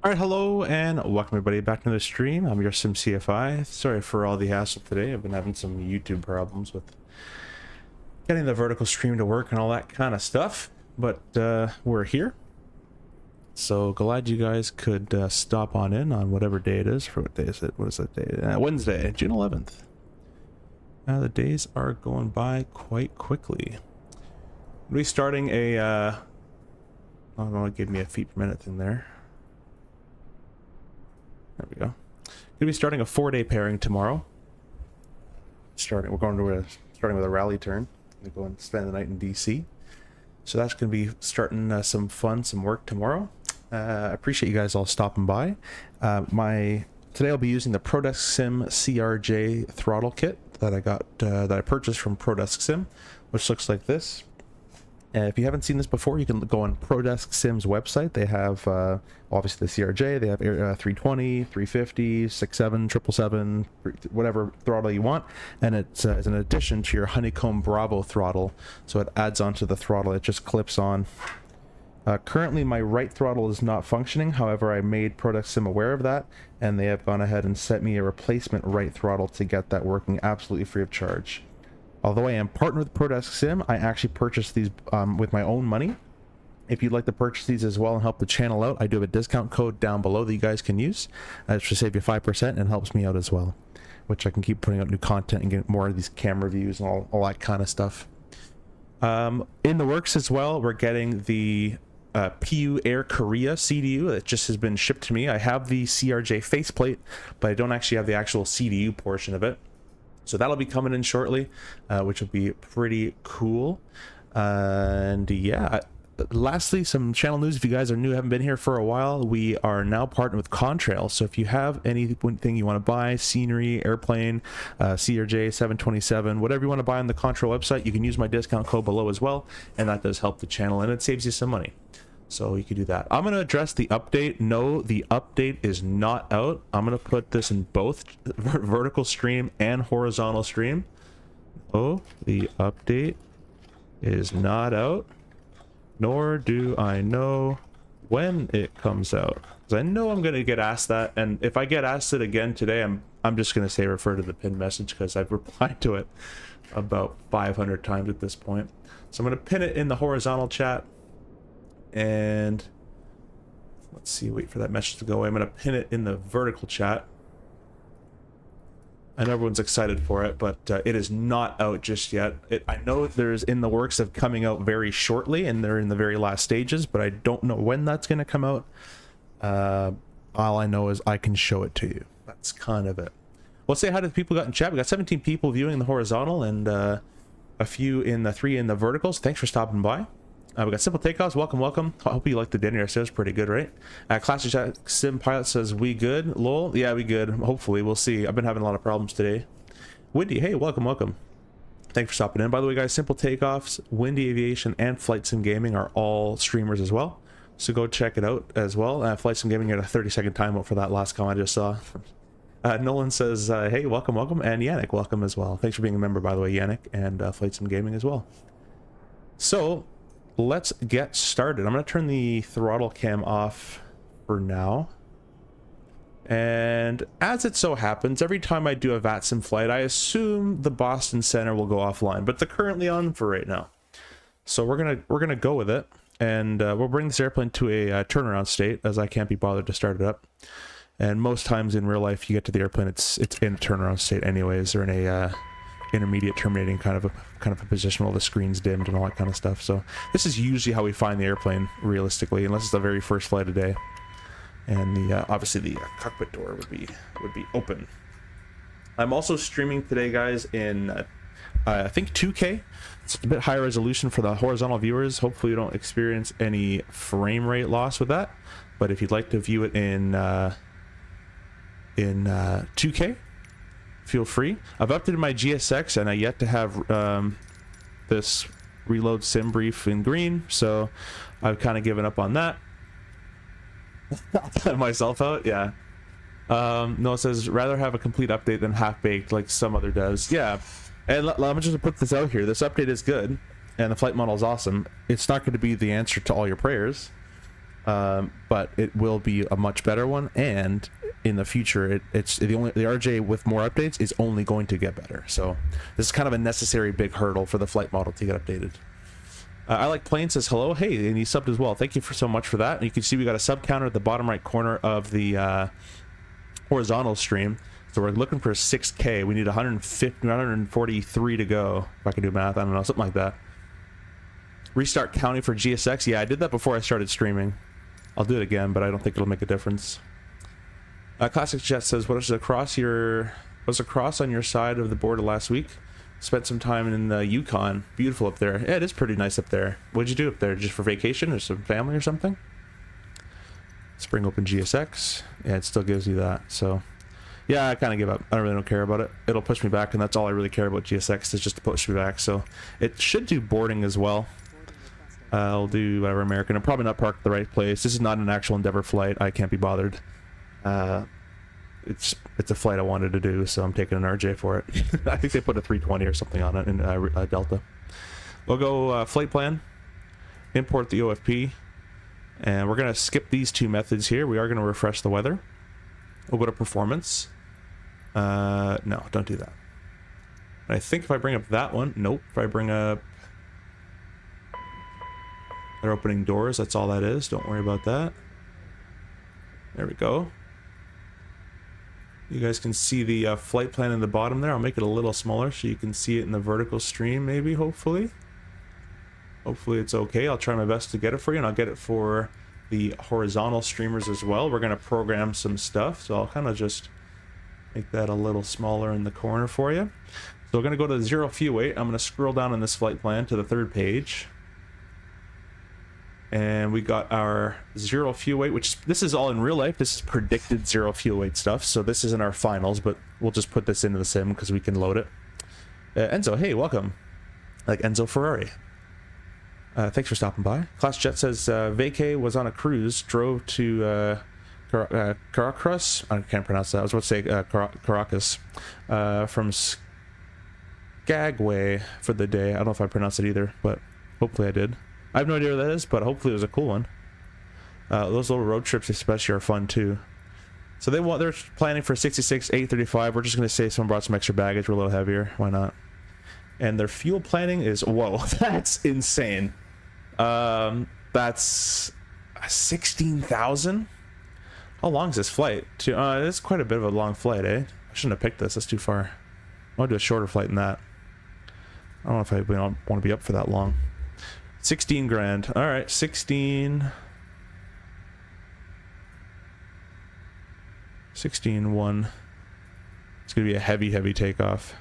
All right, hello and welcome everybody back to the stream. I'm your Sim CFI. Sorry for all the hassle today. I've been having some YouTube problems with getting the vertical stream to work and all that kind of stuff, but we're here. So glad you guys could stop on whatever day it is. For what day is it? What is that day? Wednesday, June 11th. The days are going by quite quickly. We'll be starting a I don't know, it gave me a feet per minute thing there. There we go. Gonna be starting a 4-day pairing tomorrow. We're going to starting with a rally turn. Gonna go and spend the night in DC. So that's gonna be starting some work tomorrow. I appreciate you guys all stopping by. Today I'll be using the ProdeskSIm CRJ throttle kit that I purchased from ProdeskSIm, which looks like this. If you haven't seen this before, you can go on ProdeskSIM's website. They have obviously the CRJ, they have 320, 350, 67, 777, whatever throttle you want, and it's an addition to your Honeycomb Bravo throttle, so it adds onto the throttle. It just clips on. Currently my right throttle is not functioning, however I made ProdeskSIM aware of that, and they have gone ahead and sent me a replacement right throttle to get that working absolutely free of charge. Although I am partnered with ProdeskSIM, I actually purchased these with my own money. If you'd like to purchase these as well and help the channel out, I do have a discount code down below that you guys can use. It should save you 5% and helps me out as well, which I can keep putting out new content and get more of these camera views and all that kind of stuff. In the works as well, we're getting the PU Air Korea CDU that just has been shipped to me. I have the CRJ faceplate, but I don't actually have the actual CDU portion of it. So that'll be coming in shortly, which will be pretty cool. And yeah, lastly, some channel news. If you guys are new, haven't been here for a while, we are now partnered with Contrail. So if you have anything you want to buy, scenery, airplane, CRJ 727, whatever you want to buy on the Contrail website, you can use my discount code below as well, and that does help the channel and it saves you some money. So you can do that. I'm going to address the update. No, the update is not out. I'm going to put this in both vertical stream and horizontal stream. Oh, the update is not out, nor do I know when it comes out. Because I know I'm going to get asked that, and if I get asked it again today, I'm just going to say refer to the pinned message because I've replied to it about 500 times at this point. So I'm going to pin it in the horizontal chat. And let's see, wait for that message to go away. I'm going to pin it in the vertical chat. I know everyone's excited for it, but it is not out just yet. I know there's in the works of coming out very shortly, and they're in the very last stages, but I don't know when that's going to come out. All I know is I can show it to you. That's kind of it. Well, say hi to the people we got in chat. We got 17 people viewing the horizontal and a few in the 3 in the verticals. Thanks for stopping by. We got Simple Takeoffs. Welcome. I hope you liked the dinner. It was pretty good, right? Classic Sim Pilot says, we good? Lol. Yeah, we good. Hopefully. We'll see. I've been having a lot of problems today. Windy, hey, welcome. Thanks for stopping in. By the way, guys, Simple Takeoffs, Windy Aviation, and Flight Sim Gaming are all streamers as well. So go check it out as well. Flight Sim Gaming had a 30-second timeout for that last comment I just saw. Nolan says, hey, welcome. And Yannick, welcome as well. Thanks for being a member, by the way, Yannick, and Flight Sim Gaming as well. So let's get started. I'm going to turn the throttle cam off for now. And as it so happens, every time I do a VATSIM flight, I assume the Boston Center will go offline, but they're currently on for right now. So we're gonna go with it, and we'll bring this airplane to a turnaround state, as I can't be bothered to start it up. And most times in real life, you get to the airplane, it's in a turnaround state anyways, or in a intermediate terminating kind of a position while the screen's dimmed and all that kind of stuff. So this is usually how we find the airplane realistically, unless it's the very first flight of the day. And the obviously the cockpit door would be open. I'm also streaming today, guys, in I think 2K. It's a bit higher resolution for the horizontal viewers. Hopefully you don't experience any frame rate loss with that. But if you'd like to view it in 2K, feel free. I've updated my GSX and I yet to have this reload sim brief in green, so I've kind of given up on that. I'll put myself out, yeah. No, it says rather have a complete update than half-baked like some other devs. Yeah, and let me just put this out here. This update is good and the flight model is awesome. It's not going to be the answer to all your prayers. but it will be a much better one, and in the future it's the RJ with more updates is only going to get better. So this is kind of a necessary big hurdle for the flight model to get updated. I like Plane says hello. Hey, and he subbed as well. Thank you so much for that. And you can see we got a sub counter at the bottom right corner of the horizontal stream. So we're looking for 6K. We need 143 to go. If I can do math, I don't know, something like that. Restart counting for GSX. Yeah, I did that before I started streaming. I'll do it again, but I don't think it'll make a difference. Classic Jet says, what was across on your side of the border last week? Spent some time in the Yukon. Beautiful up there. Yeah, it is pretty nice up there. What'd you do up there? Just for vacation or some family or something? Spring open GSX. Yeah, it still gives you that. So, yeah, I kind of give up. I really don't care about it. It'll push me back, and that's all I really care about GSX is just to push me back. So, it should do boarding as well. I'll do whatever American. I'm probably not parked at the right place. This is not an actual Endeavor flight. I can't be bothered. It's a flight I wanted to do, so I'm taking an RJ for it. I think they put a 320 or something on it in Delta. We'll go flight plan, import the OFP, and we're going to skip these two methods here. We are going to refresh the weather. We'll go to performance. No, don't do that. And I think if I bring up that one, nope. If I bring up, they're opening doors, that's all that is. Don't worry about that. There we go. You guys can see the flight plan in the bottom there. I'll make it a little smaller so you can see it in the vertical stream, maybe, hopefully. Hopefully it's okay. I'll try my best to get it for you, and I'll get it for the horizontal streamers as well. We're going to program some stuff, so I'll kind of just make that a little smaller in the corner for you. So we're going to go to the 0 fuel weight. I'm going to scroll down on this flight plan to the 3rd page. And we got our 0 fuel weight, which this is all in real life. This is predicted 0 fuel weight stuff. So this isn't our finals, but we'll just put this into the sim because we can load it. Enzo, hey, welcome. Like Enzo Ferrari. Thanks for stopping by. Class Jet says, Vacay was on a cruise, drove to Caracas. I can't pronounce that. I was about to say Caracas. From Skagway for the day. I don't know if I pronounced it either, but hopefully I did. I have no idea what that is, but hopefully it was a cool one. Those little road trips especially are fun too. So they're planning for 66, 835. We're just going to say someone brought some extra baggage. We're a little heavier. Why not? And their fuel planning is, whoa, that's insane. That's 16,000? How long is this flight? It's quite a bit of a long flight, eh? I shouldn't have picked this. That's too far. I want to do a shorter flight than that. I don't know if I want to be up for that long. 16 grand. All right, 16. 16-1. It's going to be a heavy takeoff.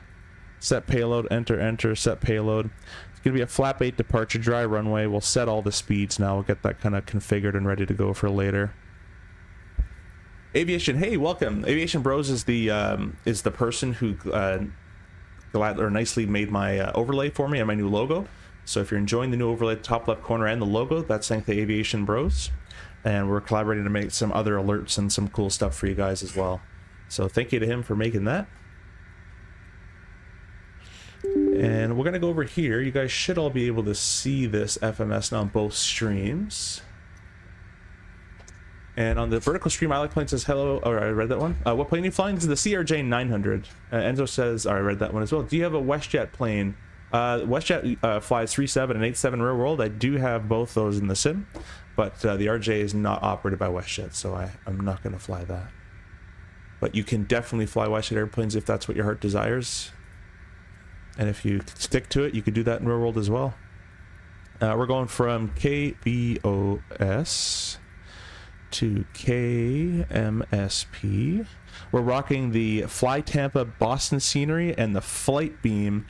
Set payload, enter, set payload. It's going to be a flap 8 departure, dry runway. We'll set all the speeds now. We'll get that kind of configured and ready to go for later. Aviation, hey, welcome. Aviation Bros is the person who nicely made my overlay for me and my new logo. So if you're enjoying the new overlay at the top left corner and the logo, that's thanks to Aviation Bros. And we're collaborating to make some other alerts and some cool stuff for you guys as well. So thank you to him for making that. And we're going to go over here. You guys should all be able to see this FMS now on both streams. And on the vertical stream, I like plane says hello. Oh, I read that one. What plane are you flying? This is the CRJ 900. Enzo says, I read that one as well. Do you have a WestJet plane? WestJet flies 37 and 87 real world. I do have both those in the sim, but the RJ is not operated by WestJet, so I'm not going to fly that. But you can definitely fly WestJet airplanes if that's what your heart desires. And if you stick to it, you can do that in real world as well. We're going from KBOS to KMSP. We're rocking the Fly Tampa Boston scenery and the Flight Beam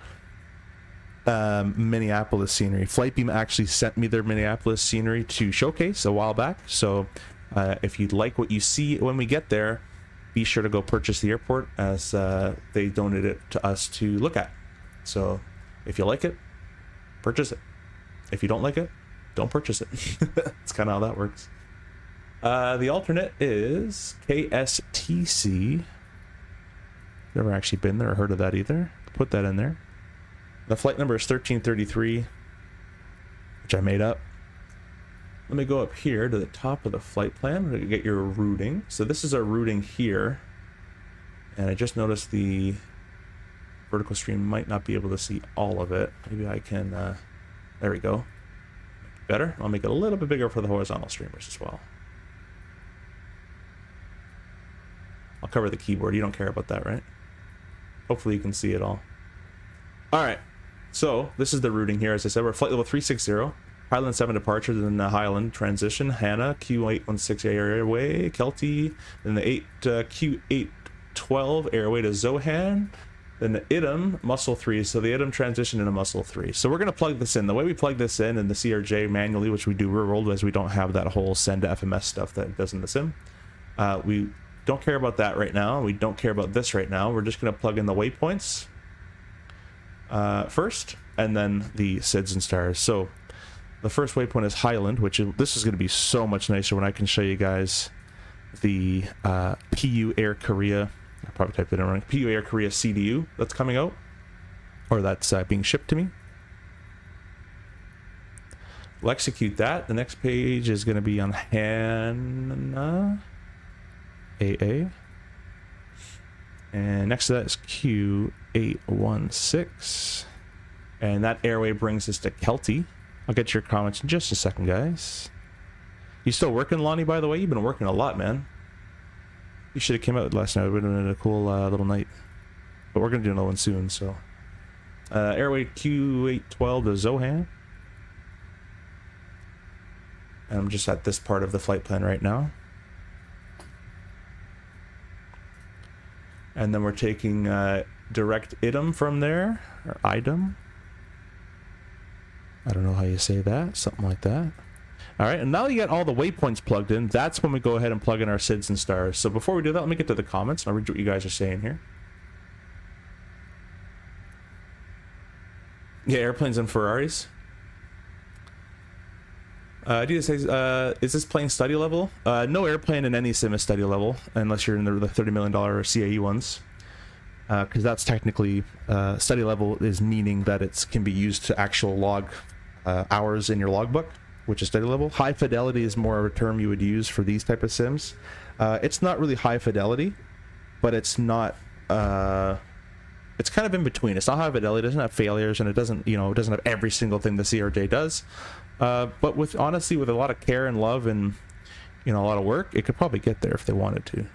Minneapolis scenery. Flightbeam actually sent me their Minneapolis scenery to showcase a while back, so if you'd like what you see when we get there, be sure to go purchase the airport, as they donated it to us to look at. So if you like it, purchase it. If you don't like it, don't purchase it. That's kind of how that works. The alternate is KSTC. Never actually been there or heard of that either. Put that in there. The flight number is 1333, which I made up. let me go up here to the top of the flight plan to get your routing. So this is our routing here. And I just noticed the vertical stream might not be able to see all of it. Maybe I can, there we go. Better. I'll make it a little bit bigger for the horizontal streamers as well. I'll cover the keyboard. You don't care about that, right? Hopefully you can see it all. All right. So this is the routing here. As I said, we're flight level 360. Highland 7 departure, then the Highland transition. Hannah, Q816 airway, Kelty, then the 8 Q812 airway to Zohan. Then the IDM, muscle 3, so the IDM transition into muscle 3. So we're going to plug this in. The way we plug this in the CRJ manually, which we do real world, as we don't have that whole send to FMS stuff that it does in the sim. We don't care about that right now. We don't care about this right now. We're just going to plug in the waypoints first, and then the SIDS and stars. So the first waypoint is Highland, which this is going to be so much nicer when I can show you guys the PU Air Korea. I probably typed it in wrong. PU Air Korea CDU that's coming out, or that's being shipped to me. We'll execute that. The next page is going to be on Hannah AA, and next to that is Q816, and that airway brings us to Kelty. I'll get your comments in just a second, guys. You still working, Lonnie? By the way, you've been working a lot, man. You should have came out last night. It would have been a cool little night. But we're going to do another one soon, so. Airway Q812 to Zohan. And I'm just at this part of the flight plan right now. And then we're taking direct IDM from there. Or IDM. I don't know how you say that. Something like that. All right, and now you get all the waypoints plugged in. That's when we go ahead and plug in our SIDS and stars. So before we do that, let me get to the comments. I'll read what you guys are saying here. Yeah, airplanes and Ferraris. Adidas says, is this plane study level? No airplane in any sim is study level, unless you're in the $30 million CAE ones. Because that's technically, study level is meaning that it can be used to actual log hours in your logbook, which is study level. High fidelity is more of a term you would use for these type of sims. It's not really high fidelity, but it's not, it's kind of in between. It's not high fidelity, it doesn't have failures, and it doesn't, you know, it doesn't have every single thing the CRJ does. But with, honestly, with a lot of care and love and, you know, a lot of work, it could probably get there if they wanted to.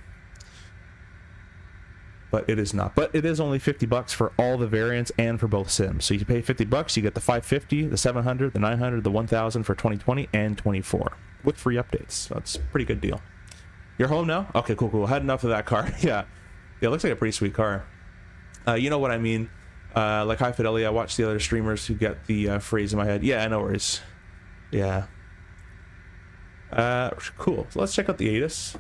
But it is not. But it is only $50 for all the variants and for both sims. So you pay $50, you get the 550, the 700, the 900, the 1000 for 2020 and 24 with free updates. So that's a pretty good deal. You're home now? Okay, cool, cool. Had enough of that car. Yeah, it looks like a pretty sweet car. You know what I mean? Like high fidelity. I watch the other streamers who get the phrase in my head. Yeah, no worries. Yeah. Cool. So let's check out the ATIS.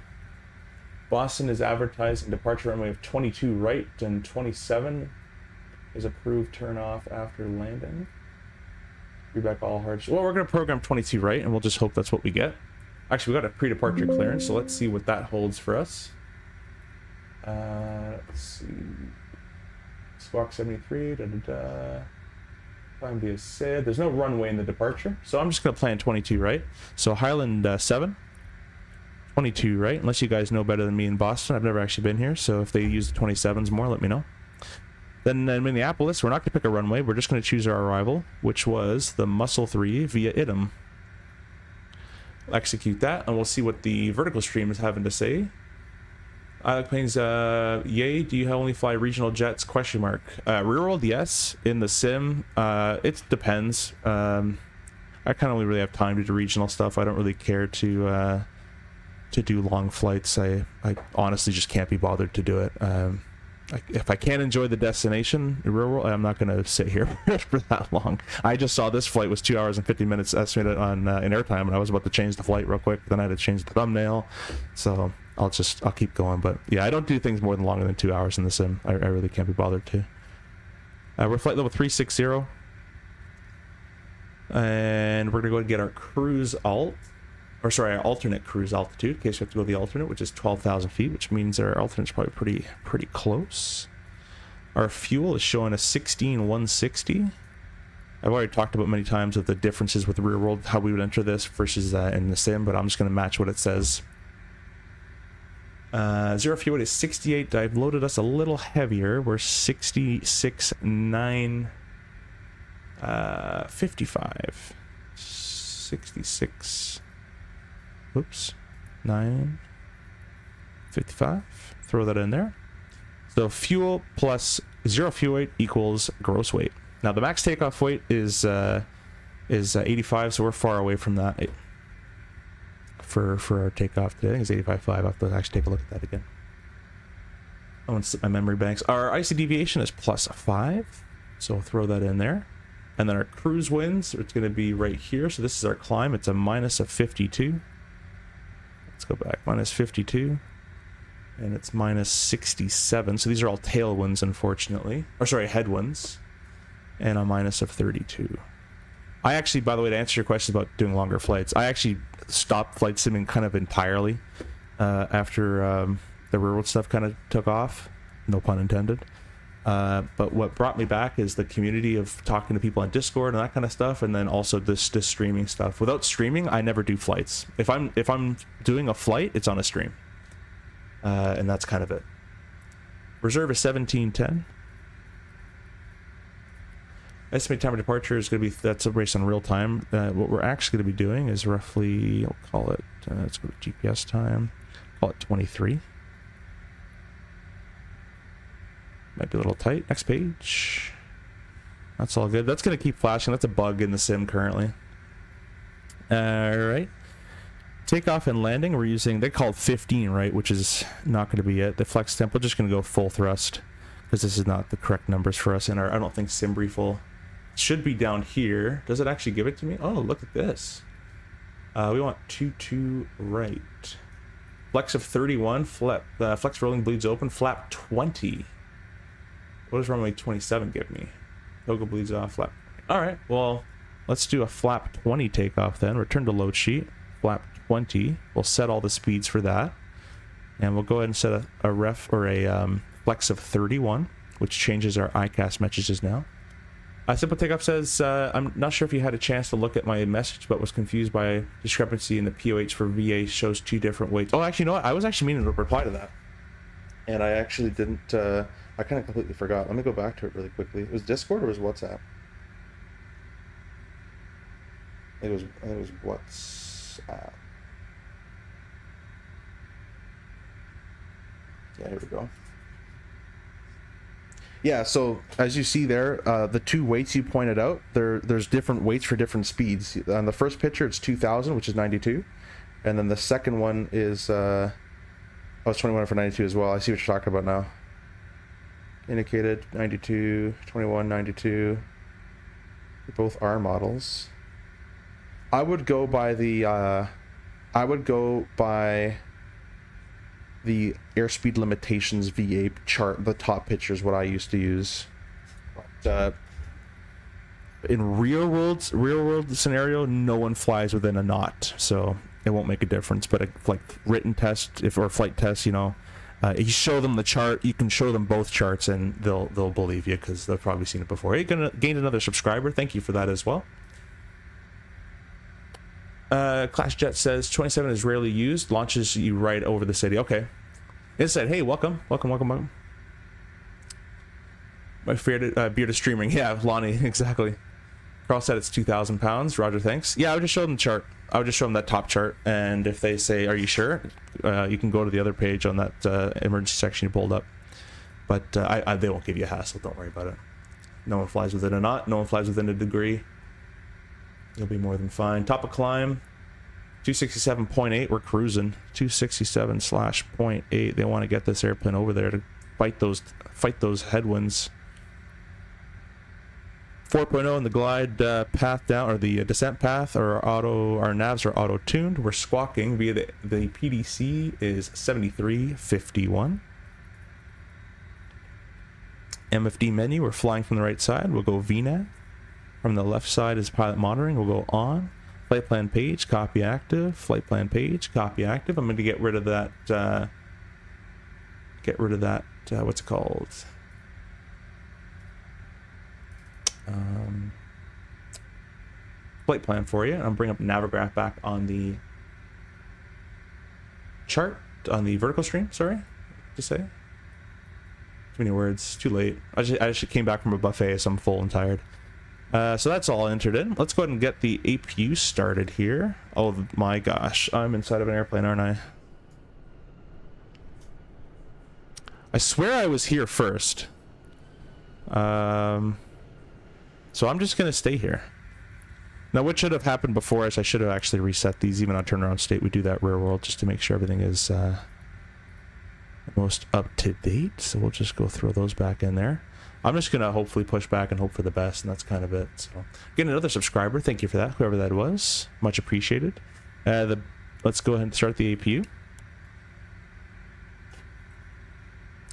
Boston is advertising departure runway of 22 right and 27 is approved turn off after landing. Reback all hard. Well, we're going to program 22 right, and we'll just hope that's what we get. Actually, we got a pre-departure clearance, so let's see what that holds for us. Let's see. Squawk 73. Climb via SID. There's no runway in the departure, so I'm just going to plan 22 right. So Highland 7. 22 right, unless you guys know better than me in Boston. I've never actually been here, so if they use the 27s more, let me know. Then in Minneapolis, we're not going to pick a runway. We're just going to choose our arrival, which was the Muscle 3 via IDM. We'll execute that, and we'll see what the vertical stream is having to say. I like planes, yay, do you only fly regional jets, question mark. Real world, yes. In the sim, it depends. I kind of only really have time to do regional stuff. I don't really care to do long flights. I honestly just can't be bothered to do it. If I can't enjoy the destination, the real world, I'm not going to sit here for that long. I just saw this flight was 2 hours and 50 minutes estimated on in airtime, and I was about to change the flight real quick. Then I had to change the thumbnail, so I'll keep going. But yeah, I don't do things more than longer than 2 hours in the sim. I really can't be bothered to. We're flight level 360, and we're gonna go and get our cruise alt. Or sorry, our alternate cruise altitude, in case we have to go the alternate, which is 12,000 feet, which means our alternate's probably pretty close. Our fuel is showing a 16,160. I've already talked about many times of the differences with the real world, how we would enter this versus in the sim, but I'm just going to match what it says. Zero fuel weight is 68. I've loaded us a little heavier. We're 66.9, 55, 66. Oops, 9, 55. Throw that in there. So fuel plus zero fuel weight equals gross weight. Now the max takeoff weight is 85, so we're far away from that. For our takeoff today, I think it's 85.5. I'll have to actually take a look at that again. I want to set my memory banks. Our IC deviation is +5, so we'll throw that in there. And then our cruise winds, it's going to be right here. So this is our climb. It's a minus of 52. Let's go back. Minus 52. And it's minus 67. So these are all tailwinds, unfortunately. Or sorry, headwinds. And a minus of 32. I actually, by the way, to answer your question about doing longer flights, I actually stopped flight simming kind of entirely after the real world stuff kind of took off. No pun intended. But what brought me back is the community of talking to people on Discord and that kind of stuff, and then also this streaming stuff. Without streaming, I never do flights. If I'm doing a flight, it's on a stream, and that's kind of it. Reserve is 1710. Estimated time of departure is going to be, that's based on real time. What we're actually going to be doing is roughly, I'll call it, let's go to GPS time, call it 23. Might be a little tight. Next page. That's all good. That's going to keep flashing. That's a bug in the sim currently. Alright. Takeoff and landing, we're using, they call it 15, right? Which is not going to be it. The flex temp, we're just going to go full thrust, because this is not the correct numbers for us in our, I don't think sim brief will. Should be down here. Does it actually give it to me? Oh, look at this. We want 2-2 right. Flex of 31. Flex rolling bleeds open. Flap 20. What does runway 27 give me? Toga bleeds off. Flap. All right. Well, let's do a flap 20 takeoff then. Return to load sheet. Flap 20. We'll set all the speeds for that, and we'll go ahead and set a ref or a flex of 31, which changes our ICAS messages now. Simple Takeoff says, I'm not sure if you had a chance to look at my message, but was confused by discrepancy in the POH for VA shows 2 different weights. Oh, actually, you know what? I was actually meaning to reply to that. And I actually didn't, I kind of completely forgot. Let me go back to it really quickly. It was Discord or was WhatsApp? I think it was WhatsApp. Yeah, here we go. Yeah, so as you see there, the 2 weights you pointed out, there's different weights for different speeds. On the first picture, it's 2,000, which is 92. And then the second one is, oh, it's 21 for 92 as well. I see what you're talking about now. Indicated 92, 21, 92. They both are models. I would go by the airspeed limitations VA chart. The top picture is what I used to use. But, in real world scenario, no one flies within a knot, so it won't make a difference. But like written test, or flight test, you know, you show them the chart. You can show them both charts, and they'll believe you because they've probably seen it before. Hey, gonna gain another subscriber. Thank you for that as well. Clash Jet says 27 is rarely used. Launches you right over the city. Okay. It said, hey, welcome. My bearded streaming. Yeah, Lonnie, exactly. Carl said it's 2,000 pounds. Roger, thanks. Yeah, I would just show them the chart. I would just show them that top chart. And if they say, are you sure? You can go to the other page on that emergency section you pulled up. But they won't give you a hassle. Don't worry about it. No one flies within a knot. No one flies within a degree. You'll be more than fine. Top of climb, 267.8. We're cruising 267/0.8. They want to get this airplane over there to fight those headwinds. 4.0 in the glide path down, or the descent path, or our navs are auto tuned. We're squawking via the PDC is 7351. MFD menu. We're flying from the right side. We'll go VNAV. From the left side is pilot monitoring. We'll go on. Flight plan page, copy active. Flight plan page, copy active. I'm going to get rid of that. What's it called? flight plan for you. And I'll bring up Navigraph back on the chart, on the vertical stream, sorry, to say. Too many words, too late. I just came back from a buffet, so I'm full and tired. So that's all entered in. Let's go ahead and get the APU started here. Oh my gosh, I'm inside of an airplane, aren't I? I swear I was here first. So I'm just gonna stay here. Now what should have happened before is I should have actually reset these. Even on turnaround state, we do that rear world just to make sure everything is most up to date. So we'll just go throw those back in there. I'm just gonna hopefully push back and hope for the best, and that's kind of it. So getting another subscriber, thank you for that, whoever that was, much appreciated. Let's go ahead and start the APU.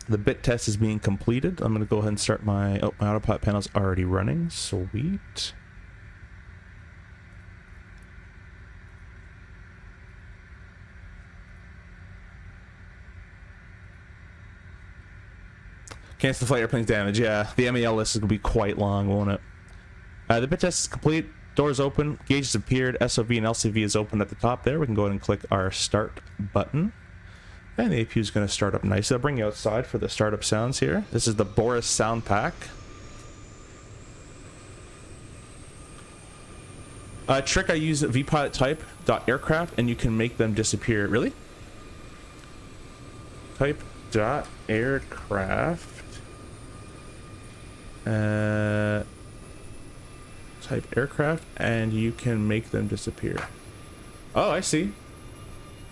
The bit test is being completed. I'm gonna go ahead and start my autopilot panel's already running. Sweet. Cancel the flight airplane's damage. Yeah, the MEL list is going to be quite long, won't it? The bit test is complete. Doors open. Gauges appeared. SOV and LCV is open at the top there. We can go ahead and click our start button. And the APU is going to start up nicely. I'll bring you outside for the startup sounds here. This is the BOS sound pack. Trick, I use vpilot type.aircraft and you can make them disappear. Really? Type.aircraft. Type aircraft and you can make them disappear. Oh, I see.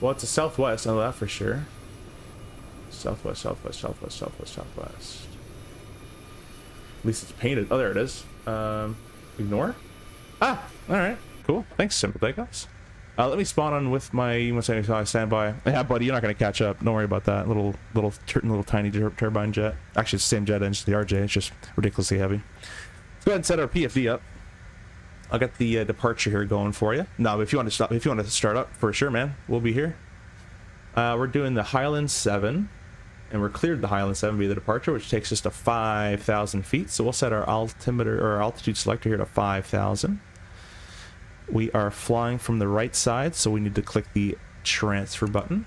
Well, it's a southwest, I know that for sure. Southwest, southwest, southwest, southwest, southwest. At least it's painted. Oh, there it is. Ignore. Ah, all right, cool. Thanks, Simple Takeoffs. Let me spawn on with my. You must say stand by. Yeah, buddy, you're not gonna catch up. Don't worry about that. Little tiny turbine jet. Actually, it's the same jet engine, the RJ. It's just ridiculously heavy. Let's go ahead and set our PFD up. I'll get the departure here going for you. No, if you want to stop, if you want to start up, for sure, man, we'll be here. We're doing the Highland 7, and we're cleared the Highland 7 via the departure, which takes us to 5,000 feet. So we'll set our altimeter or our altitude selector here to 5,000. We are flying from the right side, so we need to click the transfer button.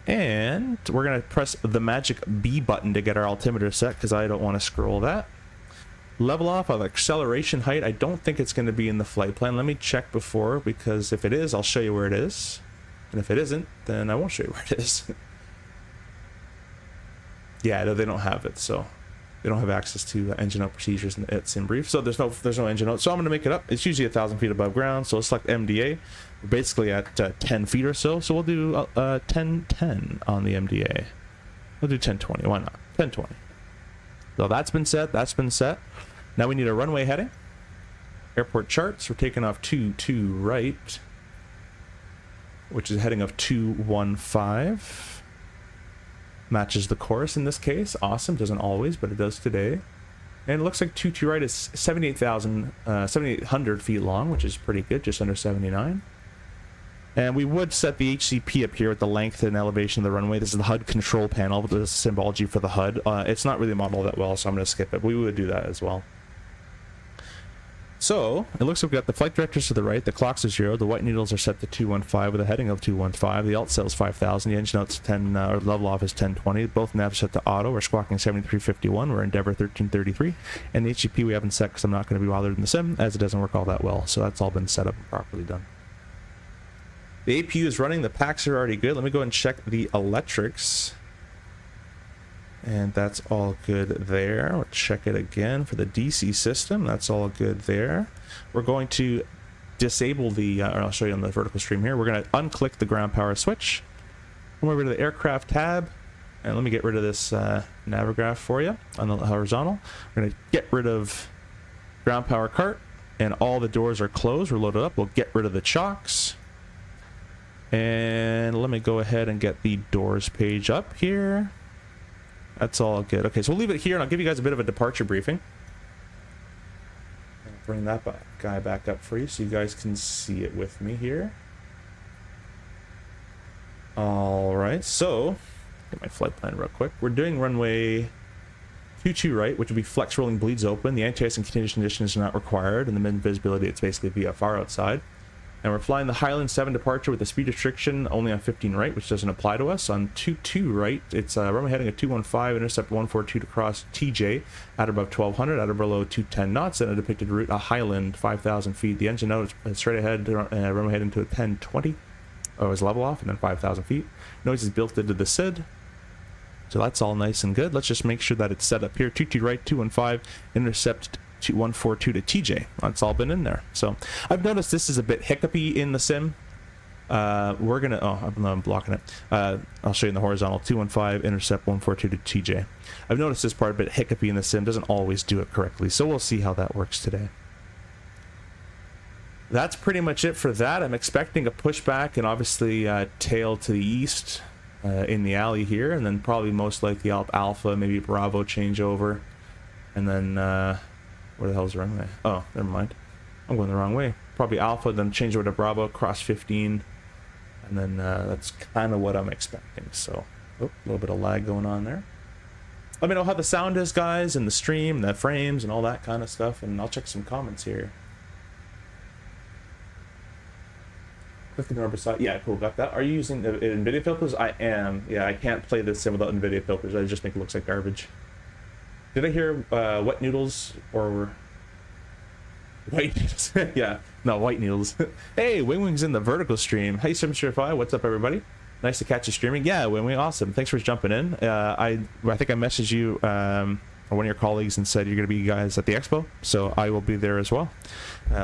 And we're going to press the magic B button to get our altimeter set, because I don't want to scroll that. Level off of acceleration height. I don't think it's going to be in the flight plan. Let me check before, because if it is, I'll show you where it is. And if it isn't, then I won't show you where it is. Yeah, no, they don't have it, so they don't have access to engine out procedures at SimBrief. So there's no engine out. So I'm going to make it up. It's usually 1,000 feet above ground. So let's select MDA. We're basically at 10 feet or so. So we'll do 1010 on the MDA. We'll do 1020. Why not? 1020. So that's been set. That's been set. Now we need a runway heading. Airport charts. We're taking off 22 right, which is heading of 215. Matches the course in this case. Awesome. Doesn't always, but it does today. And it looks like 22 right is 7,800 feet long, which is pretty good, just under 79. And we would set the HCP up here with the length and elevation of the runway. This is the HUD control panel with the symbology for the HUD. It's not really modeled that well, so I'm going to skip it. We would do that as well. So it looks like we've got the flight directors to the right. The clocks are 0. The white needles are set to 215 with a heading of 215. The alt cell is 5,000. The engine out's 10, or level off is 1020. Both navs set to auto. We're squawking 7351. We're Endeavour 1333. And the HCP we haven't set because I'm not going to be bothered in the sim, as it doesn't work all that well. So that's all been set up and properly done. The APU is running. The packs are already good. Let me go and check the electrics. And that's all good there. We'll check it again for the DC system. That's all good there. We're going to disable the, or I'll show you on the vertical stream here. We're going to unclick the ground power switch. Come over to the aircraft tab. And let me get rid of this Navigraph for you on the horizontal. We're going to get rid of ground power cart. And all the doors are closed. We're loaded up. We'll get rid of the chocks. And let me go ahead and get the doors page up here. That's all good. Okay, so we'll leave it here, and I'll give you guys a bit of a departure briefing. I'll bring that guy back up for you so you guys can see it with me here. All right, so get my flight plan real quick. We're doing runway 2-2 right, which will be flex rolling bleeds open. The anti-ice and continuous condition is not required, and the min visibility, it's basically VFR outside. And we're flying the Highland 7 departure with a speed restriction only on 15 right, which doesn't apply to us. On 2-2 right, it's runway heading at 215, intercept 142 to cross TJ at above 1200, at or below 210 knots, and a depicted route, a Highland 5,000 feet. The engine note is straight ahead, runway heading to a 1020, is level off, and then 5,000 feet. Noise is built into the SID. So that's all nice and good. Let's just make sure that it's set up here. 2-2 right, 215, intercept 142 to TJ. That's all been in there. So I've noticed this is a bit hiccupy in the sim. We're gonna, I'm blocking it. I'll show you in the horizontal. 215, intercept 142 to TJ. I've noticed this part a bit hiccupy in the sim. Doesn't always do it correctly. So we'll see how that works today. That's pretty much it for that. I'm expecting a pushback and obviously tail to the east in the alley here, and then probably most likely Alpha, maybe Bravo changeover, and then where the hell's the runway? Oh, never mind. I'm going the wrong way. Probably Alpha, then change over to Bravo, cross 15, and then that's kind of what I'm expecting. So, a little bit of lag going on there. Let me know how the sound is, guys, and the stream, and the frames, and all that kind of stuff, and I'll check some comments here. Yeah, cool, got that. Are you using NVIDIA filters? I am. Yeah, I can't play this sim without NVIDIA filters. I just think it looks like garbage. Did I hear wet noodles or white noodles? Yeah, no, white noodles. Hey, Wing's in the vertical stream. Hey, Simstrify, what's up, everybody? Nice to catch you streaming. Yeah, Wing, awesome. Thanks for jumping in. I think I messaged you or one of your colleagues and said you're going to be guys at the expo, so I will be there as well.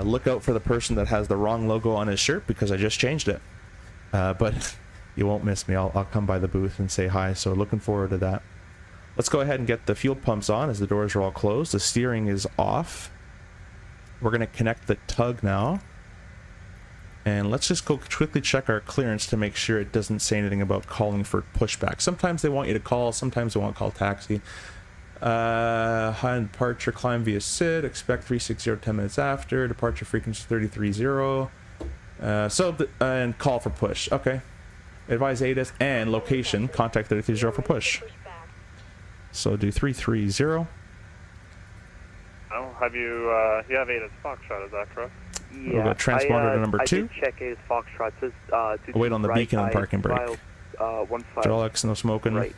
Look out for the person that has the wrong logo on his shirt because I just changed it. But you won't miss me. I'll come by the booth and say hi, so looking forward to that. Let's go ahead and get the fuel pumps on as the doors are all closed. The steering is off. We're going to connect the tug now. And let's just go quickly check our clearance to make sure it doesn't say anything about calling for pushback. Sometimes they want you to call, sometimes they won't call taxi. High departure, climb via SID, expect 360 10 minutes after, departure frequency 330. And call for push. Okay. Advise ADIS and location, contact 330 for push. So do 330. Oh, have you have ADIS Foxtrot, is that correct? Yeah, we'll go transponder to number 2. I did check ADIS Foxtrot. It says, wait on the right, beacon and parking brake. Hydraulics, no smoking. Right,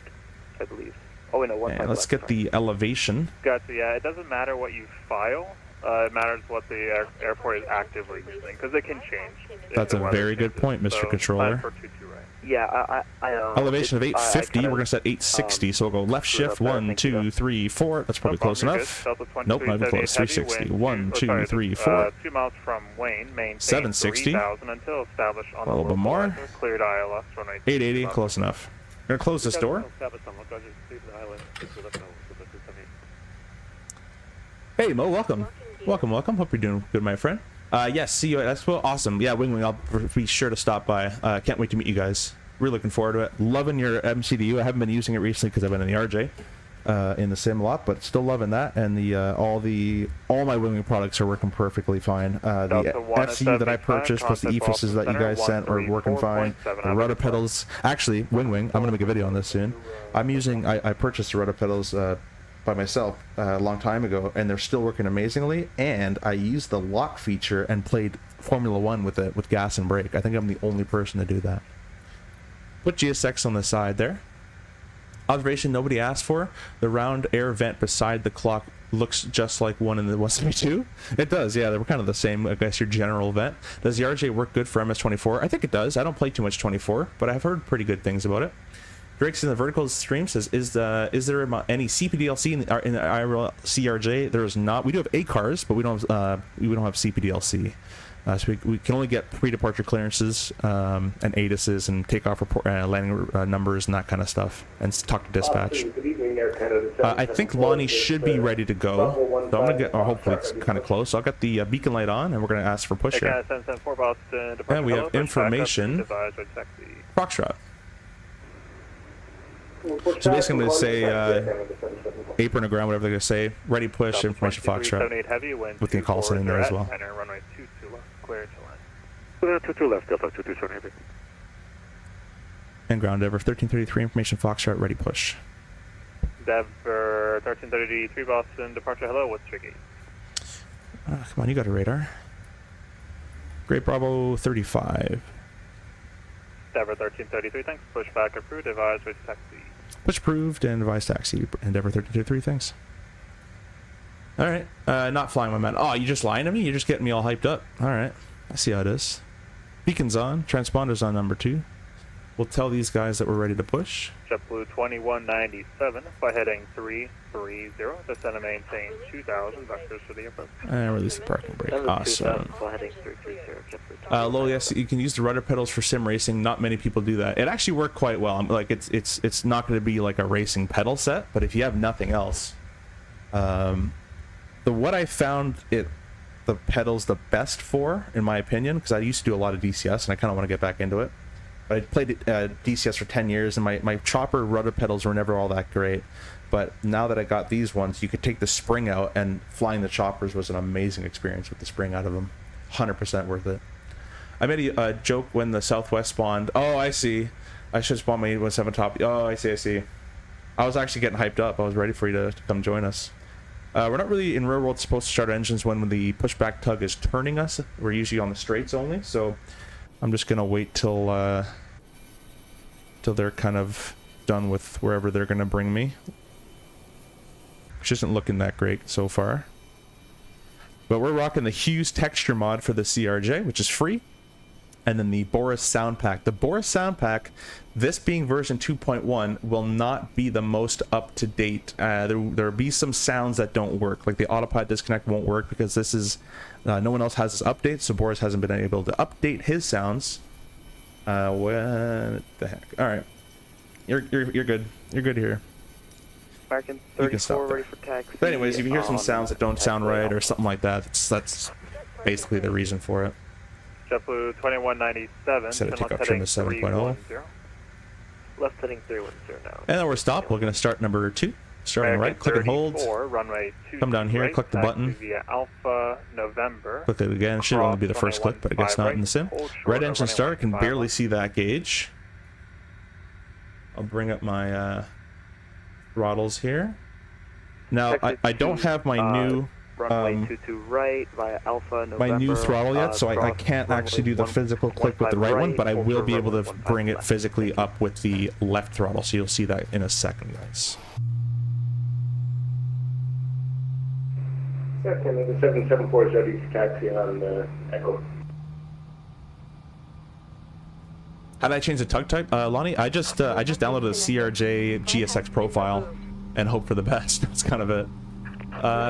I believe. Oh, wait, no, 15 and let's left, get sorry. the elevation. Gotcha, yeah, it doesn't matter what you file. It matters what the airport is actively using, because it can change. That's a very good point, Mr. Controller. For 2-2 right. Yeah, elevation of 850, we're going to set 860, so we'll go left shift, 1, 2, 3, 4. That's probably close enough. Nope, not even close. 360. 1, 2, 3, 4. 2 miles from Wayne, maintain 760. 3,000 until established on a little bit more. Cleared ILS, runway 880, close enough. We're going to close this door. Hey, Mo, welcome. Welcome. Hope you're doing good, my friend. Yes, see you at Expo. Awesome. Yeah, Wing, I'll be sure to stop by. Can't wait to meet you guys. Really looking forward to it. Loving your MCDU. I haven't been using it recently because I've been in the RJ in the sim a lot, but still loving that. And the all my Wing products are working perfectly fine. The FCU that I purchased plus the EFOSs that you guys sent are working fine. The rudder pedals. Actually, Wing, I'm gonna make a video on this soon. I'm using. I purchased the rudder pedals by myself a long time ago, and they're still working amazingly. And I used the lock feature and played Formula 1 with it with gas and brake. I think I'm the only person to do that. Put GSX on the side there. Observation nobody asked for. The round air vent beside the clock looks just like one in the 172. It does, yeah. They were kind of the same, I guess, your general vent. Does the RJ work good for MS24? I think it does. I don't play too much 24, but I've heard pretty good things about it. Drake's in the vertical stream says, is there any CPDLC in the IRL CRJ? There is not. We do have ACARs, but we don't have CPDLC. So we can only get pre-departure clearances and ADISs and takeoff report, landing numbers and that kind of stuff, and talk to dispatch. I think Lonnie should be ready to go, so I'm gonna get. Hopefully it's kind of close. So I'll get the beacon light on, and we're gonna ask for push here. And we have information. Foxtrot. So basically, I'm going to say apron or ground, whatever they're going to say. Ready push, information Foxtrot. With the call sign in there as well. And ground over 1333, information Foxtrot, ready push. Endeavor 1333 Boston departure. Hello, what's your gate? Come on, you got a radar. Great Bravo 35. Endeavor 1333, thanks. Pushback approved, advise with taxi. Push approved and advise taxi. Endeavor 1333, thanks. Alright, not flying my man. Oh, you just lying to me? You're just getting me all hyped up. Alright, I see how it is. Beacon's on, transponders on number 2. We'll tell these guys that we're ready to push. JetBlue 2197, fly heading 330, descend and maintain 2000, vectors for the approach. And release the parking brake. Number Awesome. 2000, fly heading 330, JetBlue. Lol, yes, you can use the rudder pedals for sim racing. Not many people do that. It actually worked quite well. Like it's not going to be like a racing pedal set, but if you have nothing else, what I found the pedals the best for, in my opinion, because I used to do a lot of DCS and I kind of want to get back into it. I played DCS for 10 years and my chopper rudder pedals were never all that great. But now that I got these ones, you could take the spring out, and flying the choppers was an amazing experience with the spring out of them. 100% worth it. I made a joke when the Southwest spawned. Oh, I see. I should spawn my 817 top. Oh, I see. I was actually getting hyped up. I was ready for you to come join us. We're not really in real world supposed to start our engines when the pushback tug is turning us. We're usually on the straights only, so I'm just gonna wait till they're kind of done with wherever they're gonna bring me, which isn't looking that great so far. But we're rocking the Hughes texture mod for the CRJ, which is free, and then the BOS sound pack. The BOS sound pack, this being version 2.1, will not be the most up-to-date. There'll be some sounds that don't work, like the autopilot disconnect won't work because this is no one else has this update, so BOS hasn't been able to update his sounds. What the heck? All right, you're good. You're good here. American You can stop 34 there. ready for taxi. But anyways, if you hear some sounds that don't sound right or something like that, that's basically the reason for it. JetBlue 2197, Set a left takeoff heading trim to 7.0. 310. Left heading 310 now. And then we're stopped. We're going to start number 2. Starting American right, click and hold. 34, runway 2 Come down here, right, click the taxi button. Via Alpha November. Click it again. It should only be the first click, but I guess not in the sim. Hold short Red of engine runway start. Can 15 barely left. see that gauge. I'll bring up my throttles here. Now, I don't have my new runway 22 right via Alpha November. my new throttle yet, so I cross can't actually do the runway physical click with the 15 right one, but I hold will short be of able to runway 15 bring it left. physically up with the left throttle, so you'll see that in a second, guys. Yeah, Canada 774 is ready for taxi on Echo. How did I change the tug type, Lonnie? I just downloaded the CRJ GSX profile and hope for the best. That's kind of it.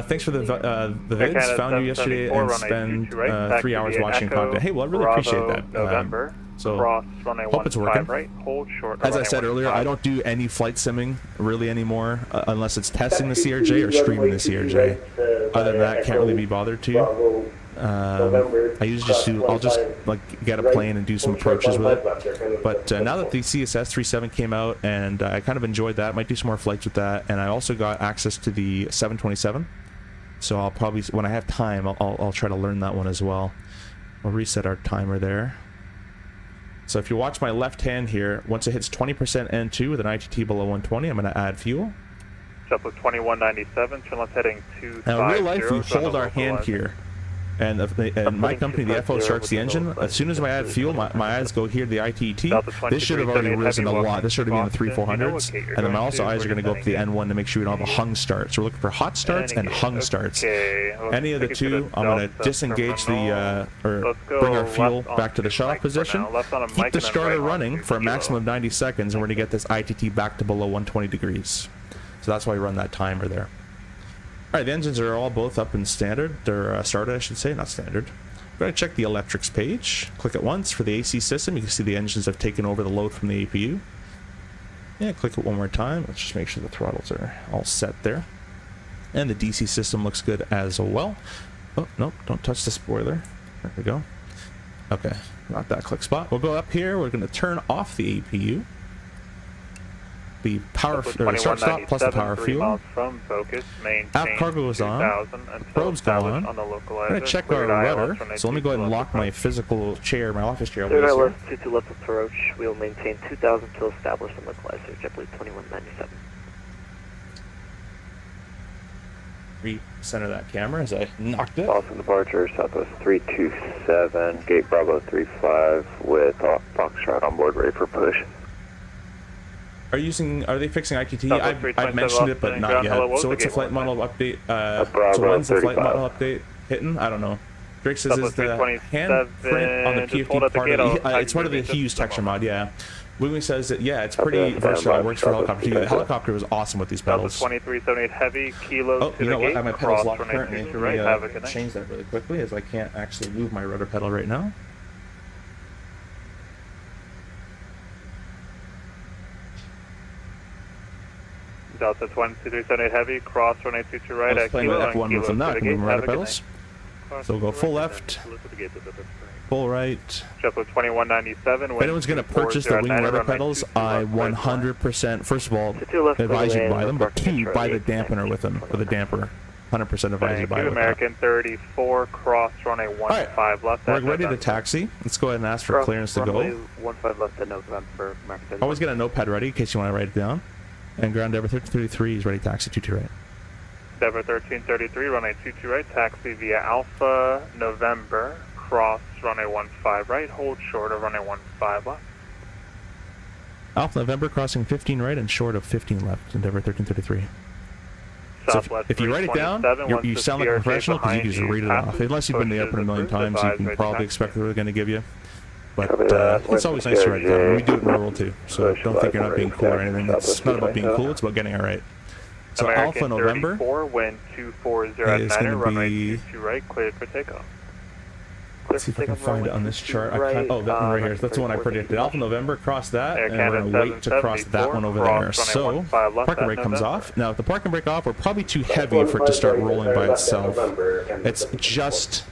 Thanks for the vids. Found you yesterday and spend 3 hours watching content. Hey, well, I really appreciate that. November. So Cross runway hope it's 15 working. right, hold short of As I runway said earlier, 15. I don't do any flight simming really anymore unless it's testing the CRJ or streaming the CRJ. Other than that, can't really be bothered to. I usually just do. I'll just like get a plane and do some approaches with it. But now that the CSS 37 came out, and I kind of enjoyed that, might do some more flights with that. And I also got access to the 727, so I'll probably, when I have time, I'll try to learn that one as well. I'll reset our timer there. So if you watch my left hand here, once it hits 20% N2 with an ITT below 120, I'm going to add fuel. JetBlue 2197, turn left heading 250. Now in real life, we hold our hand here. And my company, the FO, starts the engine. As soon as I add fuel, my eyes go here to the ITT. This should have already risen a lot. This should have been in the 3400s. And then my also eyes are going to go up to the N1 to make sure we don't have a hung start. So we're looking for hot starts and hung starts. Any of the two, I'm going to disengage the, or bring our fuel back to the shutoff position. Keep the starter running for a maximum of 90 seconds, and we're going to get this ITT back to below 120 degrees. So that's why we run that timer there. Alright, the engines are all both up in standard. They're started, I should say, not standard. We're going to check the electrics page. Click it once. For the AC system, you can see the engines have taken over the load from the APU. Yeah, click it one more time. Let's just make sure the throttles are all set there. And the DC system looks good as well. Oh, nope, don't touch the spoiler. There we go. Okay, not that click spot. We'll go up here. We're going to turn off the APU. The power start stop plus the power fuel. From focus, Aft cargo is on. Probe's gone. On the I'm going to check our rudder. So let me go ahead and lock my physical chair, my office chair. Third left, 22 left approach. We will maintain 2000 till established on localizer. JetBlue 2197. Recenter that camera as I knocked it. Boston departure, Southwest 327, Gate Bravo 35 with Foxtrot on board, ready for push. Are they fixing IQT? Southwest I've mentioned it, but Austin, not ground, hello, yet. what So was what's the the flight gate model update? Bravo So when's the flight 35. model update hitting? I don't know. Drake says is Southwest the 327, handprint on the just hold PFD at the part gate, of I'll the, it's part of the activate Hughes just a texture moment. mod, yeah. Wiggly says that, yeah, it's Copy pretty that, versatile. standby. It works for helicopter too. The helicopter was awesome with these pedals. Southwest 2378 heavy, kilo Oh, to you the know what? I gate, have my pedals cross locked runway currently. 22 Let right, me have a good night. change that really quickly as I can't actually move my rudder pedal right now. Delta 2378 heavy, cross runway 22 I right, was at playing with kilo, F1 and kilo with them to now. I the can gate, move my have rudder a good pedals. night. So we'll go full Cross left, to the gate, full right. JetBlue 2197. If anyone's going to purchase the wing rudder pedals, I 100%, first of all, 22 left, advise you to buy them, but parking two, buy the control, dampener with them, for the damper. 100% advise you to Thank buy you, it with that. American 34, cross runway 15 left. We're at ready to November. taxi. Let's go ahead and ask for clearance to Runway go. 15 left at November, American 34. Always get a notepad ready in case you want to write it down. And ground Denver 1333 is ready to taxi 22 right. Denver 1333, runway 22 right, taxi via Alpha, November, cross runway 15 right, hold short of runway 15 left. Alpha November crossing 15 right and short of 15 left in Denver 1333. So Southwest if you write it down, 327, you once sound the like a CRJ professional because you can just behind read it off. passes, Unless you've been in the pushes airport a million approved, times, you advise can right probably taxi. expect what they're going to give you. But Copy that. it's always nice to write it down. We do it in rural too, so don't think you're not being cool or anything. It's not about being cool, it's about getting it right. So American Alpha November 34, wind 240 at is 9er, gonna runway be- 22 right, cleared for takeoff. Let's see if I can find it on this chart. I can't, oh, that one right here. That's the one I predicted. Alpha November, cross that, Air and we're going to Canada wait to cross that one over there. cross So, runway 15 left parking at brake comes November. off. Now, if the parking brake off, we're probably too heavy for it to start rolling by itself. It's just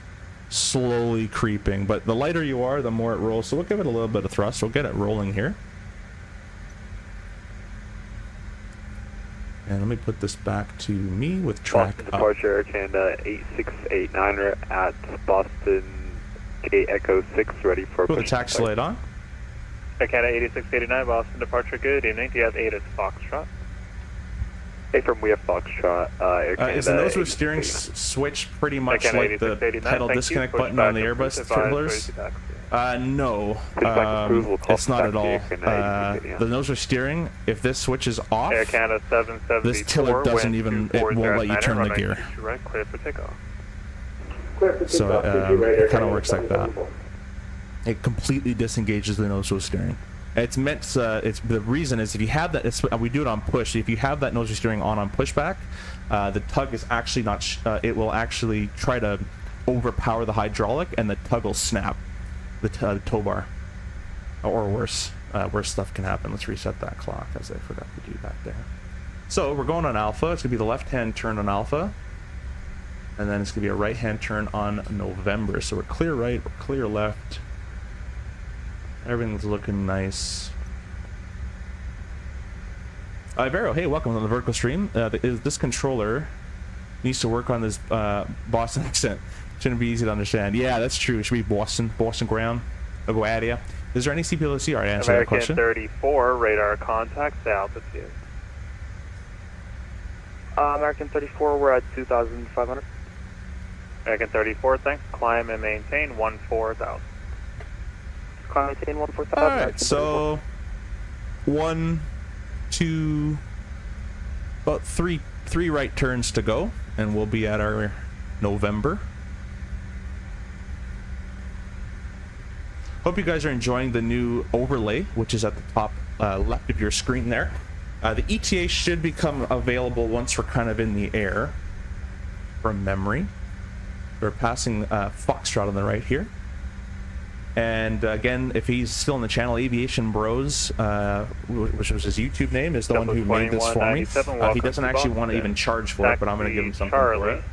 slowly creeping, but the lighter you are, the more it rolls. So we'll give it a little bit of thrust. We'll get it rolling here. And let me put this back to me with track Boston up. departure, Air Canada 8689 at Boston Gate Echo 6, ready for Put the push. taxi light on. Air Canada 8689, Boston departure, good evening. Do you have 8 at Foxtrot? Hey, from we have Foxtrot, Air Canada. Is the nose with steering 8689. switch pretty much Air Canada like the 8689, pedal thank you. disconnect Push button back on the approved, Airbus advise thrillers? raise taxi. No. Pushback approval, call It's not at all. taxi, Air Canada 8689. The nose with steering, if this switches off, Air Canada 774, this tiller doesn't wind even, it 240 won't let you at 9er, turn the runway gear. 22 right, clear for takeoff. So it kind of works like that. It completely disengages the nose with steering. It's meant. It's the reason is if you have that. We do it on push. If you have that nose with steering on pushback, the tug is actually not. It will actually try to overpower the hydraulic, and the tug will snap the tow bar, or worse. Worse stuff can happen. Let's reset that clock as I forgot to do that there. So we're going on Alpha. It's gonna be the left-hand turn on Alpha, and then it's gonna be a right-hand turn on November. So we're clear right, we're clear left. Everything's looking nice. Vero, hey, welcome on the vertical stream. This controller needs to work on this Boston accent. Shouldn't be easy to understand. Yeah, that's true. It should be Boston ground. I'll go at you. Is there any CPLC? All right, answer that American question. 34, radar contact, altitude. American 34, we're at 2,500. American 34, thanks. Climb and maintain 14,000. Climb maintain 14,000. All right, so 1, 2, about three right turns to go, and we'll be at our November. Hope you guys are enjoying the new overlay, which is at the top left of your screen there. The ETA should become available once we're kind of in the air, from memory. We're passing Foxtrot on the right here. And again, if he's still in the channel, Aviation Bros, which was his YouTube name, is the one who made this for me. He doesn't actually want to even charge for it, but I'm going to give him something for it.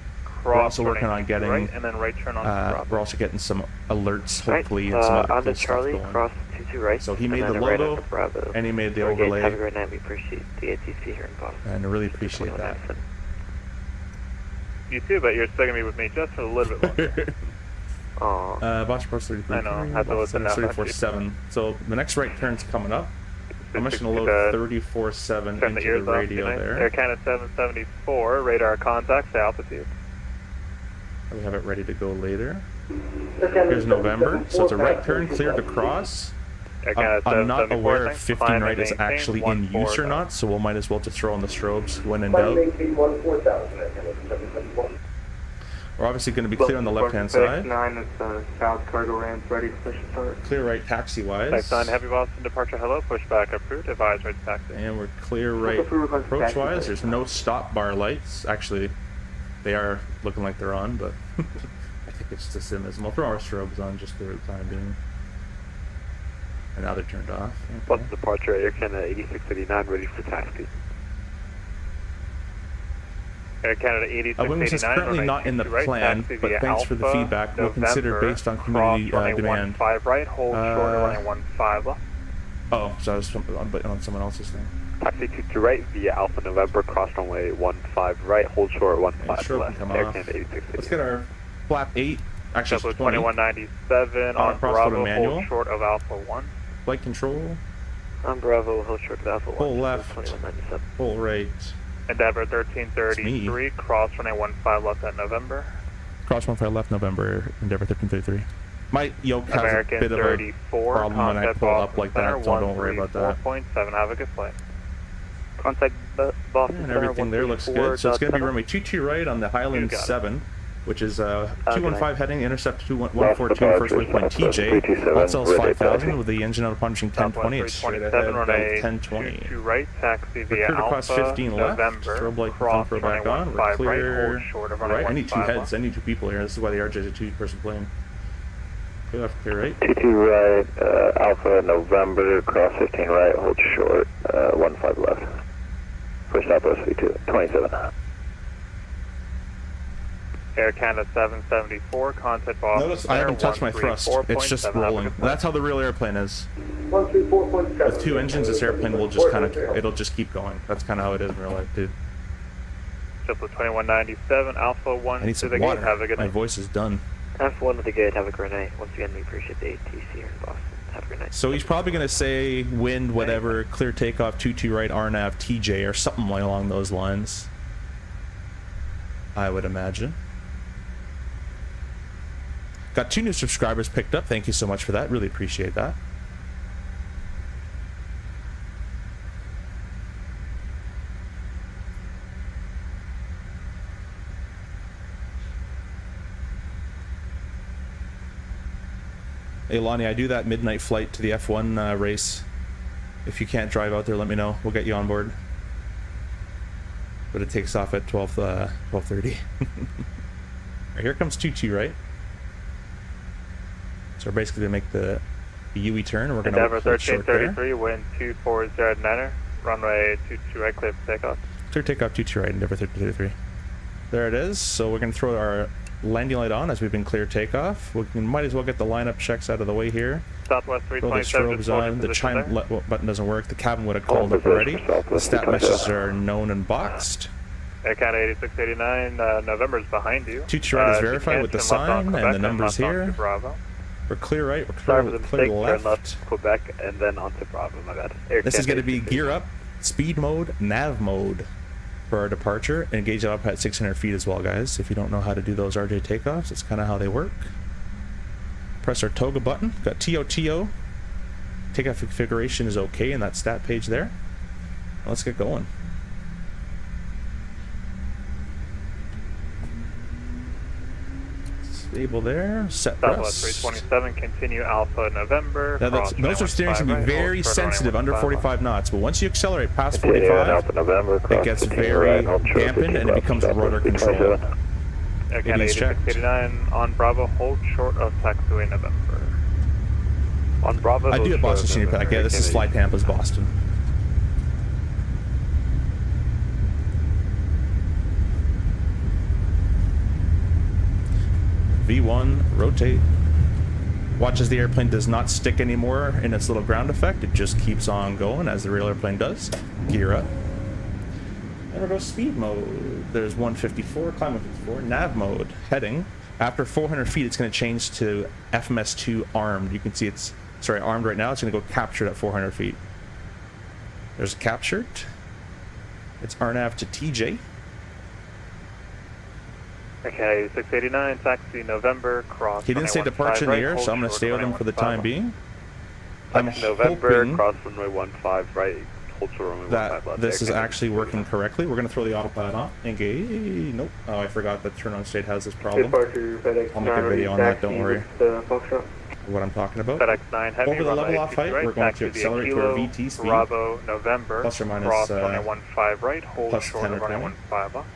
We're also working on getting. Right, and then right turn on we're also getting some alerts, Right, hopefully, and some other on cool the stuff Charlie, going. cross 22 right. So he and made then the a right logo, onto Bravo. and he made the Okay, overlay. have a great night. We appreciate the ATC here in Boston. And I really appreciate that. You too, but you're still going to be with me just for a little bit longer. Aw. Bosch Pro 33. I know, I have to listen now. 34.7. So the next right turn's coming up. Permission to load 34.7 turn the into ears the off. radio Nice. there. Air Canada 774, radar contacts to altitude. We have it ready to go later. Here's November, so it's a right turn, cleared to cross. Air Canada I'm not 774, aware if thanks. 15 Climb right and is maintain actually in use or 14,000. not, so we'll might as well just throw on the strobes when in Climb doubt. maintain 14,000 at Canada 774. We're obviously going to be clear on the left-hand side. 9 is south cargo ramp ready for push start. Clear right taxi-wise. Type 9 Heavy Boston departure hello, pushback approved, advise right taxi. And we're clear right approach-wise. There's no stop bar lights. Actually, they are looking like they're on, but I think it's just a sim. We'll throw our strobes on just for the time being. And now they're turned off. Okay. Boston departure, Air Canada 8689 ready for taxi. Air Canada 8689. Wings is currently not in the plan, but thanks for the feedback. We'll consider based on community demand. 15 right, hold short of running 15 left. Oh, so I was on someone else's thing. Taxi 22 right via Alpha November, cross runway 15 right, hold short 15 Sure, left. come Air off. Canada 8689. Let's get our flap 8. Actually, Double it's 20. 2197 on cross Bravo, photo manual. hold short of Alpha 1. Flight control. On Bravo, hold short of Alpha 1. Full left. 2197. Full right. Endeavor 1333, cross runway 15 left at November. Cross 15 left November, Endeavor 1333. My yoke has American a bit of a 34, problem when I contact pull up Boston like that, Center, so don't worry about that. 134.7, have a good flight. Contact Boston And Center, everything there looks good. So it's going to be runway 22 right on the Highland got it. 7, which is good 215 heading, intercept 142, first waypoint TJ. Hot cells 5000 with the engine out of punching 1020. It's straight ahead, 1020. 22 right, taxi We're via clear to cross Alpha, 15 left. November, Strobe light cross throw runway back on. We're 15 right, clear. hold short of runway Right, I need 2 15 heads. I need 2 people here. This is why the RJ is a 2-person plane. Clear left, clear right. 22 right, Alpha November, cross 15 right, hold short, 15 left. Push Southwest V2, 27. Air Canada 774, contact Boston Notice I Center, haven't touched my thrust. It's just 134.7, have a rolling. good flight. That's how the real airplane is. 134.7. With 2 engines, this airplane will just kind of, it'll just keep going. That's kind of how it is in real life, dude. Triple 2197, Alpha 1 I need to some the gate, water. have a good My night. voice is done. F1 at the gate, have a great night. Once again, we appreciate the ATC here in Boston. Have a great night. So he's probably going to say wind, whatever, clear takeoff, 22 right, RNAV, TJ, or something along those lines. I would imagine. Got 2 new subscribers picked up. Thank you so much for that. Really appreciate that. Hey Lonnie, I do that midnight flight to the F1 race. If you can't drive out there, let me know. We'll get you on board. But it takes off at 12:30. Right, here comes 22, right? So we're basically gonna make the UE turn, and we're gonna Endeavor hold short there. 1333, wind 240 niner, runway 22 right, clear for takeoff. Clear takeoff 22 right, Endeavor 1333. There it is. So we're gonna throw our landing light on as we've been clear takeoff. We might as well get the lineup checks out of the way here. Southwest Throw the 327, strobes on. The chime button doesn't work. The cabin would have called up already. The stat messages are known and boxed. Air Canada 8689, November's behind you. 22 right is If you verified can't, with the turn left on sign and Quebec the numbers left onto here. Bravo. We're clear right. We're Sorry for the clear mistake, turn left. left Quebec and then onto Bravo, my bad. Air This is Canada going to be gear up, speed mode, nav mode for our departure, and gauge it up at 600 feet as well, guys. If you don't know how to do those RJ takeoffs, it's kind of how they work. Press our toga button. Got TOTO. Takeoff configuration is okay in that stat page there. Let's get going. Stable there. Set Southwest press. 327, continue Alpha November. Now cross those are steering should be 15 right, very hold short sensitive under 15 45 knots, but once you accelerate past Continue 45, Alpha November, cross it gets 15 very right, hold short dampened 15 and it left, becomes Southwest rudder control. 327. Air Canada is checked. 8689 on Bravo, hold short of taxiway November. On Bravo, I do have Boston Senior Pack. Yeah, this is Fly Tampa's Boston. V1, rotate. Watch as the airplane does not stick anymore in its little ground effect. It just keeps on going as the real airplane does. Gear up. And we'll go speed mode. There's 154, climb 154, nav mode, heading. After 400 feet, it's going to change to FMS2 armed. You can see it's, sorry, armed right now. It's going to go captured at 400 feet. There's a captured. It's RNAV to TJ. Okay, 689, taxi November, cross. He didn't say departure in the air, so I'm going to stay with him for the time being. I'm November, hoping cross runway 15 right, hold short runway 15 that left. this is actually working correctly. We're going to throw the autopilot on. Engage. Nope. Oh, I forgot that turn on state has this problem. Departure FedEx I'll make a video on that, don't worry. Foxtrot. What I'm talking about. FedEx 9 heavy, Over the runway level off height, 23 we're going taxi to via accelerate to our VT speed. Bravo November, Plus or minus, cross runway 15 right, hold plus short 10 or of runway 20. 15 left.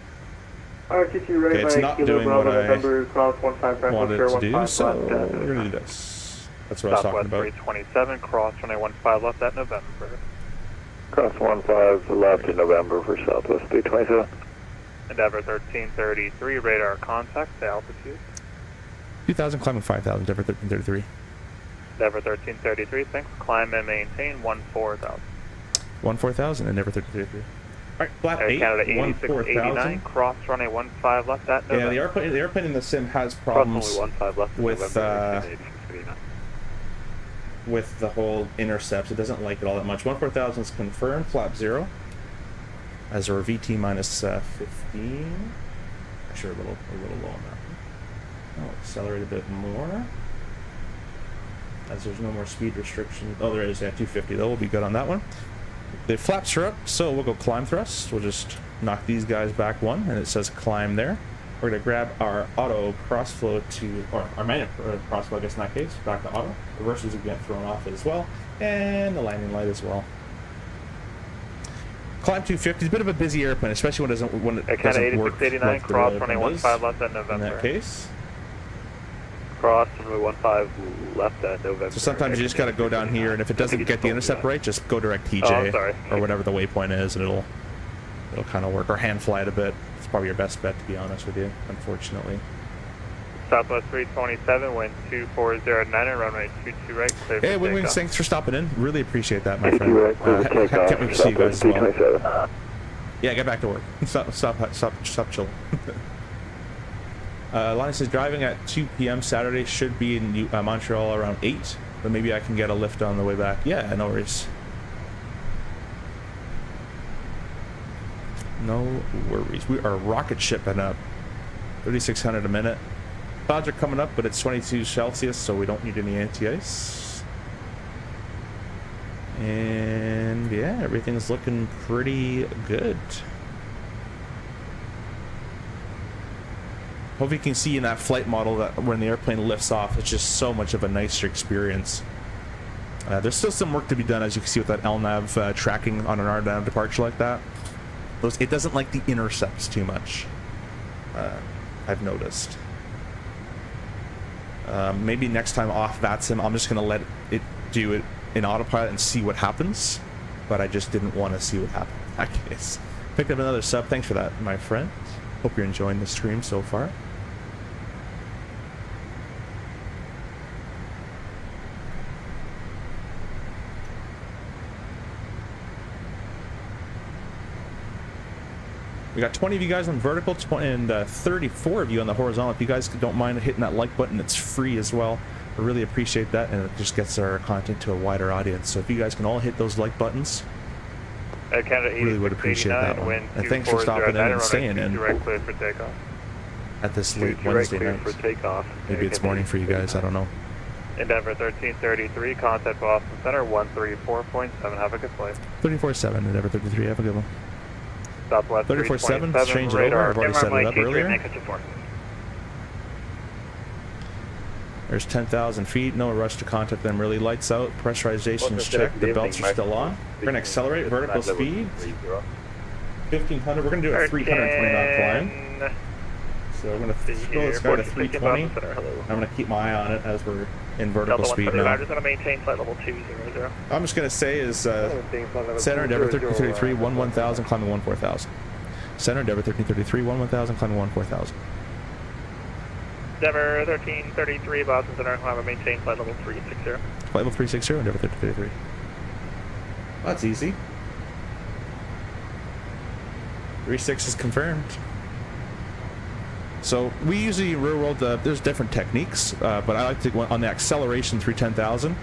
RTC right Okay, it's by not Kilo doing what Bravo I November, cross 15 right, hold wanted short it to do, 15 so left. we're going to do this. That's what I was talking Southwest about. 327, cross runway 15 left at November. Cross 15 left in November for Southwest 327. Endeavor 1333, radar contact to altitude. 2,000 climbing 5,000, Endeavor 1333. Endeavor 1333, thanks. Climb and maintain 14,000. 14,000, Endeavor 1333. Alright, flat Air 8, Canada 8689, 14,000. cross runway 15 left at November. Yeah, the airplane in the sim has Cross problems runway 15 left in with, November, 8689. with the whole intercepts. It doesn't like it all that much. 14,000 is confirmed, flap 0. As our VT minus 15. Actually, a little low on that one. I'll accelerate a bit more. As there's no more speed restriction. Oh, there is, yeah, 250 though. We'll be good on that one. The flaps are up, so we'll go climb thrust. We'll just knock these guys back one, and it says climb there. We're going to grab our auto crossflow to, or our manual crossflow, I guess in that case, back to auto. Reversals will get thrown off as well, and the landing light as well. Climb 250 is a bit of a busy airplane, especially when it doesn't work. 8689, like the cross real runway airplane does. 15 left at November. In that case. Cross runway 15 left at November. So sometimes you just got to go down here, and if it doesn't get the intercept right, just go direct TJ I'm sorry. or whatever the waypoint is, and it'll kind of work. Or hand fly it a bit. It's probably your best bet, to be honest with you. Unfortunately. Southwest 327, wind 2409 and runway 22 right, clear for Hey, Wing Wings, takeoff. thanks for stopping in. Really appreciate that, my 2 friend. right, clear for takeoff. Can't wait to see you guys as well. 327. Yeah, get back to work. Stop chilling. Lonnie says driving at 2 p.m. Saturday, should be in Montreal around 8, but maybe I can get a lift on the way back. Yeah, no worries. No worries. We are rocket shipping up 3,600 a minute. Clouds are coming up, but it's 22 Celsius, so we don't need any anti-ice. And yeah, everything's looking pretty good. Hope you can see in that flight model that when the airplane lifts off, it's just so much of a nicer experience. There's still some work to be done, as you can see with that LNAV tracking on an RNAV departure like that. It doesn't like the intercepts too much, I've noticed. Maybe next time off VATSIM, I'm just going to let it do it in autopilot and see what happens. But I just didn't want to see what happened in that case. Picked up another sub. Thanks for that, my friend. Hope you're enjoying the stream so far. We got 20 of you guys on vertical, and 34 of you on the horizontal. If you guys don't mind hitting that like button, it's free as well. I really appreciate that, and it just gets our content to a wider audience. So if you guys can all hit those like buttons, Canada really would appreciate that one. wind And thanks for stopping in and staying in direct clear for takeoff. at this late Direct Wednesday clear night. for takeoff. Maybe it's morning for you guys, I don't know. Endeavor 1333, contact Boston Center 134.7. Have a good flight. 34-7, Endeavor 33, have a good one. Southwest 34-7, 327, change it radar. over. I've already set it up earlier. 24. There's 10,000 feet, no rush to contact them really. Lights out, pressurization is checked, the belts are still on. We're going to accelerate vertical speed. 1,500, we're going to do a 320 knot climb. So we're going to throw this guy to 320. I'm going to keep my eye on it as we're in vertical speed now. I'm just going to maintain flight level 200. I'm just going to say is center Endeavor 1333, 11,000, climbing 14,000. Center Endeavor 1333, 11,000, climbing 14,000. Endeavor 1333, Boston Center, climb and maintain flight level 360. Flight level 360, Endeavor 1333. That's easy. 36 is confirmed. So we usually in real world, there's different techniques, but I like to go on the acceleration through 10,000.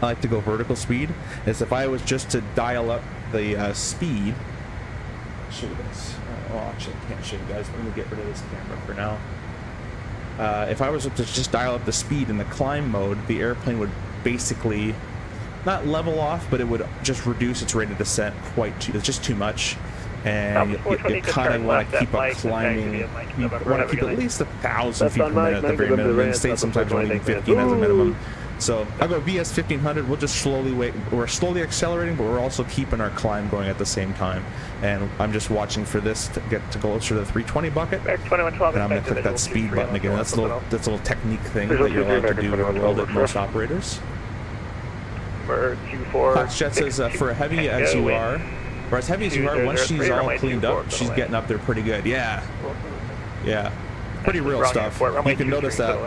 I like to go vertical speed. As if I was just to dial up the speed. Show you this. Oh, actually, I can't show you guys. Let me get rid of this camera for now. If I was to just dial up the speed in the climb mode, the airplane would basically not level off, but it would just reduce its rate of descent it's just too much. And you kind of want to keep up climbing. You want to keep at least 1,000 feet per minute at the very minimum. In the States, sometimes only even 15 as a minimum. So I'll go VS 1500. We'll just slowly wait. We're slowly accelerating, but we're also keeping our climb going at the same time. And I'm just watching for this to get to closer to the 320 bucket. And I'm going to click that speed button again. That's a little technique thing that you're allowed to do in the world at most operators. Foxjet says for a heavy as you are, or as heavy as you are, once she's all cleaned up, she's getting up there pretty good. Yeah. Yeah. Pretty real stuff. You can notice that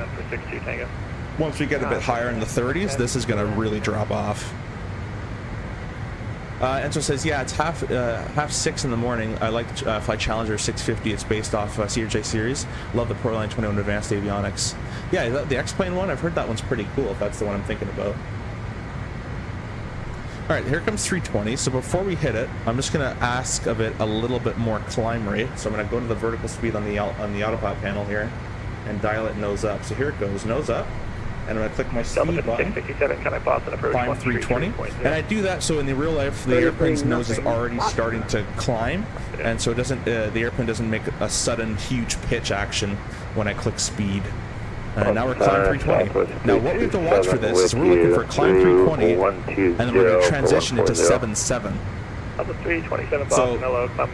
once we get a bit higher in the 30s, this is going to really drop off. Enzo says, yeah, it's half 6 in the morning. I like Flight Challenger 650. It's based off CRJ series. Love the Proline 21 Advanced Avionics. Yeah, the X-Plane one, I've heard that one's pretty cool, if that's the one I'm thinking about. All right, here comes 320. So before we hit it, I'm just going to ask of it a little bit more climb rate. So I'm going to go to the vertical speed on the autopilot panel here and dial it nose up. So here it goes, nose up. And I'm going to click my speed button, climb 320. And I do that so in the real life, the airplane's nose is already starting to climb. And so it doesn't, the airplane doesn't make a sudden huge pitch action when I click speed. Now we're climb 320. Now what we have to watch for this is we're looking for climb 320, and then we're going to transition into 7.7. So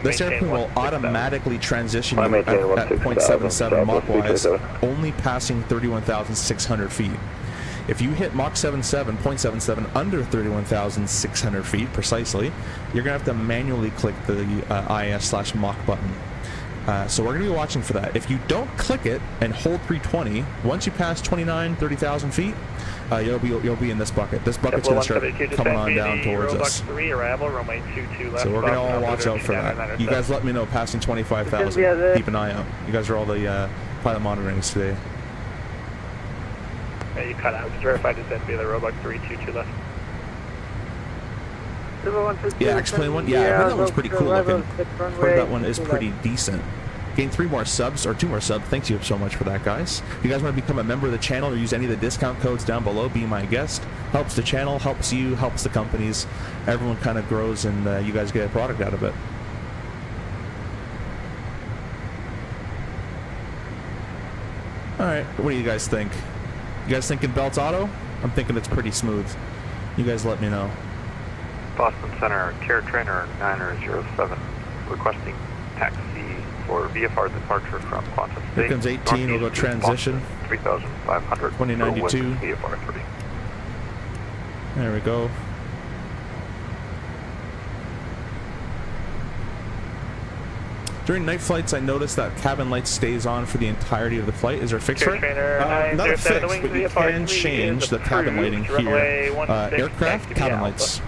this airplane will automatically transition at 0.77 Mach-wise, only passing 31,600 feet. If you hit Mach 0.77 under 31,600 feet precisely, you're going to have to manually click the IS/Mach button. So we're going to be watching for that. If you don't click it and hold 320, once you pass 30,000 feet, you'll be in this bucket. This bucket's going to start coming on down towards us. So we're going to all watch out for that. You guys let me know passing 25,000. Keep an eye out. You guys are all the pilot monitorings today. Yeah, you cut out. Just verified to send me the Robux 322 left. Yeah, X-Plane one. Yeah, I heard that one's pretty cool looking. Heard that one is pretty decent. Gain 3 more subs, or 2 more subs. Thank you so much for that, guys. If you guys want to become a member of the channel or use any of the discount codes down below, be my guest. Helps the channel, helps you, helps the companies. Everyone kind of grows, and you guys get a product out of it. All right, what do you guys think? You guys thinking Belts Auto? I'm thinking it's pretty smooth. You guys let me know. Boston Center, Care Trainer 907, requesting taxi for VFR departure from Quantum State. Here comes 18, we'll go transition. 3,500. 2092. VFR 3. There we go. During night flights, I noticed that cabin light stays on for the entirety of the flight. Is there a fix for it? Not a fix, but you can change the cabin lighting here. Aircraft, cabin lights.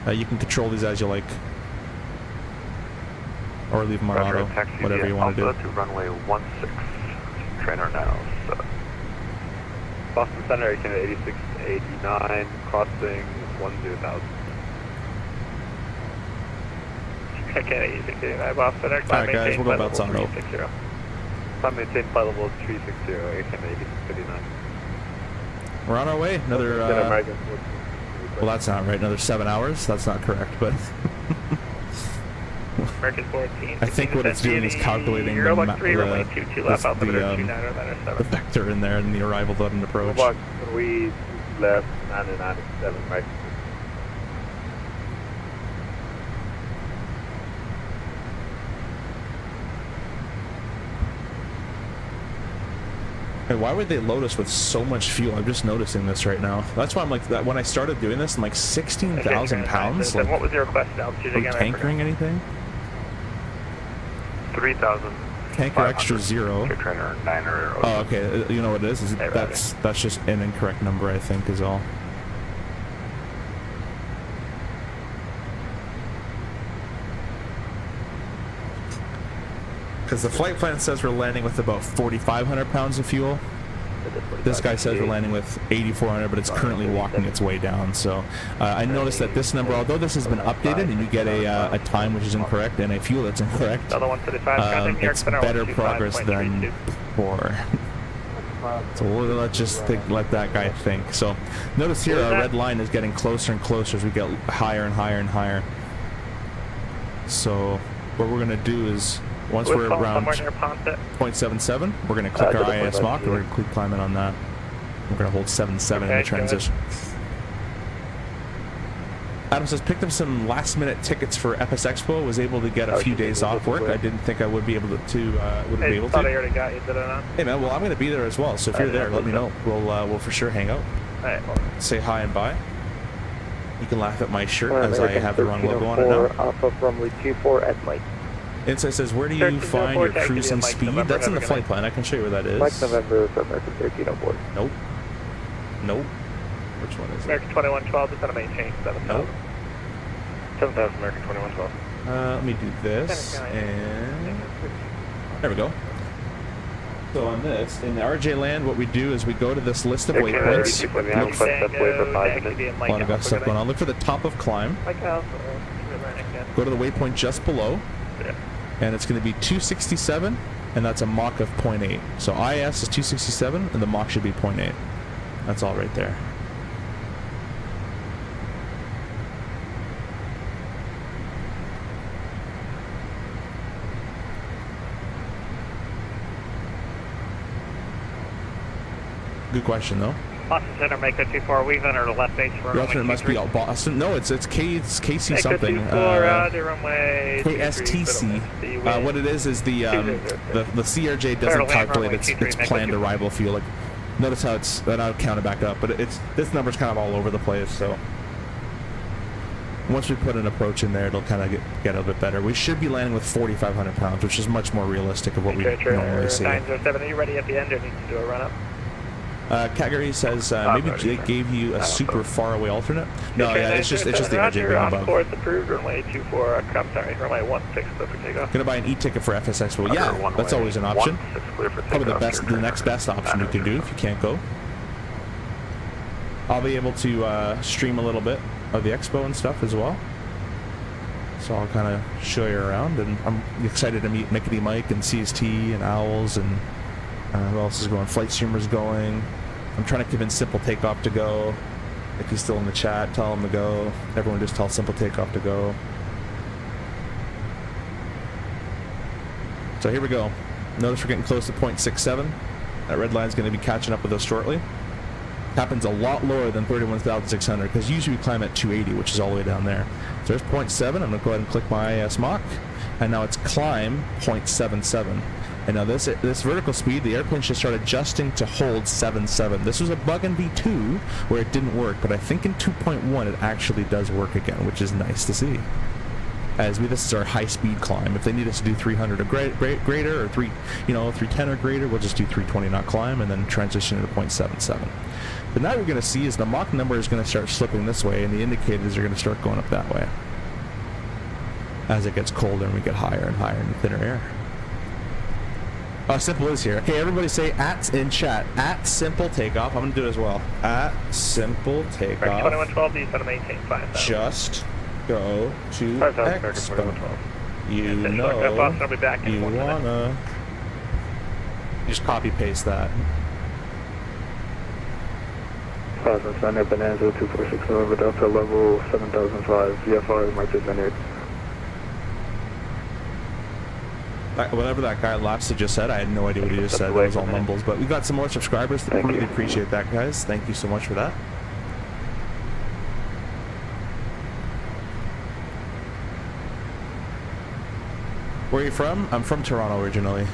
You can control these as you like. Or leave them on auto, whatever you want to do. To runway 16, trainer now. So. Boston Center, 8689, crossing 10,000. Okay, 8689, Boston Center, Alright guys, we'll go Belts Auto. Climb maintain flight level 360, 8659. We're on our way, another, well that's not right, another 7 hours, that's not correct, but... American 14. I think what it's doing is calculating the vector in there and the arrival button approach. Roblox 3 left 997, right? Hey, why would they load us with so much fuel? I'm just noticing this right now. That's why I'm like, that when I started doing this, I'm like 16,000 pounds? Like, what was your request altitude again? Tankering anything? 3,000. Tanker extra 0. Trainer 900. Oh, okay. You know what it is? That's just an incorrect number, I think, is all. Because the flight plan says we're landing with about 4,500 pounds of fuel. This guy says we're landing with 8,400, but it's currently walking its way down. So I noticed that this number, although this has been updated and you get a time which is incorrect and a fuel that's incorrect, it's better progress than before. So let's just let that guy think. So notice here our red line is getting closer and closer as we get higher and higher and higher. So what we're going to do is once we're around 0.77, we're going to click our IS Mach and we're going to click climb in on that. We're going to hold 7.7 in the transition. Adam says, picked up some last minute tickets for EXPO, was able to get a few days off work. I didn't think I would be able to. I already got you, did I not? Hey man, well I'm going to be there as well, so if you're there, let me know. We'll for sure hang out. Alright. Say hi and bye. You can laugh at my shirt as I have the wrong logo on it now. Alpha from runway 24 at Mike. Insight says, where do you find your cruising speed? That's in the flight plan. I can show you where that is. Mike November for American 1304. Nope. Nope. Which one is it? American 2112, just want to maintain 7,000. Nope. 7,000 American 2112. Let me do this, and there we go. So on this, in RJ land, what we do is we go to this list of waypoints. Look for a lot of got stuff going on. Look for the top of climb. Go to the waypoint just below, and it's going to be 267, and that's a Mach of 0.8. So IS is 267, and the Mach should be 0.8. That's all right there. Good question, though. Boston Center, make a 24. We've entered a left base for your alternate must be Boston. No, it's KC something. Runway KSTC. What it is the CRJ doesn't calculate its planned arrival fuel. Like, notice how it's then I'll count it back up, but this number's kind of all over the place. So once we put an approach in there, it'll kind of get a little bit better. We should be landing with 4,500 pounds, which is much more realistic of what we normally see. 907, are you ready at the end or need to do a run up? Calgary says maybe they gave you a super far away alternate. No, yeah, it's just the RJ being above. It's approved. Runway 24. I'm sorry, runway 16 for takeoff. Gonna buy an e-ticket for FSXPO. Yeah, that's always an option. Probably the next best option you can do if you can't go. I'll be able to stream a little bit of the expo and stuff as well. So I'll kind of show you around, and I'm excited to meet Mickey Mike and CST and Owls and who else is going? Flight Streamer's going. I'm trying to convince Simple Takeoff to go. If he's still in the chat, tell him to go. Everyone just tell Simple Takeoff to go. So here we go. Notice we're getting close to 0.67. That red line's going to be catching up with us shortly. Happens a lot lower than 31,600 because usually we climb at 280, which is all the way down there. So there's 0.7. I'm going to go ahead and click my IS Mach, and now it's climb 0.77. And now this vertical speed, the airplane should start adjusting to hold 7.7. This was a bug in V2 where it didn't work, but I think in 2.1 it actually does work again, which is nice to see. As this is our high-speed climb. If they need us to do 300 or greater, or 310 or greater, we'll just do 320 knot climb and then transition to 0.77. But now what we're going to see is the Mach number is going to start slipping this way, and the indicators are going to start going up that way as it gets colder and we get higher and higher in the thinner air. Simple is here. Okay, everybody say in chat, @Simple Takeoff. I'm going to do it as well. @Simple Takeoff. 2112, you to maintain 5,000. Just go to EXPO. You know you wanna. Just copy paste that. 5 Center, Bonanza 246 November Delta, level 7005, VFR, Market Vineyard. Whatever that guy last just said, I had no idea what he just said. That was all mumbles. But we got some more subscribers. Really appreciate that, guys. Thank you so much for that. Where are you from? I'm from Toronto originally.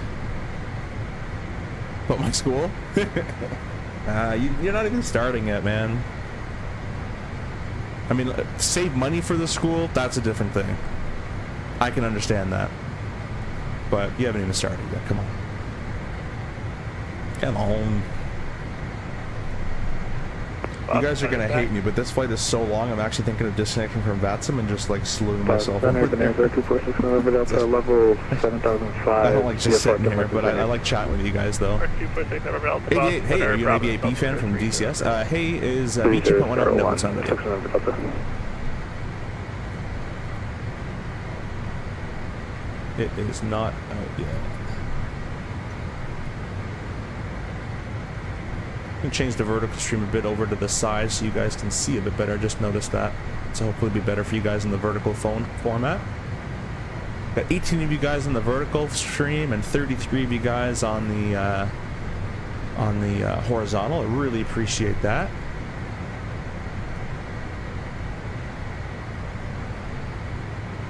But my school? You're not even starting yet, man. I mean, save money for the school, that's a different thing. I can understand that. But you haven't even started yet. Come on. Come on. You guys are gonna hate me, but this flight is so long. I'm actually thinking of disconnecting from VATSIM and just like slewing myself over there. 246 November Delta level 7005. I don't like just sitting here, but I like chatting with you guys though. 246 November Delta. Hey, are you an AVAB fan from DCS? Hey, is V2.1 up? No, it's not ready. It is not out yet. I can change the vertical stream a bit over to the side so you guys can see a bit better. I just noticed that. So hopefully it'll be better for you guys in the vertical phone format. Got 18 of you guys in the vertical stream and 33 of you guys on the horizontal. I really appreciate that.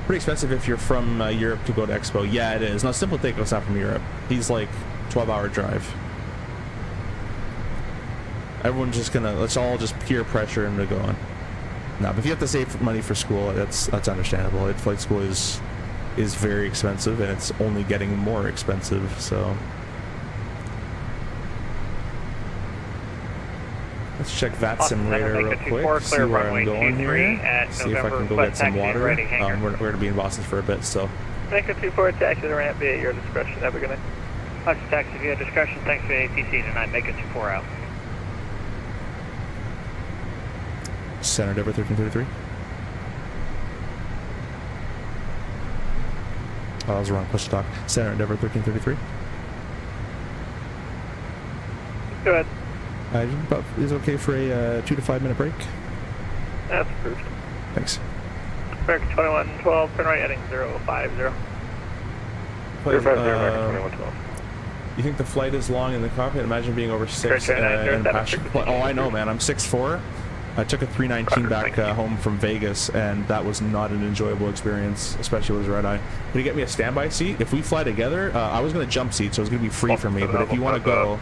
Pretty expensive if you're from Europe to go to Expo. Yeah, it is. No, Simple Takeoff's not from Europe. He's like 12-hour drive. Everyone's just gonna, let's all just peer pressure him to go on. No, but if you have to save money for school, that's understandable. Flight school is very expensive, and it's only getting more expensive, so. Let's check VATSIM radar real quick, see where I'm going here, see if I can go get some water. We're going to be in Boston for a bit, so. Make a 24 taxi to ramp via your discretion. Have a good night. Fox taxi via discretion, thanks for the ATC tonight, make it 24 out. Center Denver 1333. Oh, that was the wrong push to talk. Center Denver 1333. Go ahead. Is it okay for a 2 to 5 minute break? That's approved. Thanks. American 2112, turn right heading 050. 2112. You think the flight is long in the cockpit? Imagine being over 6 and passenger. Oh, I know, man. I'm 6'4". I took a 319 back home from Vegas, and that was not an enjoyable experience, especially with red eye. Can you get me a standby seat? If we fly together, I was going to jump seat, so it's going to be free for me. But if you want to go,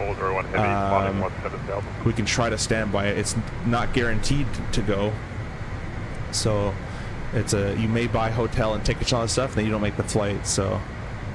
we can try to stand by it. It's not guaranteed to go, so it's you may buy hotel and tickets and all that stuff, and then you don't make the flight. So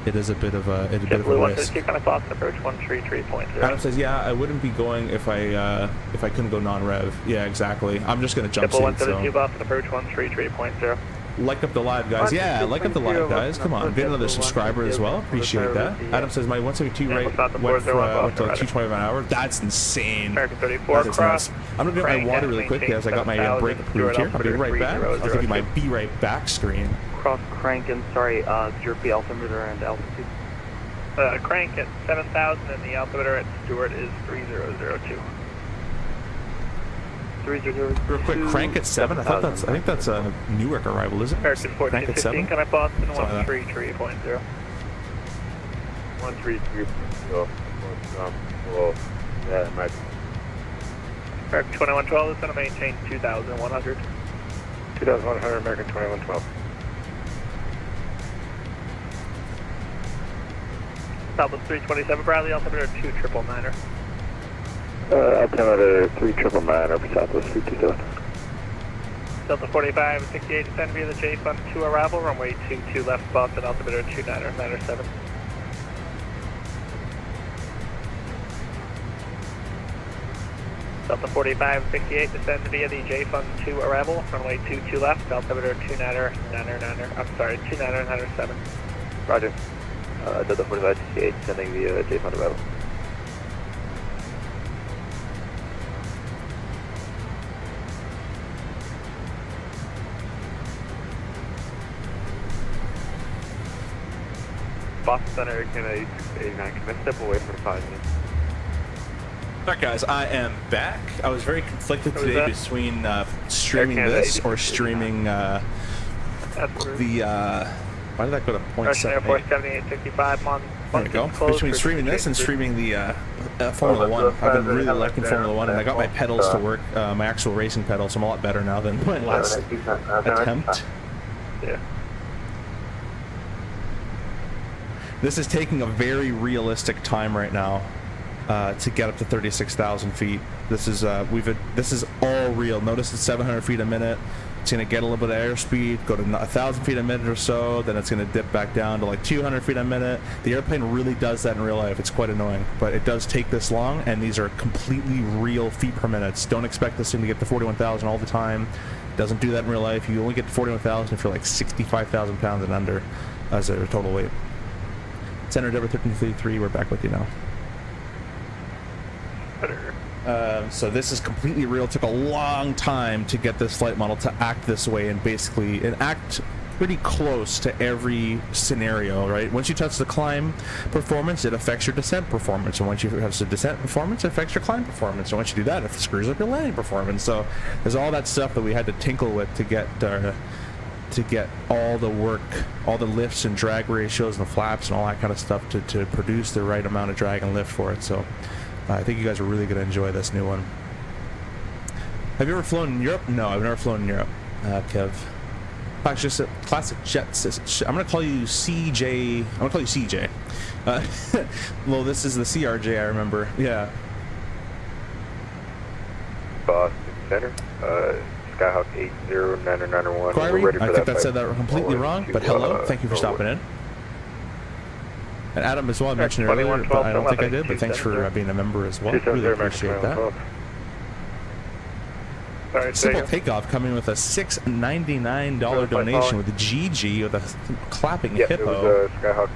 it is a bit of a risk. Approach 133.0. Adam says, yeah, I wouldn't be going if I couldn't go non-rev. Yeah, exactly. I'm just gonna jump seat. 132 Boston approach 133.0 Like up the live, guys. Yeah, like up the live, guys. Come on, get another subscriber as well. Appreciate that. Adam says my 172 rate went to like 220 an hour. That's insane. American 34 cross. I'm gonna get my water really quick as I got my break approved here. I'll be right back. I'll give you my be right back screen. Cross crank and sorry, your altimeter and altitude. Crank at 7,000 and the altimeter at Stewart is 3002. 3002. Real quick, crank at 7. I think that's a Newark arrival, isn't it? American 1415, can I Boston 133.0. 133.0. Well, yeah, it might. American 2112 is going to maintain 2,100. 2,100, American 2112. Southwest 327 Bradley, altimeter 2999er. Altimeter 3999 over Southwest 327. Delta 45, 68, descend via the J Fund 2 arrival, runway 22 left, Boston, altimeter 2997. Delta 45, 68, descend via the J Fund 2 arrival, runway 22 left, altimeter 2999, I'm sorry, 2997. Roger. Delta 45, 68, descending via J Fund arrival. Boston Center, Canada 89, can I step away for 5 minutes? Alright guys, I am back. I was very conflicted today between streaming this or streaming why did that go to Russian Air Force 7865 on. There we go. Between streaming this and streaming the Formula 1. I've been really liking Formula 1, and I got my pedals to work, my actual racing pedals, so I'm a lot better now than my last attempt. Yeah. This is taking a very realistic time right now to get up to 36,000 feet. This is this is all real. Notice it's 700 feet a minute. It's going to get a little bit of airspeed, go to 1,000 feet a minute or so, then it's going to dip back down to like 200 feet a minute. The airplane really does that in real life. It's quite annoying, but it does take this long, and these are completely real feet per minute. Don't expect this thing to get to 41,000 all the time. It doesn't do that in real life. You only get to 41,000 if you're like 65,000 pounds and under as a total weight. Center Denver 1333, we're back with you now. So this is completely real. It took a long time to get this flight model to act this way, and basically act pretty close to every scenario, right? Once you touch the climb performance, it affects your descent performance, and once you touch the descent performance, it affects your climb performance, and once you do that, it screws up your landing performance. So there's all that stuff that we had to tinkle with to get all the work, all the lifts and drag ratios and the flaps and all that kind of stuff to produce the right amount of drag and lift for it. So I think you guys are really going to enjoy this new one. Have you ever flown in Europe? No, I've never flown in Europe, Kev. It's just a classic jet system. I'm going to call you CJ. I'm going to call you CJ. Well, this is the CRJ, I remember. Yeah. Boston Center, Skyhawk 809091. Query? I think I said that completely wrong, but hello. Thank you for stopping in. And Adam as well, I mentioned earlier, but I don't think I did, but thanks for being a member as well. Really appreciate that. Simple Takeoff coming with a $6.99 donation with a GG with a clapping hippo.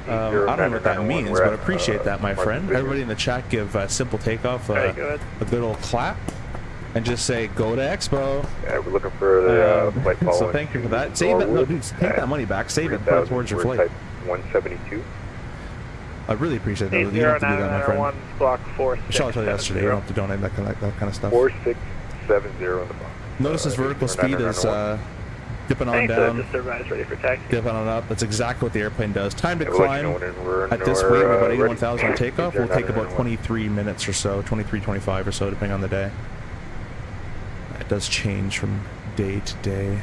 I don't know what that means, but I appreciate that, my friend. Everybody in the chat give Simple Takeoff a good old clap and just say, go to EXPO. Yeah, we're looking for the flight following. So thank you for that. Save it. No, dude, take that money back. Save it. Put it towards your flight. 172. I really appreciate that. You don't have to do that, my friend. Block 4. Michelle told you yesterday, you don't have to donate that kind of stuff. 4670 in the box. Notice his vertical speed is dipping on down, Ready for taxi. dipping on up. That's exactly what the airplane does. Time to climb at this weight, we're about 81,000 on takeoff. We'll take about 23 minutes or so, 23, 25 or so, depending on the day. It does change from day to day.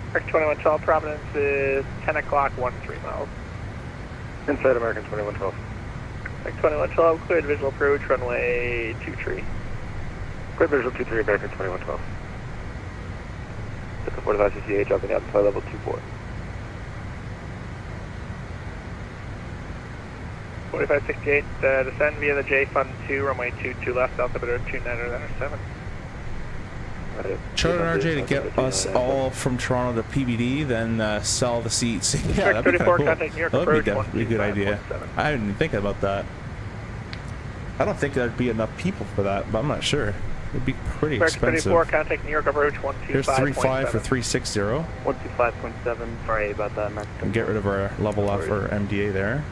American 2112, Providence is 10 o'clock, 13 miles. Inside American 2112. American 2112, cleared visual approach, runway 23. Cleared visual 23, American 2112. At the 45 CCA, jumping out to flight level 24. 4568, descend via the J Fund 2, runway 22 left, altimeter 2907. Charter an RJ to get us all from Toronto to PBD, then sell the seats. Yeah, that'd be kind of cool. That would be definitely a good idea. I didn't even think about that. I don't think there'd be enough people for that, but I'm not sure. It'd be pretty expensive. 34, contact New York approach 125.7. Here's 35 for 360. 125.7. Sorry about that, Max. And get rid of our level F or MDA there.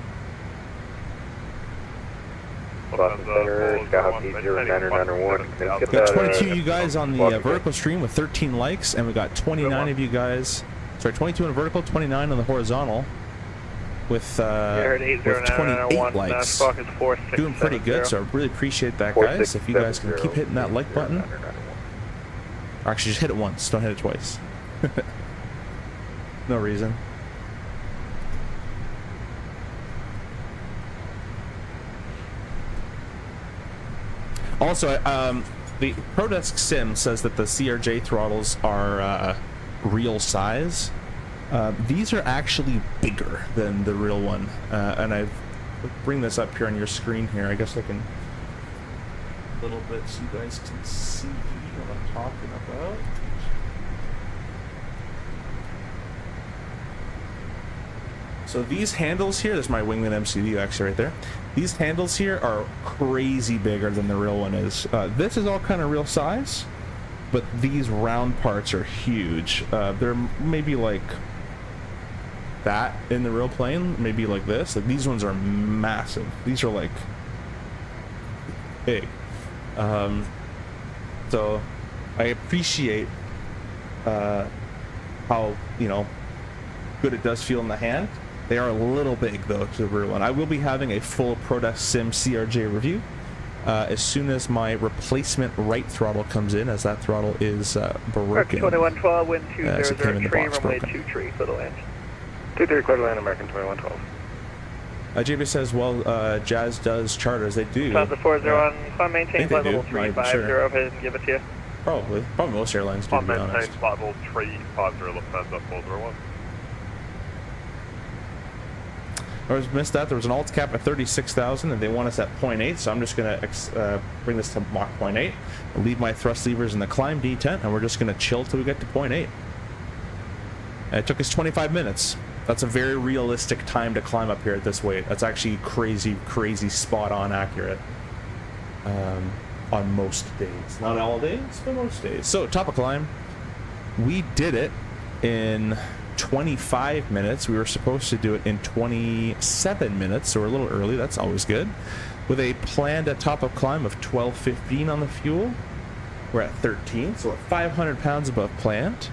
Boston Center, Skyhawk 809091. We got 22 you guys on the vertical stream with 13 likes, and we got 29 of you guys. Sorry, 22 on the vertical, 29 on the horizontal, with 28 likes. Doing pretty good, so I really appreciate that, guys. If you guys can keep hitting that like button, or actually just hit it once, don't hit it twice. No reason. Also, the ProdeskSIm says that the CRJ throttles are real size. These are actually bigger than the real one, and I bring this up here on your screen here. I guess I can a little bit so you guys can see what I'm talking about. So these handles here, there's my Wingman MCD actually right there. These handles here are crazy bigger than the real one is. This is all kind of real size, but these round parts are huge. They're maybe like that in the real plane, maybe like this. Like these ones are massive. These are like big. So I appreciate how, you know, good it does feel in the hand. They are a little big though to the rear one. I will be having a full ProdeskSIm CRJ review as soon as my replacement right throttle comes in, as that throttle is broken. 2112, wind 2003, runway 23 for the land. 23, clear to land, American 2112. JB says, well, Jazz does charters. They do. Plaza 401, maintain flight level 350, if I can give it to you. Probably most airlines do, to be honest. maintain level 350 Lufthansa 401. I was missed that. There was an alt cap at 36,000 and they want us at 0.8, so I'm just going to bring this to Mach 0.8, leave my thrust levers in the climb detent, and we're just going to chill till we get to 0.8. It took us 25 minutes. That's a very realistic time to climb up here at this weight. That's actually crazy spot on accurate on most days. Not all days, but most days. So, top of climb. We did it in 25 minutes. We were supposed to do it in 27 minutes, so we're a little early. That's always good. With a planned at top of climb of 1215 on the fuel. We're at 13, so we're 500 pounds above planned.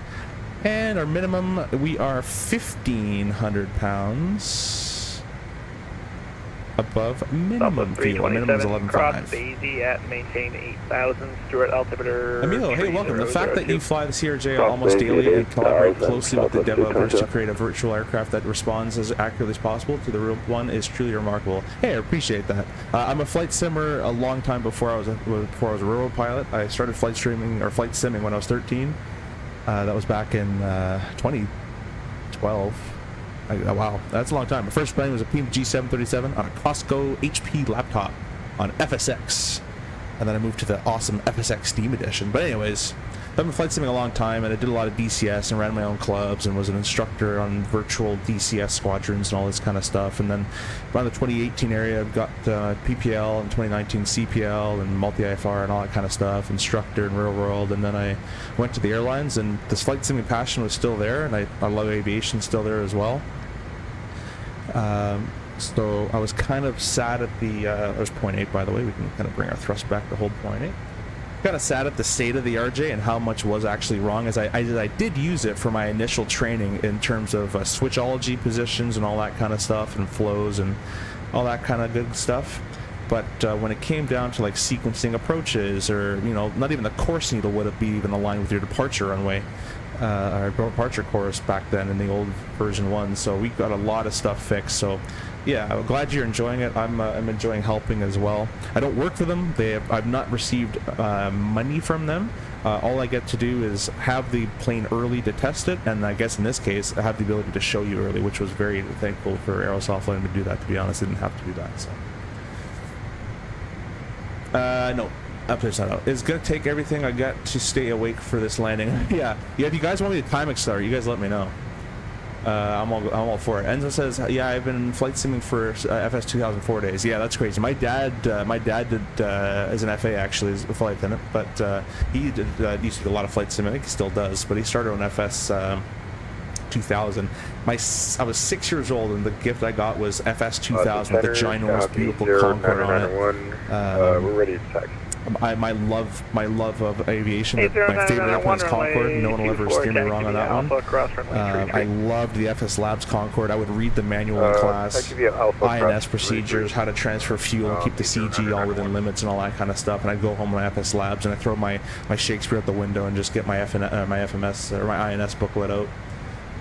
And our minimum, we are 1,500 pounds above minimum fuel. Minimum is 11.5. Cross Daisy at maintain 8,000. Stuart altimeter. Emilio, hey, welcome. The fact that you fly the CRJ almost daily and collaborate closely with the developers to create a virtual aircraft that responds as accurately as possible to the real one is truly remarkable. Hey, I appreciate that. I'm a flight simmer a long time before I was a railroad pilot. I started flight simming when I was 13. That was back in 2012. Wow, that's a long time. My first plane was a PMG 737 on a Costco HP laptop on FSX. And then I moved to the awesome FSX Steam Edition. But anyways, I've been flight simming a long time, and I did a lot of DCS and ran my own clubs and was an instructor on virtual DCS squadrons and all this kind of stuff. And then around the 2018 area, I've got PPL and 2019 CPL and multi-IFR and all that kind of stuff, instructor in real world. And then I went to the airlines, and this flight simming passion was still there, and I love aviation still there as well. So I was kind of sad at the, there's 0.8 by the way, we can kind of bring our thrust back to hold 0.8. Kind of sad at the state of the RJ and how much was actually wrong, as I did use it for my initial training in terms of switchology positions and all that kind of stuff, and flows and all that kind of good stuff. But when it came down to like sequencing approaches, or not even the course needle would it be even aligned with your departure runway, our departure course back then in the old version 1, so we got a lot of stuff fixed. So yeah, I'm glad you're enjoying it. I'm enjoying helping as well. I don't work for them. I've not received money from them. All I get to do is have the plane early to test it, and I guess in this case I have the ability to show you early, which was very thankful for Aerosoft letting me do that. To be honest, I didn't have to do that. So no, upside out. It's gonna take everything I got to stay awake for this landing. yeah. If you guys want me to time accelerate, you guys let me know. I'm all for it. Enzo says, yeah, I've been flight simming for FS 2004 days. Yeah, that's crazy. My dad did as an FA actually, as a flight attendant, but he used to do a lot of flight simming. I think he still does, but he started on FS 2000. I was 6 years old, and the gift I got was FS 2000 with the ginormous, beautiful Concorde on it. We're ready to taxi. My love of aviation, my favorite airplane is Concorde. No one will ever steer me wrong on that one. I loved the FS Labs Concorde. I would read the manual in class, INS procedures, how to transfer fuel and keep the CG all within limits and all that kind of stuff. And I'd go home on FS Labs and I'd throw my Shakespeare out the window and just get my FMS or my INS booklet out.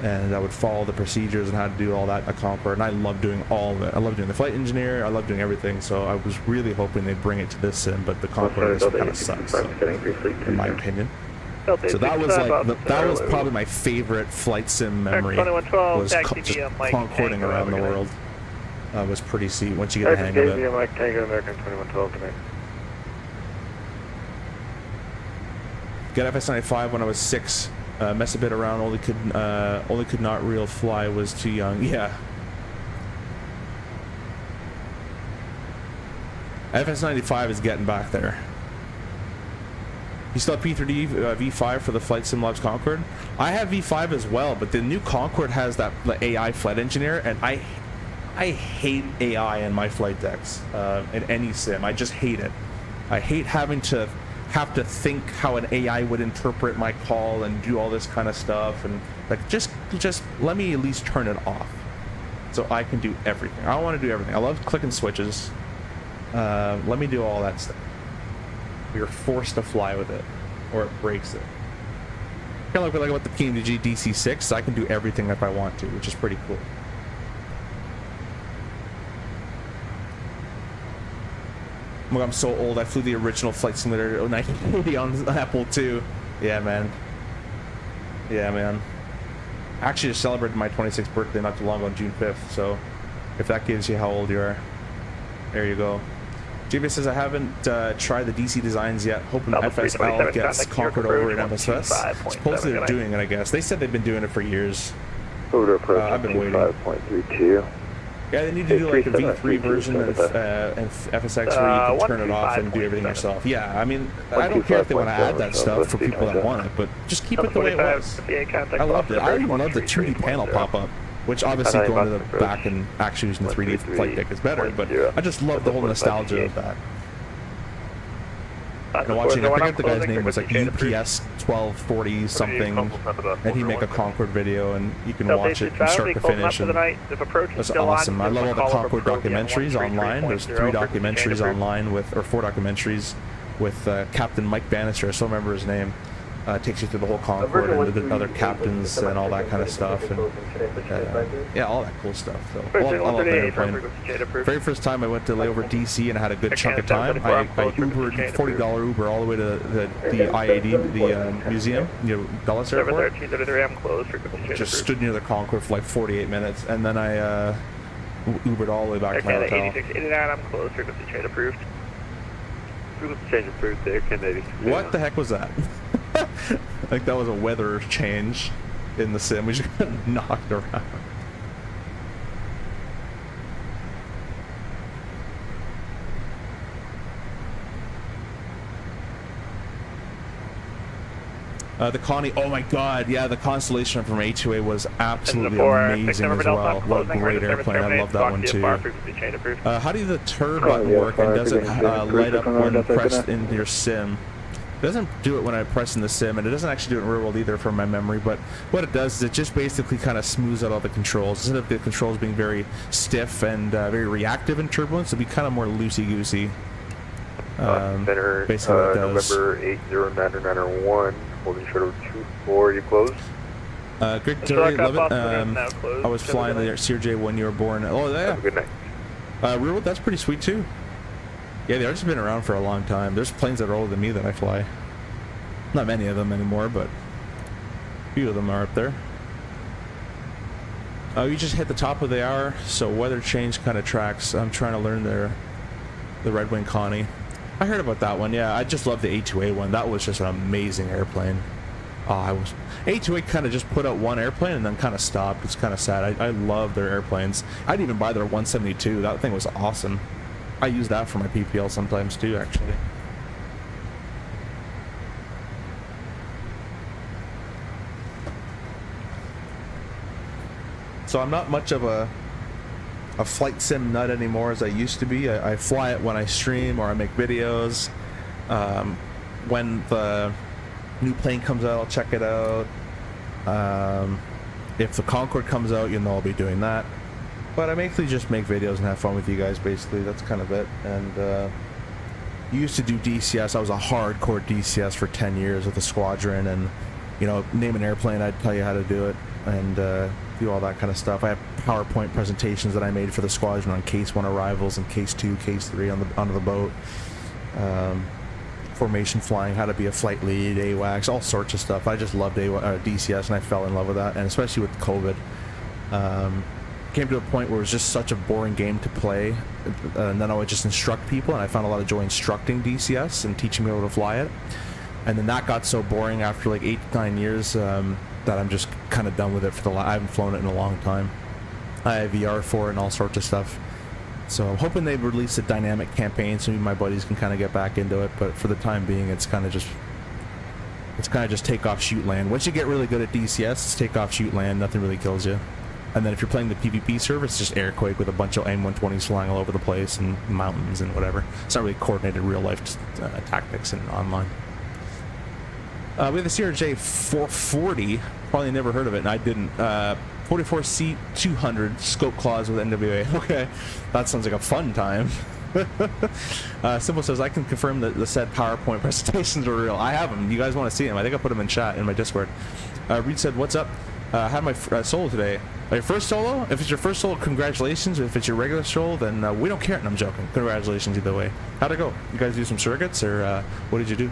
And I would follow the procedures and how to do all that at Concorde, and I love doing all of it. I love doing the flight engineer, I love doing everything, so I was really hoping they'd bring it to this sim, but the Concorde kind of sucks, so, in my opinion. So that was that was probably my favorite flight sim memory, was just Concording around the world. Was pretty sweet once you get the hang of it. Mike Tango, American 2112 tonight. Got FS 95 when I was 6. Mess a bit around, only could not real fly, was too young. Yeah. FS 95 is getting back there. You still have P3D V5 for the Flight Sim Labs Concorde? I have V5 as well, but the new Concorde has the AI flight engineer, and I hate AI in my flight decks in any sim. I just hate it. I hate having to think how an AI would interpret my call and do all this kind of stuff, and like just let me at least turn it off so I can do everything. I want to do everything. I love clicking switches. Let me do all that stuff. You're forced to fly with it or it breaks it. Kind of like with the PMG DC6, I can do everything if I want to, which is pretty cool. I'm so old. I flew the original Flight Simulator 1980 on Apple II. Yeah, man. Yeah, man. I actually just celebrated my 26th birthday not too long ago on June 5th, so if that gives you how old you are, there you go. JB says, I haven't tried the DC designs yet, hoping FSL gets conquered over in MSS. Supposedly they're doing it, I guess. They said they've been doing it for years. I've been waiting. 5.32. Yeah, they need to do like a V3 version of FSX where you can turn it off and do everything yourself. Yeah, I mean, I don't care if they want to add that stuff for people that want it, but just keep it the way it was. I loved it. I even loved the 2D panel pop-up, which obviously going to the back and actually using the 3D flight deck is better, but I just love the whole nostalgia of that. And watching, I forget the guy's name, was like UPS 1240 something, and he'd make a Concorde video, and you can watch it from start to finish, and that's awesome. I love all the Concorde documentaries online. There's 3 documentaries online with, or 4 documentaries with Captain Mike Bannister, I still remember his name. Takes you through the whole Concorde and the other captains and all that kind of stuff, and yeah, all that cool stuff. So I love the airplane. Very first time I went to lay over DC and I had a good chunk of time. I Ubered $40 Uber all the way to the IAD, the museum, Dulles Airport. Just stood near the Concorde for like 48 minutes, and then I Ubered all the way back to my hotel. 8689, I'm closed. Frequency change approved. Frequency change approved there, Kennedy. What the heck was that? Like that was a weather change in the sim. We just got knocked around. The Connie, oh my god, yeah, the Constellation from A2A was absolutely amazing as well. What a great airplane, I love that one too. How do the turn button work, and does it light up when pressed in your sim? It doesn't do it when I press in the sim, and it doesn't actually do it in real world either from my memory, but what it does is it just basically kind of smooths out all the controls. Instead of the controls being very stiff and very reactive in turbulence, it'll be kind of more loosey-goosey. Basically what it does. November 80991, holding short of 24, you closed? Great day, love it. I was flying the CRJ when you were born. Oh, yeah. Have a good night. Real world, that's pretty sweet too. Yeah, they've just been around for a long time. There's planes that are older than me that I fly. Not many of them anymore, but a few of them are up there. You just hit the top of the hour, so weather change kind of tracks. I'm trying to learn the Red Wing Connie. I heard about that one, yeah. I just love the A2A one. That was just an amazing airplane. A2A kind of just put out one airplane and then kind of stopped. It's kind of sad. I love their airplanes. I'd even buy their 172. That thing was awesome. I use that for my PPL sometimes too, actually. So I'm not much of a flight sim nut anymore as I used to be. I fly it when I stream or I make videos. When the new plane comes out, I'll check it out. If the Concorde comes out, I'll be doing that. But I mainly just make videos and have fun with you guys, basically. That's kind of it. And used to do DCS. I was a hardcore DCS for 10 years with the squadron, and name an airplane, I'd tell you how to do it, and do all that kind of stuff. I have PowerPoint presentations that I made for the squadron on Case 1 arrivals and Case 2, Case 3 onto the boat. Formation flying, how to be a flight lead, AWACS, all sorts of stuff. I just loved DCS, and I fell in love with that, and especially with COVID. Came to a point where it was just such a boring game to play, and then I would just instruct people, and I found a lot of joy instructing DCS and teaching people to fly it. And then that got so boring after like 8-9 years that I'm just kind of done with it. I haven't flown it in a long time. I have VR for it and all sorts of stuff. So I'm hoping they release a dynamic campaign so my buddies can kind of get back into it. But for the time being, it's kind of just take off, shoot, land. Once you get really good at DCS, it's take off, shoot, land. Nothing really kills you. And then if you're playing the PvP server, it's just Airquake with a bunch of AIM-120s flying all over the place and mountains and whatever. It's not really coordinated real-life tactics and online. We have the CRJ 440. Probably never heard of it, and I didn't. 44C 200 scope clause with NWA. Okay, that sounds like a fun time. Simple says, I can confirm that the said PowerPoint presentations are real. I have them. You guys want to see them? I think I put them in chat in my Discord. Reed said, what's up? I had my solo today. Your first solo? If it's your first solo, congratulations. If it's your regular solo, then we don't care. And I'm joking. Congratulations either way. How'd it go? You guys do some circuits, or what did you do?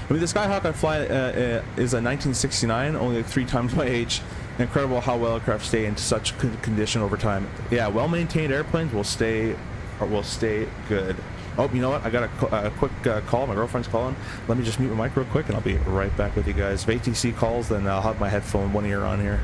I mean, the Skyhawk I fly is a 1969, only like 3 times my age. Incredible how well aircraft stay in such condition over time. Yeah, well-maintained airplanes will stay good. Oh, you know what? I got a quick call. My girlfriend's calling. Let me just mute my mic real quick, and I'll be right back with you guys. If ATC calls, then I'll have my headphone one ear on here.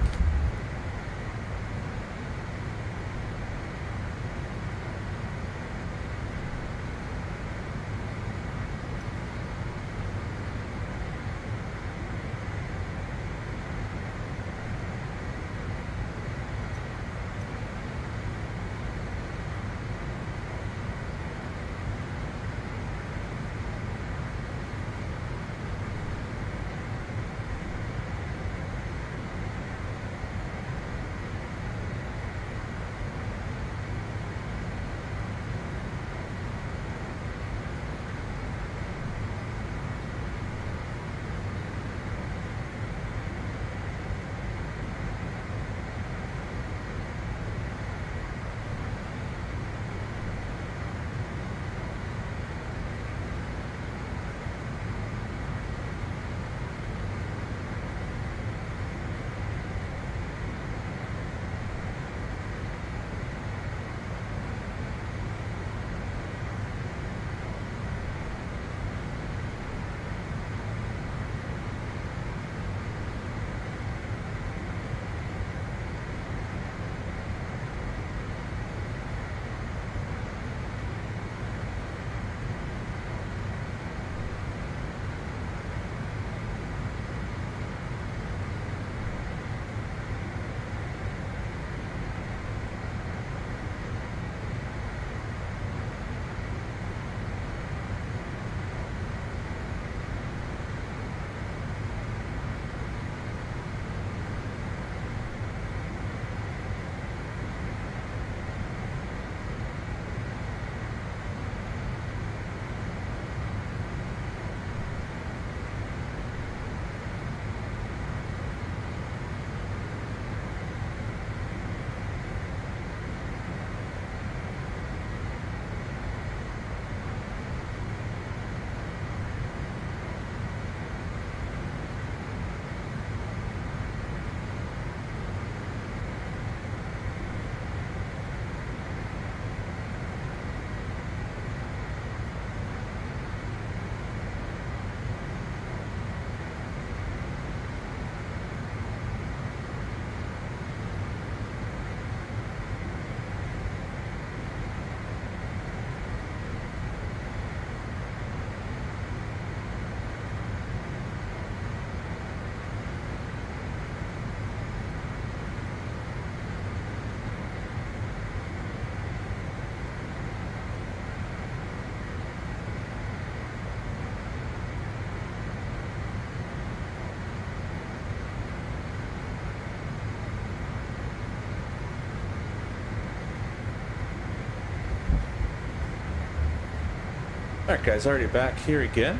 Alright guys, already back here again,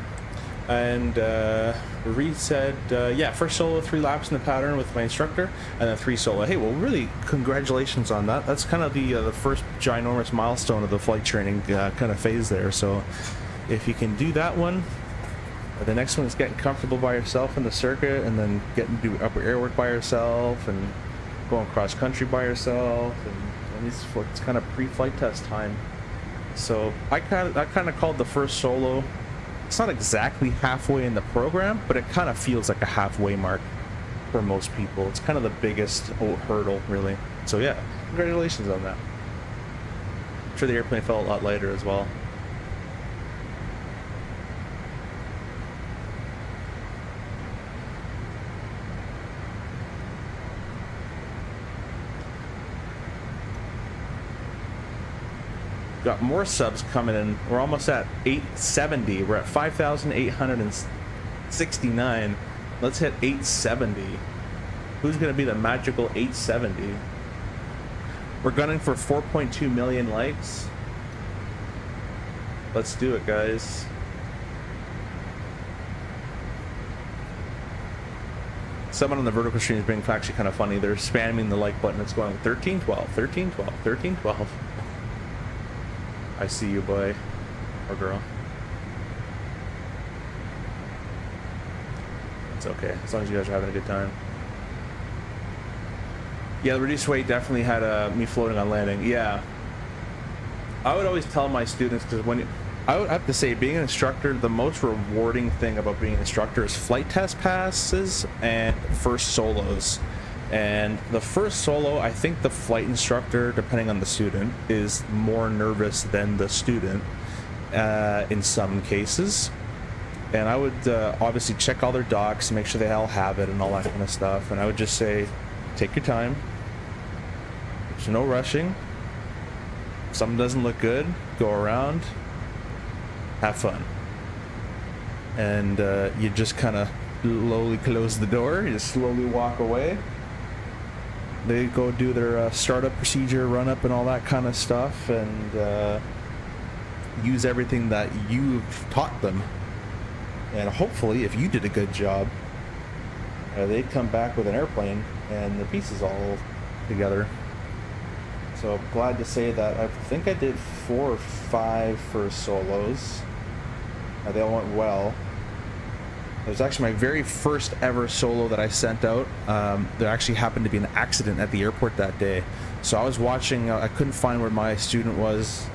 and Reed said, yeah, first solo 3 laps in the pattern with my instructor, and then 3 solo. Hey, well really, congratulations on that. That's kind of the first ginormous milestone of the flight training kind of phase there, so if you can do that one, the next one is getting comfortable by yourself in the circuit, and then getting to do upper air work by yourself, and going cross country by yourself, and it's kind of pre-flight test time. So I kind of called the first solo. It's not exactly halfway in the program, but it kind of feels like a halfway mark for most people. It's kind of the biggest hurdle, really. So yeah, congratulations on that. I'm sure the airplane felt a lot lighter as well. Got more subs coming in. We're almost at 870. We're at 5,869. Let's hit 870. Who's going to be the magical 870? We're gunning for 4.2 million likes. Let's do it, guys. Someone on the vertical stream is being actually kind of funny. They're spamming the like button. It's going 13, 12, 13, 12, 13, 12. I see you, boy or girl. It's okay, as long as you guys are having a good time. Yeah, the reduced weight definitely had me floating on landing. Yeah. I would always tell my students, because I would have to say, being an instructor, the most rewarding thing about being an instructor is flight test passes and first solos. And the first solo, I think the flight instructor, depending on the student, is more nervous than the student in some cases. And I would obviously check all their docs, make sure they all have it and all that kind of stuff. And I would just say, take your time. There's no rushing. If something doesn't look good, go around. Have fun. And you just kind of slowly close the door. You just slowly walk away. They go do their startup procedure, run up and all that kind of stuff, and use everything that you've taught them. And hopefully, if you did a good job, they'd come back with an airplane and the pieces all together. So glad to say that I think I did 4 or 5 first solos. They all went well. It was actually my very first ever solo that I sent out. There actually happened to be an accident at the airport that day. So I was watching, I couldn't find where my student was.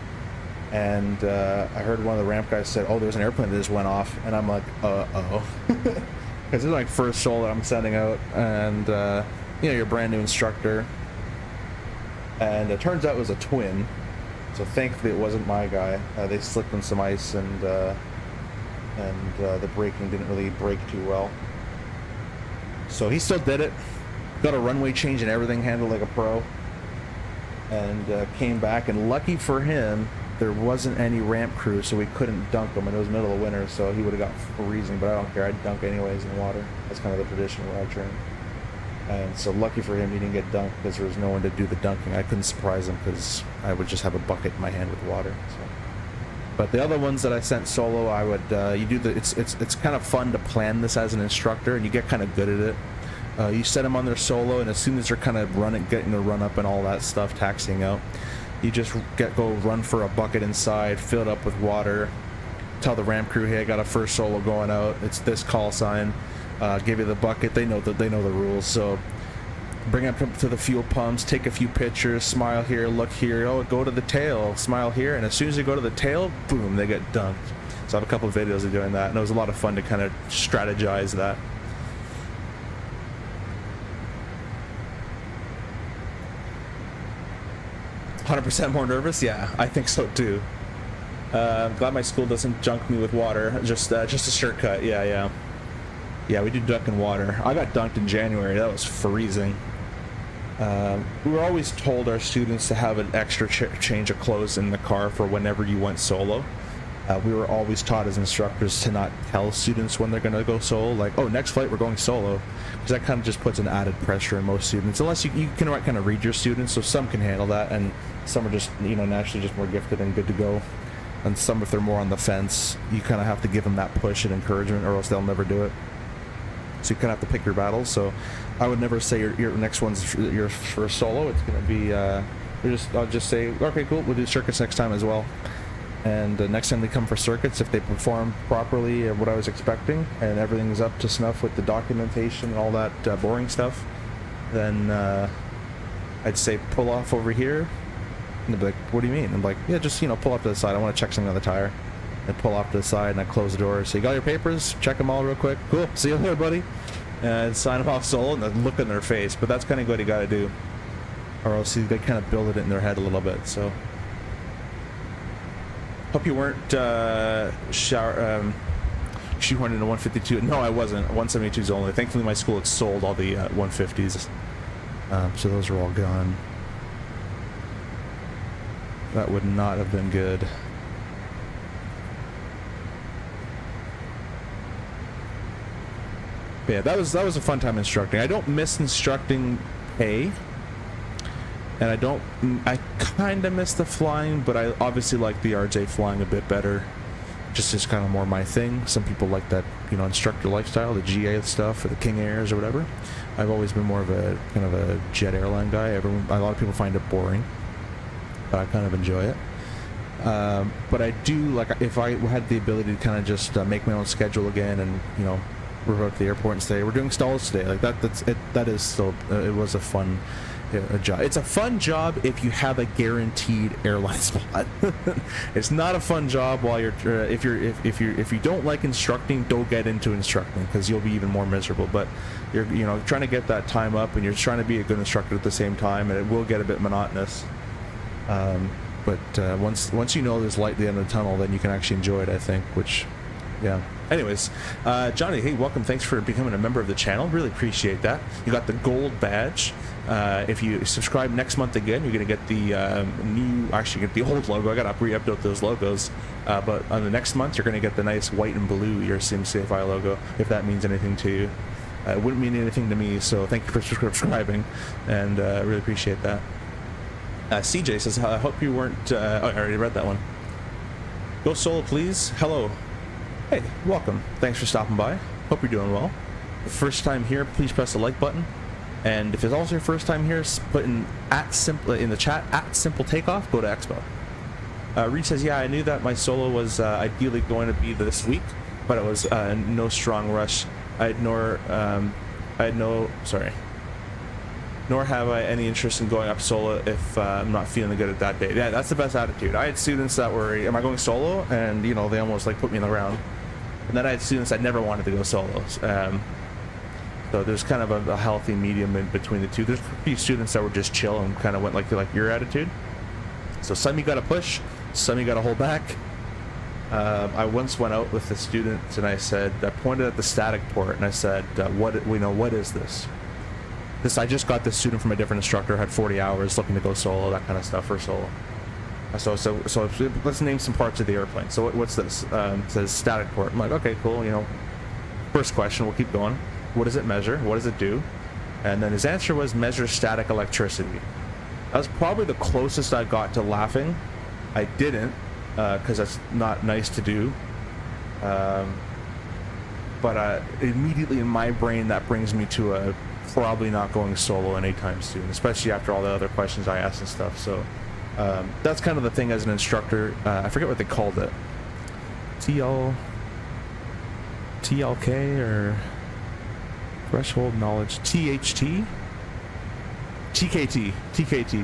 And I heard one of the ramp guys said, oh, there's an airplane that just went off. And I'm like, uh-oh. Because this is my first solo I'm sending out. And, you know, you're a brand new instructor. And it turns out it was a twin, so thankfully it wasn't my guy. They slipped on some ice, and the braking didn't really brake too well. So he still did it, got a runway change and everything, handled like a pro, and came back. And lucky for him, there wasn't any ramp crew, so we couldn't dunk him. And it was middle of winter, so he would have got freezing. But I don't care, I'd dunk anyways in the water. That's kind of the tradition where I train. And so lucky for him, he didn't get dunked because there was no one to do the dunking. I couldn't surprise him because I would just have a bucket in my hand with water. So. But the other ones that I sent solo, I would it's kind of fun to plan this as an instructor, and you get kind of good at it. You set them on their solo, and as soon as they're kind of getting the run up and all that stuff, taxiing out, you just go run for a bucket inside, fill it up with water, tell the ramp crew, hey, I got a first solo going out. It's this call sign. Give you the bucket. They know the rules. So bring up to the fuel pumps, take a few pictures, smile here, look here. Oh, go to the tail, smile here, and as soon as you go to the tail, boom, they get dunked. So I have a couple of videos of doing that, and it was a lot of fun to kind of strategize that. "100% more nervous?" Yeah, I think so too. I'm glad my school doesn't junk me with water. Just a shortcut. Yeah, we do dunk in water. I got dunked in January. That was freezing. We were always told our students to have an extra change of clothes in the car for whenever you went solo. We were always taught as instructors to not tell students when they're going to go solo. Like, oh, next flight we're going solo. Because that kind of just puts an added pressure in most students. Unless you can kind of read your students, so some can handle that. And some are just, you know, naturally just more gifted and good to go. And some, if they're more on the fence, you kind of have to give them that push and encouragement, or else they'll never do it. So you kind of have to pick your battles. So I would never say your next one's your first solo. It's going to be I'll just say, okay, cool, we'll do circuits next time as well. And next time they come for circuits, if they perform properly what I was expecting and everything's up to snuff with the documentation and all that boring stuff, then I'd say pull off over here. And they'd be like, what do you mean? I'm like, yeah, just, you know, pull off to the side. I want to check something on the tire. And pull off to the side, and I close the door. So you got your papers? Check them all real quick. Cool. See you later, buddy. And sign them off solo, and then look in their face. But that's kind of what you got to do, or else they kind of build it in their head a little bit. So hope you weren't shoehorned into 152. No, I wasn't. 172s only. Thankfully, my school had sold all the 150s, so those are all gone. That would not have been good. But yeah, that was a fun time instructing. I don't miss instructing A, and I kind of miss the flying, but I obviously like the RJ flying a bit better. just is kind of more my thing. Some people like that, you know, instructor lifestyle, the GA stuff, or the King Airs or whatever. I've always been more of a kind of a jet airline guy. A lot of people find it boring, but I kind of enjoy it. But I do, like, if I had the ability to kind of just make my own schedule again, and, you know, revert to the airport and say we're doing stalls today, like that's it. That is still it was a fun job. It's a fun job if you have a guaranteed airline spot. It's not a fun job while you're if you don't like instructing, don't get into instructing, because you'll be even more miserable. But you're, you know, trying to get that time up, and you're trying to be a good instructor at the same time, and it will get a bit monotonous. But once you know there's light at the end of the tunnel, then you can actually enjoy it, I think, which, yeah. Anyways, Johnny, hey, welcome. Thanks for becoming a member of the channel. Really appreciate that. You got the gold badge. If you subscribe next month again, you're going to get the get the old logo. I got to re-update those logos. But on the next month, you're going to get the nice white and blue your SimCFI logo, if that means anything to you. It wouldn't mean anything to me, so thank you for subscribing, and really appreciate that. CJ says, I hope you weren't... I already read that one. Go solo, please. Hello. Hey, welcome. Thanks for stopping by. Hope you're doing well. First time here, please press the like button. And if it's also your first time here, put in the chat, @simple takeoff, go to EXPO. Reed says, yeah, I knew that my solo was ideally going to be this week, but it was no strong rush. Nor have I any interest in going up solo if I'm not feeling good at that day. Yeah, that's the best attitude. I had students that were, am I going solo? And, you know, they almost like put me in the ground. And then I had students that never wanted to go solos. So there's kind of a healthy medium in between the two. There's a few students that were just chill and kind of went like your attitude. So some you got to push, some you got to hold back. I once went out with the students and I pointed at the static port and I said, what is this? I just got this student from a different instructor, had 40 hours looking to go solo, that kind of stuff for solo. So let's name some parts of the airplane. So what's this? It says static port. I'm like, okay, cool. You know, first question, we'll keep going. What does it measure? What does it do? And then his answer was measure static electricity. That was probably the closest I got to laughing. I didn't, because that's not nice to do. But immediately in my brain, that brings me to probably not going solo anytime soon, especially after all the other questions I asked and stuff. So that's kind of the thing as an instructor. I forget what they called it. TLK or threshold knowledge, TKT,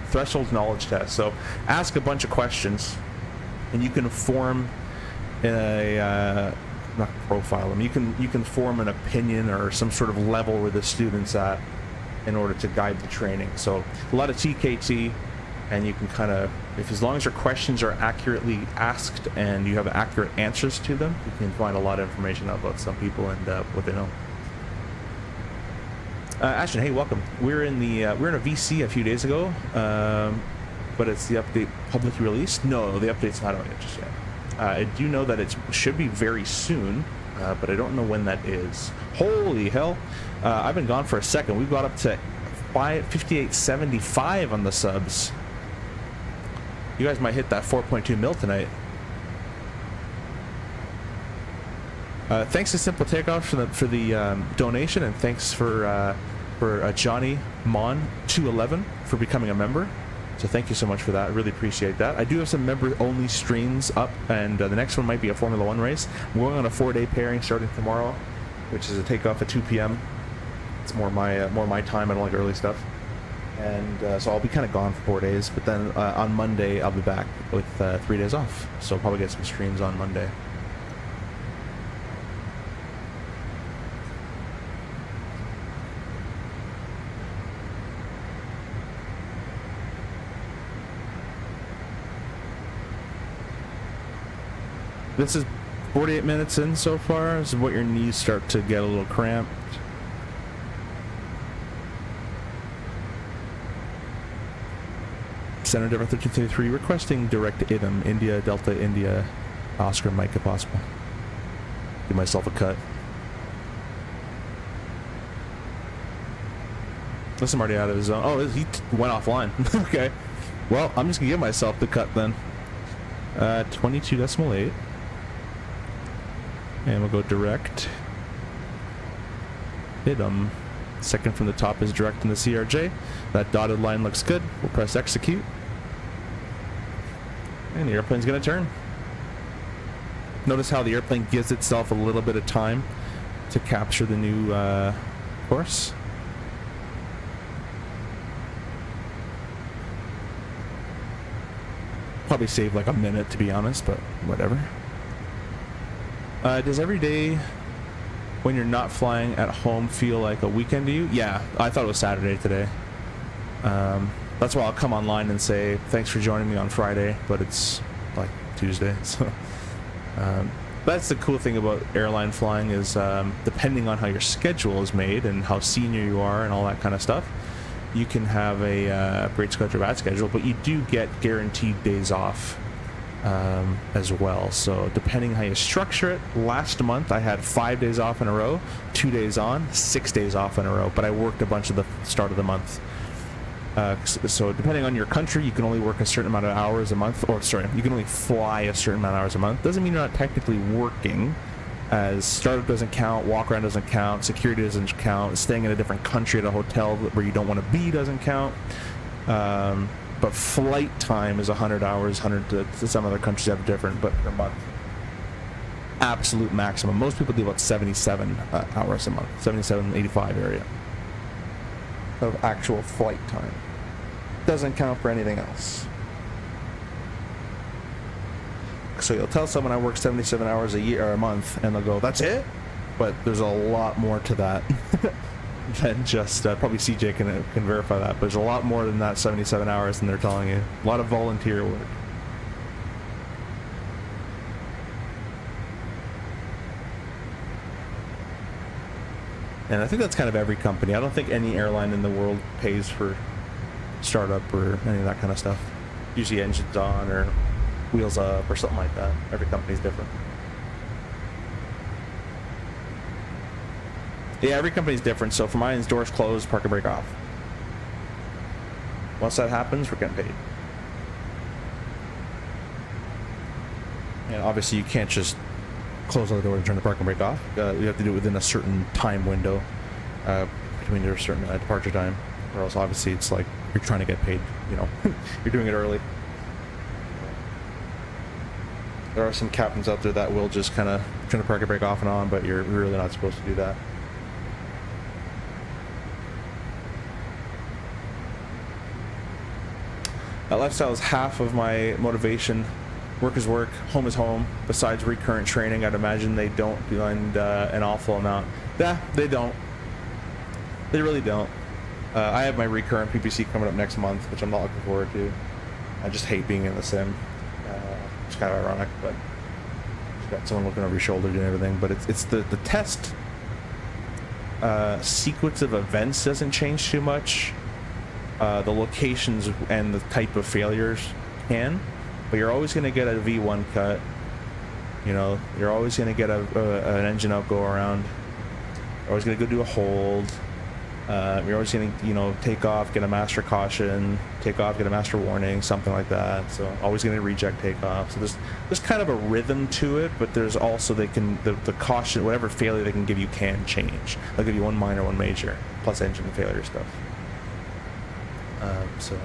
threshold knowledge test. So ask a bunch of questions and you can form not profile them. You can form an opinion or some sort of level where the student's at in order to guide the training. So a lot of TKT, and you can kind of, as long as your questions are accurately asked and you have accurate answers to them, you can find a lot of information out about some people and what they know. Ashton, hey, welcome. We're in a VC a few days ago, but it's the update publicly released. No, the update's not out yet just yet. I do know that it should be very soon, but I don't know when that is. Holy hell. I've been gone for a second. We've got up to 5875 on the subs. You guys might hit that 4.2 mil tonight. Thanks to Simple Takeoff for the donation, and thanks for Johnny Mon 211 for becoming a member. So thank you so much for that. I really appreciate that. I do have some member-only streams up, and the next one might be a Formula 1 race. I'm going on a 4-day pairing starting tomorrow, which is a takeoff at 2 p.m. It's more my time. I don't like early stuff. And so I'll be kind of gone for 4 days, but then on Monday I'll be back with 3 days off. So I'll probably get some streams on Monday. This is 48 minutes in so far. This is what your knees start to get a little cramped. Center Denver 1333 requesting direct IDM, India, Delta, India, Oscar, Mike, if possible. Give myself a cut. Listen, I'm already out of his zone. Oh, he went offline. Okay. Well, I'm just going to give myself the cut then. 22.8. And we'll go direct. Hit 'em. Second from the top is direct in the CRJ. That dotted line looks good. We'll press execute. And the airplane's going to turn. Notice how the airplane gives itself a little bit of time to capture the new course. Probably save like a minute, to be honest, but whatever. Does every day when you're not flying at home feel like a weekend to you? Yeah, I thought it was Saturday today. That's why I'll come online and say thanks for joining me on Friday, but it's like Tuesday. So that's the cool thing about airline flying is depending on how your schedule is made and how senior you are and all that kind of stuff, you can have a great schedule or bad schedule, but you do get guaranteed days off as well. So depending how you structure it, last month I had 5 days off in a row, 2 days on, 6 days off in a row, but I worked a bunch of the start of the month. So depending on your country, you can only work a certain amount of hours a month, or sorry, you can only fly a certain amount of hours a month. Doesn't mean you're not technically working, as startup doesn't count, walk around doesn't count, security doesn't count, staying in a different country at a hotel where you don't want to be doesn't count. But flight time is 100 hours, 100 to some other countries have different, but per month. Absolute maximum. Most people do about 77 hours a month, 77, 85 area of actual flight time. Doesn't count for anything else. So you'll tell someone I work 77 hours a year or a month, and they'll go, "That's it?" But there's a lot more to that than just probably CJ can verify that. But there's a lot more than that 77 hours than they're telling you. A lot of volunteer work. And I think that's kind of every company. I don't think any airline in the world pays for startup or any of that kind of stuff. Usually engines on or wheels up or something like that. Every company's different. Yeah, every company's different. So for mine, doors closed, park and brake off. Once that happens, we're getting paid. And obviously you can't just close all the doors and turn the park and brake off. You have to do it within a certain time window between your certain departure time, or else obviously it's like you're trying to get paid, you know. You're doing it early. There are some captains out there that will just kind of turn the park and brake off and on, but you're really not supposed to do that. That lifestyle is half of my motivation. Work is work, home is home. Besides recurrent training, I'd imagine they don't blend an awful amount. Yeah, they don't. They really don't. I have my recurrent PPC coming up next month, which I'm not looking forward to. I just hate being in the sim. It's kind of ironic, but you've got someone looking over your shoulder doing everything. But it's the test sequence of events doesn't change too much. The locations and the type of failures can. But you're always going to get a V1 cut. You know, you're always going to get an engine out go around. You're always going to go do a hold. You're always going to, you know, take off, get a master caution, take off, get a master warning, something like that. So always going to reject takeoff. So there's kind of a rhythm to it, but there's also the caution, whatever failure they can give you can change. They'll give you one minor, one major, plus engine failure stuff. So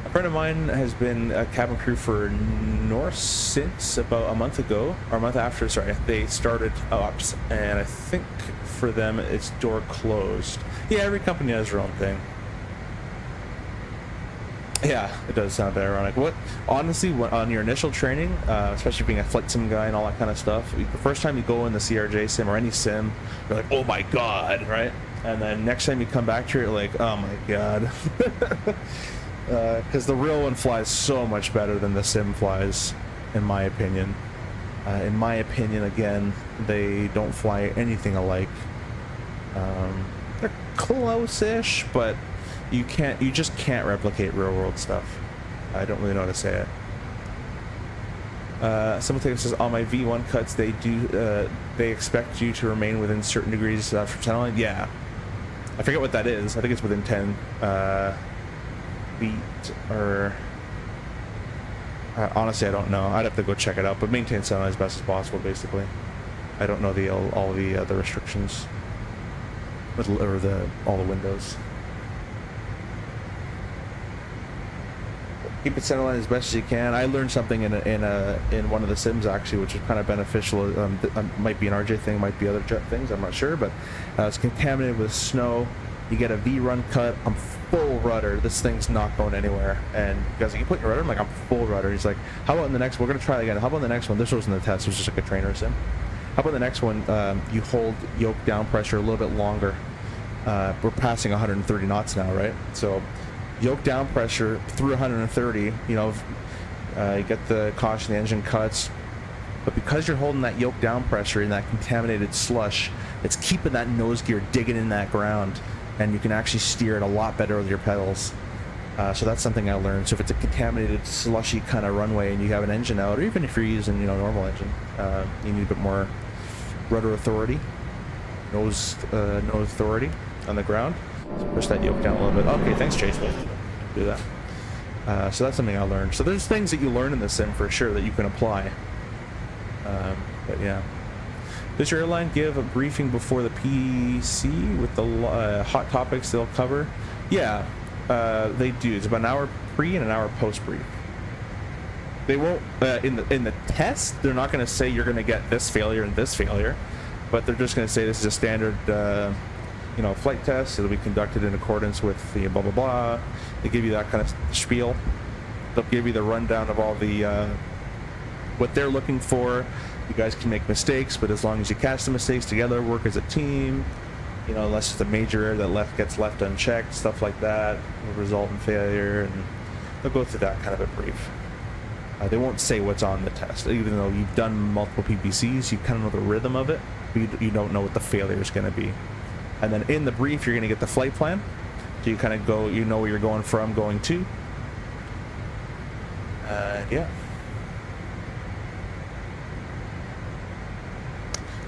a friend of mine has been a cabin crew for Norse since about a month ago, or a month after, sorry, they started ops, and I think for them it's door closed. Yeah, every company has their own thing. Yeah, it does sound a bit ironic. Honestly, on your initial training, especially being a flight sim guy and all that kind of stuff, the first time you go in the CRJ sim or any sim, you're like, oh my god, right? And then next time you come back to it, you're like, oh my god. Because the real one flies so much better than the sim flies, in my opinion. In my opinion, again, they don't fly anything alike. They're close-ish, but you just can't replicate real-world stuff. I don't really know how to say it. Someone says, on my V1 cuts, they expect you to remain within certain degrees from centerline. Yeah. I forget what that is. I think it's within 10 feet, or honestly I don't know. I'd have to go check it out, but maintain centerline as best as possible, basically. I don't know all the restrictions, or all the windows. Keep it centerline as best as you can. I learned something in one of the sims actually, which is kind of beneficial. Might be an RJ thing, might be other things. I'm not sure, but it's contaminated with snow. You get a V run cut. I'm full rudder. This thing's not going anywhere. And guys, like, you put your rudder. I'm like, I'm full rudder. He's like, how about in the next? We're gonna try it again. How about the next one? This wasn't the test. It was just like a trainer sim. How about the next one? You hold yoke down pressure a little bit longer. We're passing 130 knots now, right? So yoke down pressure through 130, you know, you get the caution, the engine cuts, but because you're holding that yoke down pressure in that contaminated slush, it's keeping that nose gear digging in that ground, and you can actually steer it a lot better with your pedals. So that's something I learned. So if it's a contaminated, slushy kind of runway and you have an engine out, or even if you're using, you know, normal engine, you need a bit more rudder authority, nose authority on the ground. So push that yoke down a little bit. Okay, thanks, Chase. We'll do that. So that's something I learned. So there's things that you learn in the sim for sure that you can apply. But yeah. Does your airline give a briefing before the PC with the hot topics they'll cover? Yeah, they do. It's about an hour pre and an hour post brief. They won't in the test. They're not going to say you're going to get this failure and this failure, but they're just going to say this is a standard. You know, flight test. It'll be conducted in accordance with the blah blah blah. They give you that kind of spiel. They'll give you the rundown of all the what they're looking for. You guys can make mistakes, but as long as you catch the mistakes together, work as a team. You know, unless it's a major error that gets left unchecked, stuff like that will result in failure, and they'll go through that kind of a brief. They won't say what's on the test, even though you've done multiple PPCs. You kind of know the rhythm of it, but you don't know what the failure is going to be. And then in the brief, you're going to get the flight plan. So you kind of go, you know where you're going from, going to. Yeah.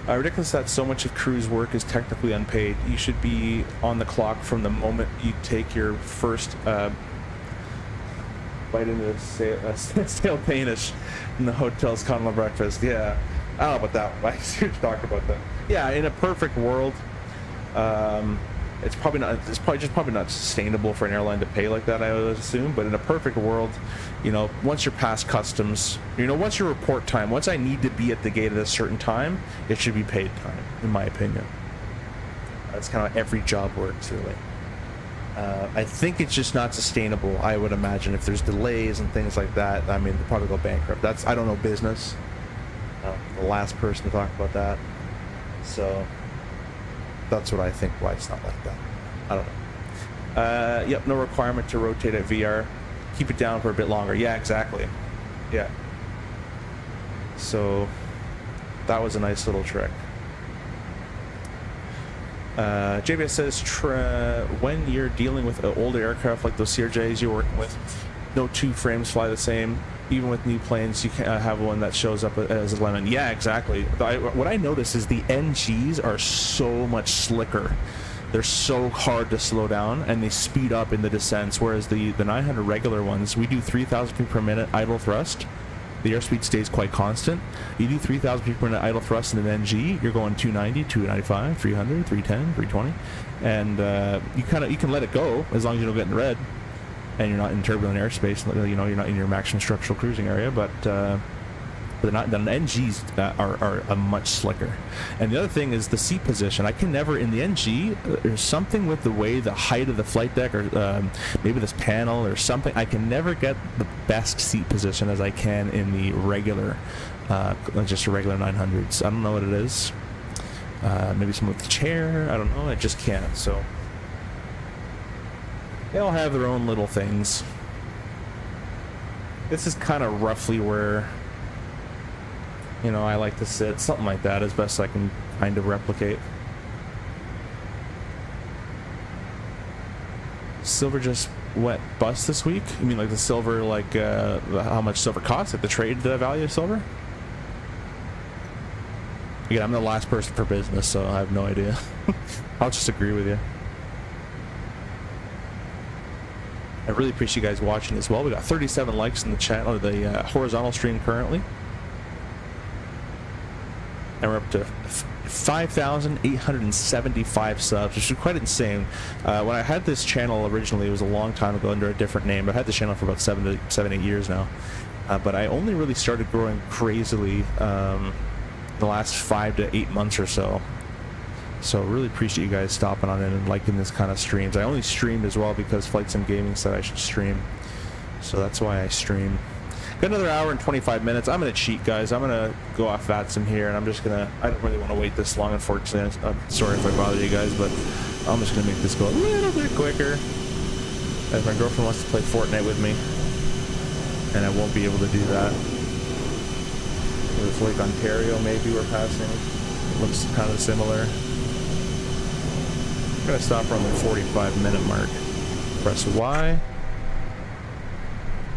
Ridiculous that so much of crew's work is technically unpaid. You should be on the clock from the moment you take your first bite into the stale Danish in the hotel's continental breakfast. Yeah. I don't know about that one. I see what you're talking about that. Yeah, in a perfect world, it's probably not sustainable for an airline to pay like that, I would assume. But in a perfect world, you know, once you're past customs, you know, once your report time, once I need to be at the gate at a certain time, it should be paid time, in my opinion. That's kind of how every job works, really. I think it's just not sustainable. I would imagine if there's delays and things like that, I mean, they'll probably go bankrupt. I don't know business. The last person to talk about that. So that's what I think why it's not like that. I don't know. Yep, no requirement to rotate at VR. Keep it down for a bit longer. Yeah, exactly. Yeah. So that was a nice little trick. JBS says, when you're dealing with older aircraft like those CRJs you're working with, no two frames fly the same. Even with new planes, you can't have one that shows up as a lemon. Yeah, exactly. What I noticed is the NGs are so much slicker. They're so hard to slow down, and they speed up in the descents, whereas the 900 regular ones, we do 3,000 feet per minute idle thrust. The airspeed stays quite constant. You do 3,000 feet per minute idle thrust in an NG, you're going 290, 295, 300, 310, 320, and you can let it go as long as you don't get in red. And you're not in turbulent airspace, you know, you're not in your maximum structural cruising area, but the NGs are a much slicker. And the other thing is the seat position. I can never, in the NG, there's something with the way the height of the flight deck, or maybe this panel or something, I can never get the best seat position as I can in the regular, just a regular 900s. I don't know what it is. Maybe something with the chair, I don't know, I just can't, so. They all have their own little things. This is kind of roughly where, you know, I like to sit. Something like that as best I can kind of replicate. Silver just bust this week? You mean like the silver, like how much silver costs, like the trade value of silver? Again, I'm the last person for business, so I have no idea. I'll just agree with you. I really appreciate you guys watching as well. We got 37 likes in the channel, or the horizontal stream currently. and we're up to 5,875 subs, which is quite insane. When I had this channel originally, it was a long time ago under a different name. I've had the channel for about 7, 8 years now, but I only really started growing crazily the last 5 to 8 months or so. So really appreciate you guys stopping on in and liking this kind of streams. I only streamed as well because Flight Sim Gaming said I should stream, so that's why I stream. Got another hour and 25 minutes. I'm gonna cheat, guys. I'm gonna go off VATSIM here, and I'm just gonna, I don't really want to wait this long, unfortunately. I'm sorry if I bother you guys, but I'm just gonna make this go a little bit quicker, as my girlfriend wants to play Fortnite with me, and I won't be able to do that. It's Lake Ontario maybe we're passing. Looks kind of similar. I'm gonna stop around the 45-minute mark. Press Y.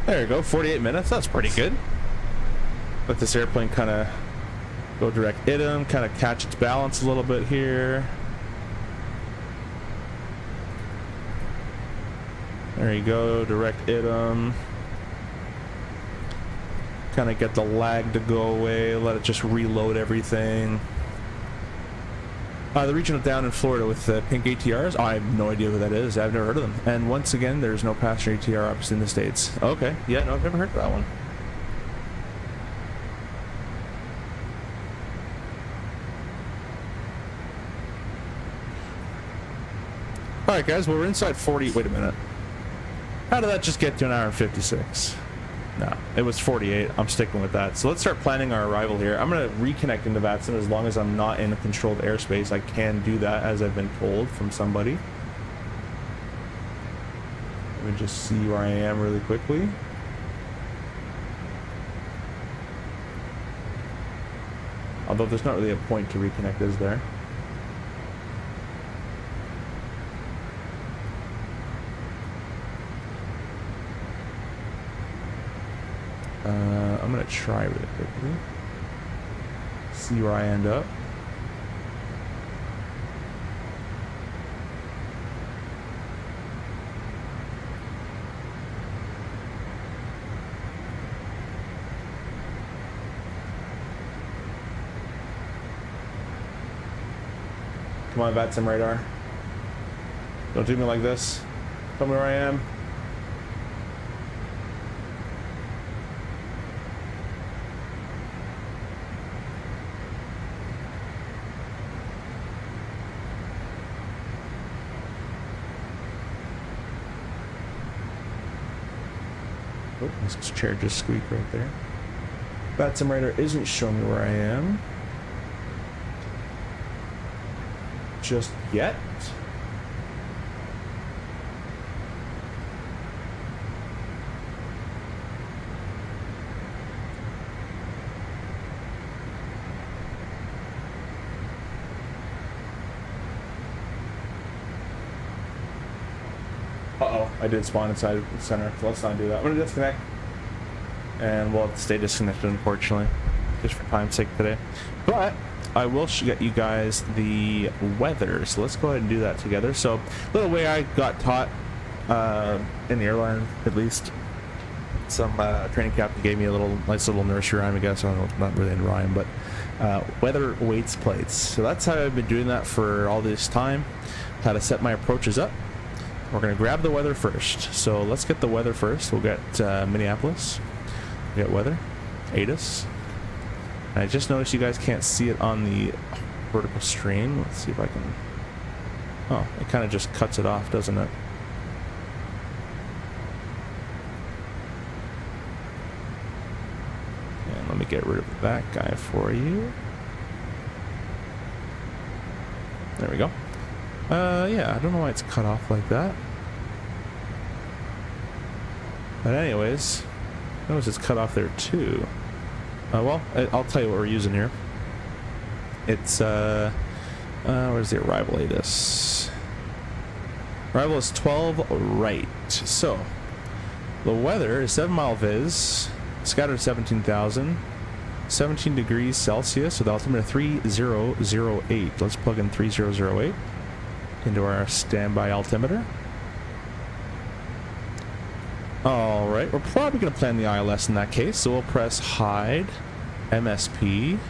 There you go, 48 minutes. That's pretty good. Let this airplane kind of go direct ITM, kind of catch its balance a little bit here. There you go, direct ITM. Kind of get the lag to go away, let it just reload everything. The regional down in Florida with the pink ATRs. I have no idea who that is. I've never heard of them. And once again, there's no passenger ATR ops in the States. Okay, yeah, no, I've never heard of that one. Alright guys, well, we're inside 40. Wait a minute. How did that just get to an hour and 56? No, it was 48. I'm sticking with that. So let's start planning our arrival here. I'm going to reconnect into VATSIM as long as I'm not in a controlled airspace. I can do that, as I've been told from somebody. Let me just see where I am really quickly. Although there's not really a point to reconnect, is there? I'm gonna try really quickly. See where I end up. Come on, VATSIM radar. Don't do me like this. Tell me where I am. Oh, this chair just squeaked right there. VATSIM radar isn't showing me where I am just yet. Uh-oh, I did spawn inside the center, so let's not do that. I'm gonna disconnect, and we'll have to stay disconnected, unfortunately, just for time's sake today. But I will get you guys the weather, so let's go ahead and do that together. So, little way I got taught in the airline, at least. Some training captain gave me a nice little nursery rhyme, I guess. I don't know, not really a rhyme, but weather weights plates. So that's how I've been doing that for all this time. How to set my approaches up. We're going to grab the weather first. So let's get the weather first. We'll get Minneapolis. We got weather. ATIS. And I just noticed you guys can't see it on the vertical stream. Let's see if I can... Oh, it kind of just cuts it off, doesn't it? And let me get rid of that guy for you. There we go. Yeah, I don't know why it's cut off like that. But anyways, notice it's cut off there too. Well, I'll tell you what we're using here. It's, where's the arrival ATIS? Arrival is 12 right. So, the weather is 7 mile vis, scattered 17,000, 17 degrees Celsius with altimeter 3008. Let's plug in 3008 into our standby altimeter. Alright, we're probably going to plan the ILS in that case, so we'll press hide, MSP,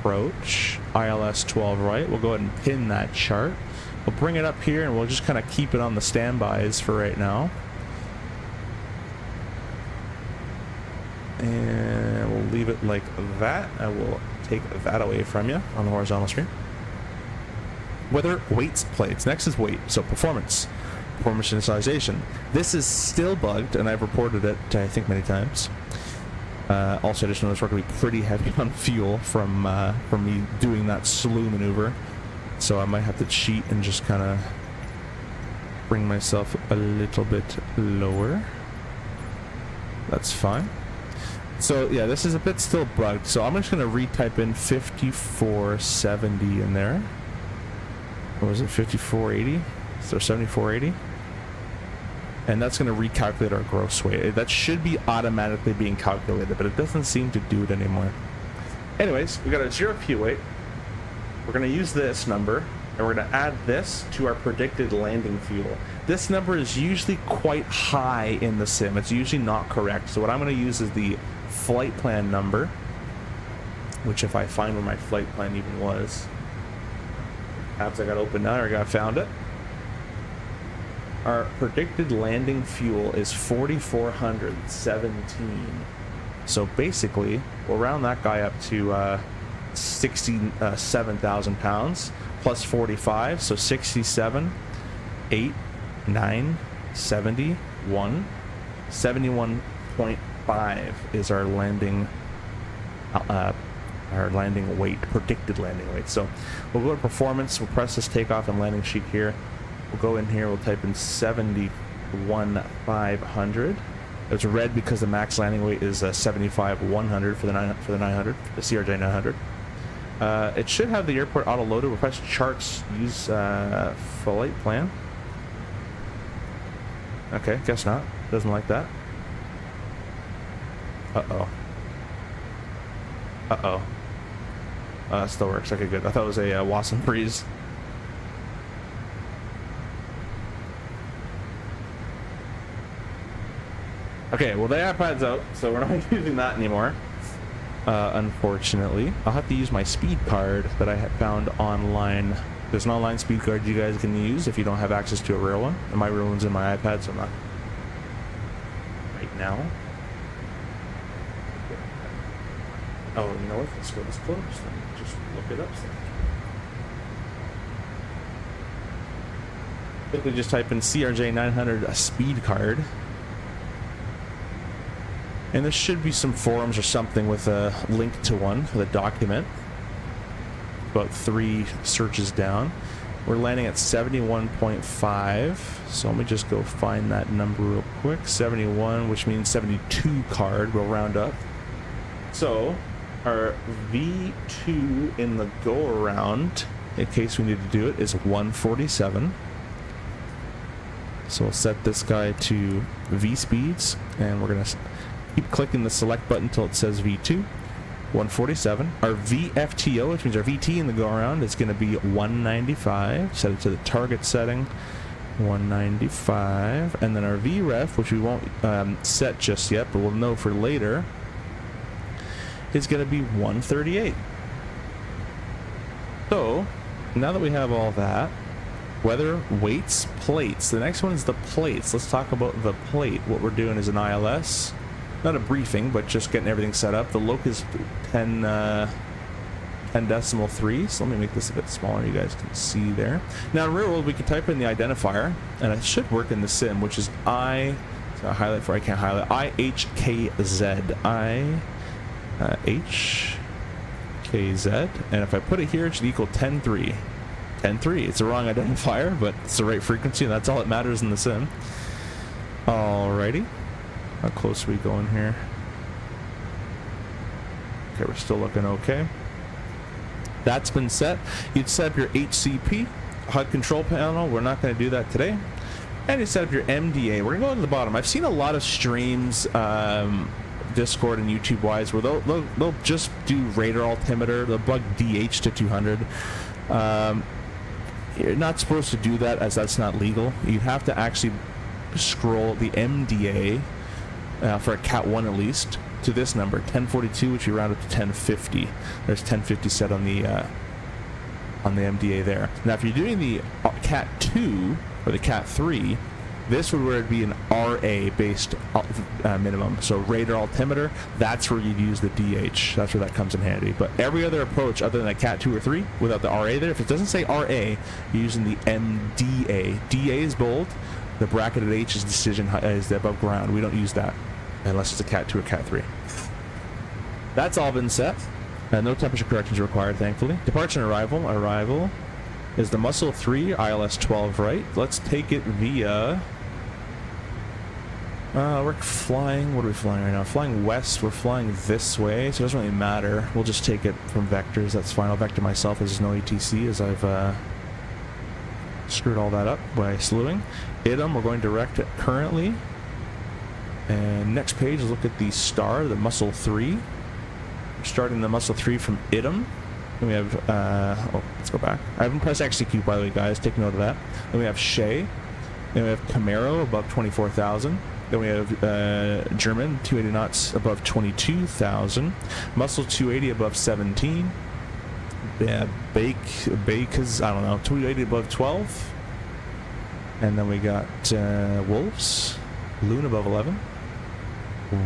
approach, ILS 12 right. We'll go ahead and pin that chart. We'll bring it up here and we'll just kind of keep it on the standbys for right now. And we'll leave it like that. I will take that away from you on the horizontal screen. Weather weights plates. Next is weight. So performance initialization. This is still bugged, and I've reported it, I think, many times. Also, I just noticed we're going to be pretty heavy on fuel from me doing that slew maneuver. So I might have to cheat and just kind of bring myself a little bit lower. That's fine. So yeah, this is a bit still bugged. So I'm just going to retype in 5470 in there. Or was it 5480? So 7480. And that's going to recalculate our gross weight. That should be automatically being calculated, but it doesn't seem to do it anymore. Anyways, we got a 0 fuel weight. We're going to use this number, and we're going to add this to our predicted landing fuel. This number is usually quite high in the sim. It's usually not correct. So what I'm going to use is the flight plan number, which if I find where my flight plan even was. Apps I got open now, I found it. Our predicted landing fuel is 4,417. So basically, we'll round that guy up to 67,000 pounds plus 45, so 67, 8, 9, 71, 71.5 is our landing weight, predicted landing weight. So we'll go to performance, we'll press this takeoff and landing sheet here. We'll go in here, we'll type in 71,500. It's red because the max landing weight is 75,100 for the 900, the CRJ 900. It should have the airport auto loaded. We'll press charts, use flight plan. Okay, guess not. Doesn't like that. That still works. Okay, good. I thought it was a Wasson Breeze. Okay, well the iPad's out, so we're not using that anymore. Unfortunately, I'll have to use my speed card that I had found online. There's an online speed card you guys can use if you don't have access to a real one. And my real one's in my iPad, so I'm not right now. Oh, you know what? Let's go this close. Let me just look it up. Quickly just type in CRJ 900 a speed card. And there should be some forums or something with a link to one, the document. About 3 searches down. We're landing at 71.5. So let me just go find that number real quick. 71, which means 72 card. We'll round up. So our V2 in the go around, in case we need to do it, is 147. So we'll set this guy to V speeds, and we're gonna keep clicking the select button until it says V2. 147. Our VFTO, which means our VT in the go around, is going to be 195. Set it to the target setting, 195. And then our VREF, which we won't set just yet, but we'll know for later, is going to be 138. So now that we have all that, weather, weights, plates. The next one is the plates. Let's talk about the plate. What we're doing is an ILS. Not a briefing, but just getting everything set up. The loc is 10.3, so let me make this a bit smaller. You guys can see there. Now in real world, we can type in the identifier, and it should work in the sim, which is I can't highlight, IHKZ. HKZ, and if I put it here, it should equal 10.3. 10.3. It's the wrong identifier, but it's the right frequency, and that's all that matters in the sim. Alrighty. How close are we going here? Okay, we're still looking okay. That's been set. You'd set up your HCP, HUD control panel. We're not going to do that today. And you set up your MDA. We're going to go to the bottom. I've seen a lot of streams, Discord and YouTube wise, where they'll just do radar altimeter. They'll bug DH to 200. You're not supposed to do that, as that's not legal. You have to actually scroll the MDA for a Cat 1 at least, to this number, 1042, which we round up to 1050. There's 1050 set on the MDA there. Now, if you're doing the Cat 2 or the Cat 3, this would be an RA-based minimum. So radar altimeter, that's where you'd use the DH. That's where that comes in handy. But every other approach other than a Cat 2 or 3, without the RA there, if it doesn't say RA, you're using the MDA. DA is bold. The bracketed H is decision is above ground. We don't use that unless it's a Cat 2 or Cat 3. That's all been set. No temperature corrections required, thankfully. Departure and arrival. Arrival is the Muscle 3, ILS 12 right. Let's take it via... we're flying... What are we flying right now? Flying west. We're flying this way, so it doesn't really matter. We'll just take it from vectors. That's fine. I'll vector myself as there's no ATC, as I've screwed all that up by slewing. IDM, we're going direct it currently. And next page, look at the star, the Muscle 3. We're starting the Muscle 3 from IDM. Then we have, let's go back. I haven't pressed execute, by the way, guys. Take note of that. Then we have Shea. Then we have Camaro above 24,000. Then we have German, 280 knots above 22,000. Muscle 280 above 17. Yeah, Bake's, I don't know, 280 above 12. And then we got Wolves, Loon above 11.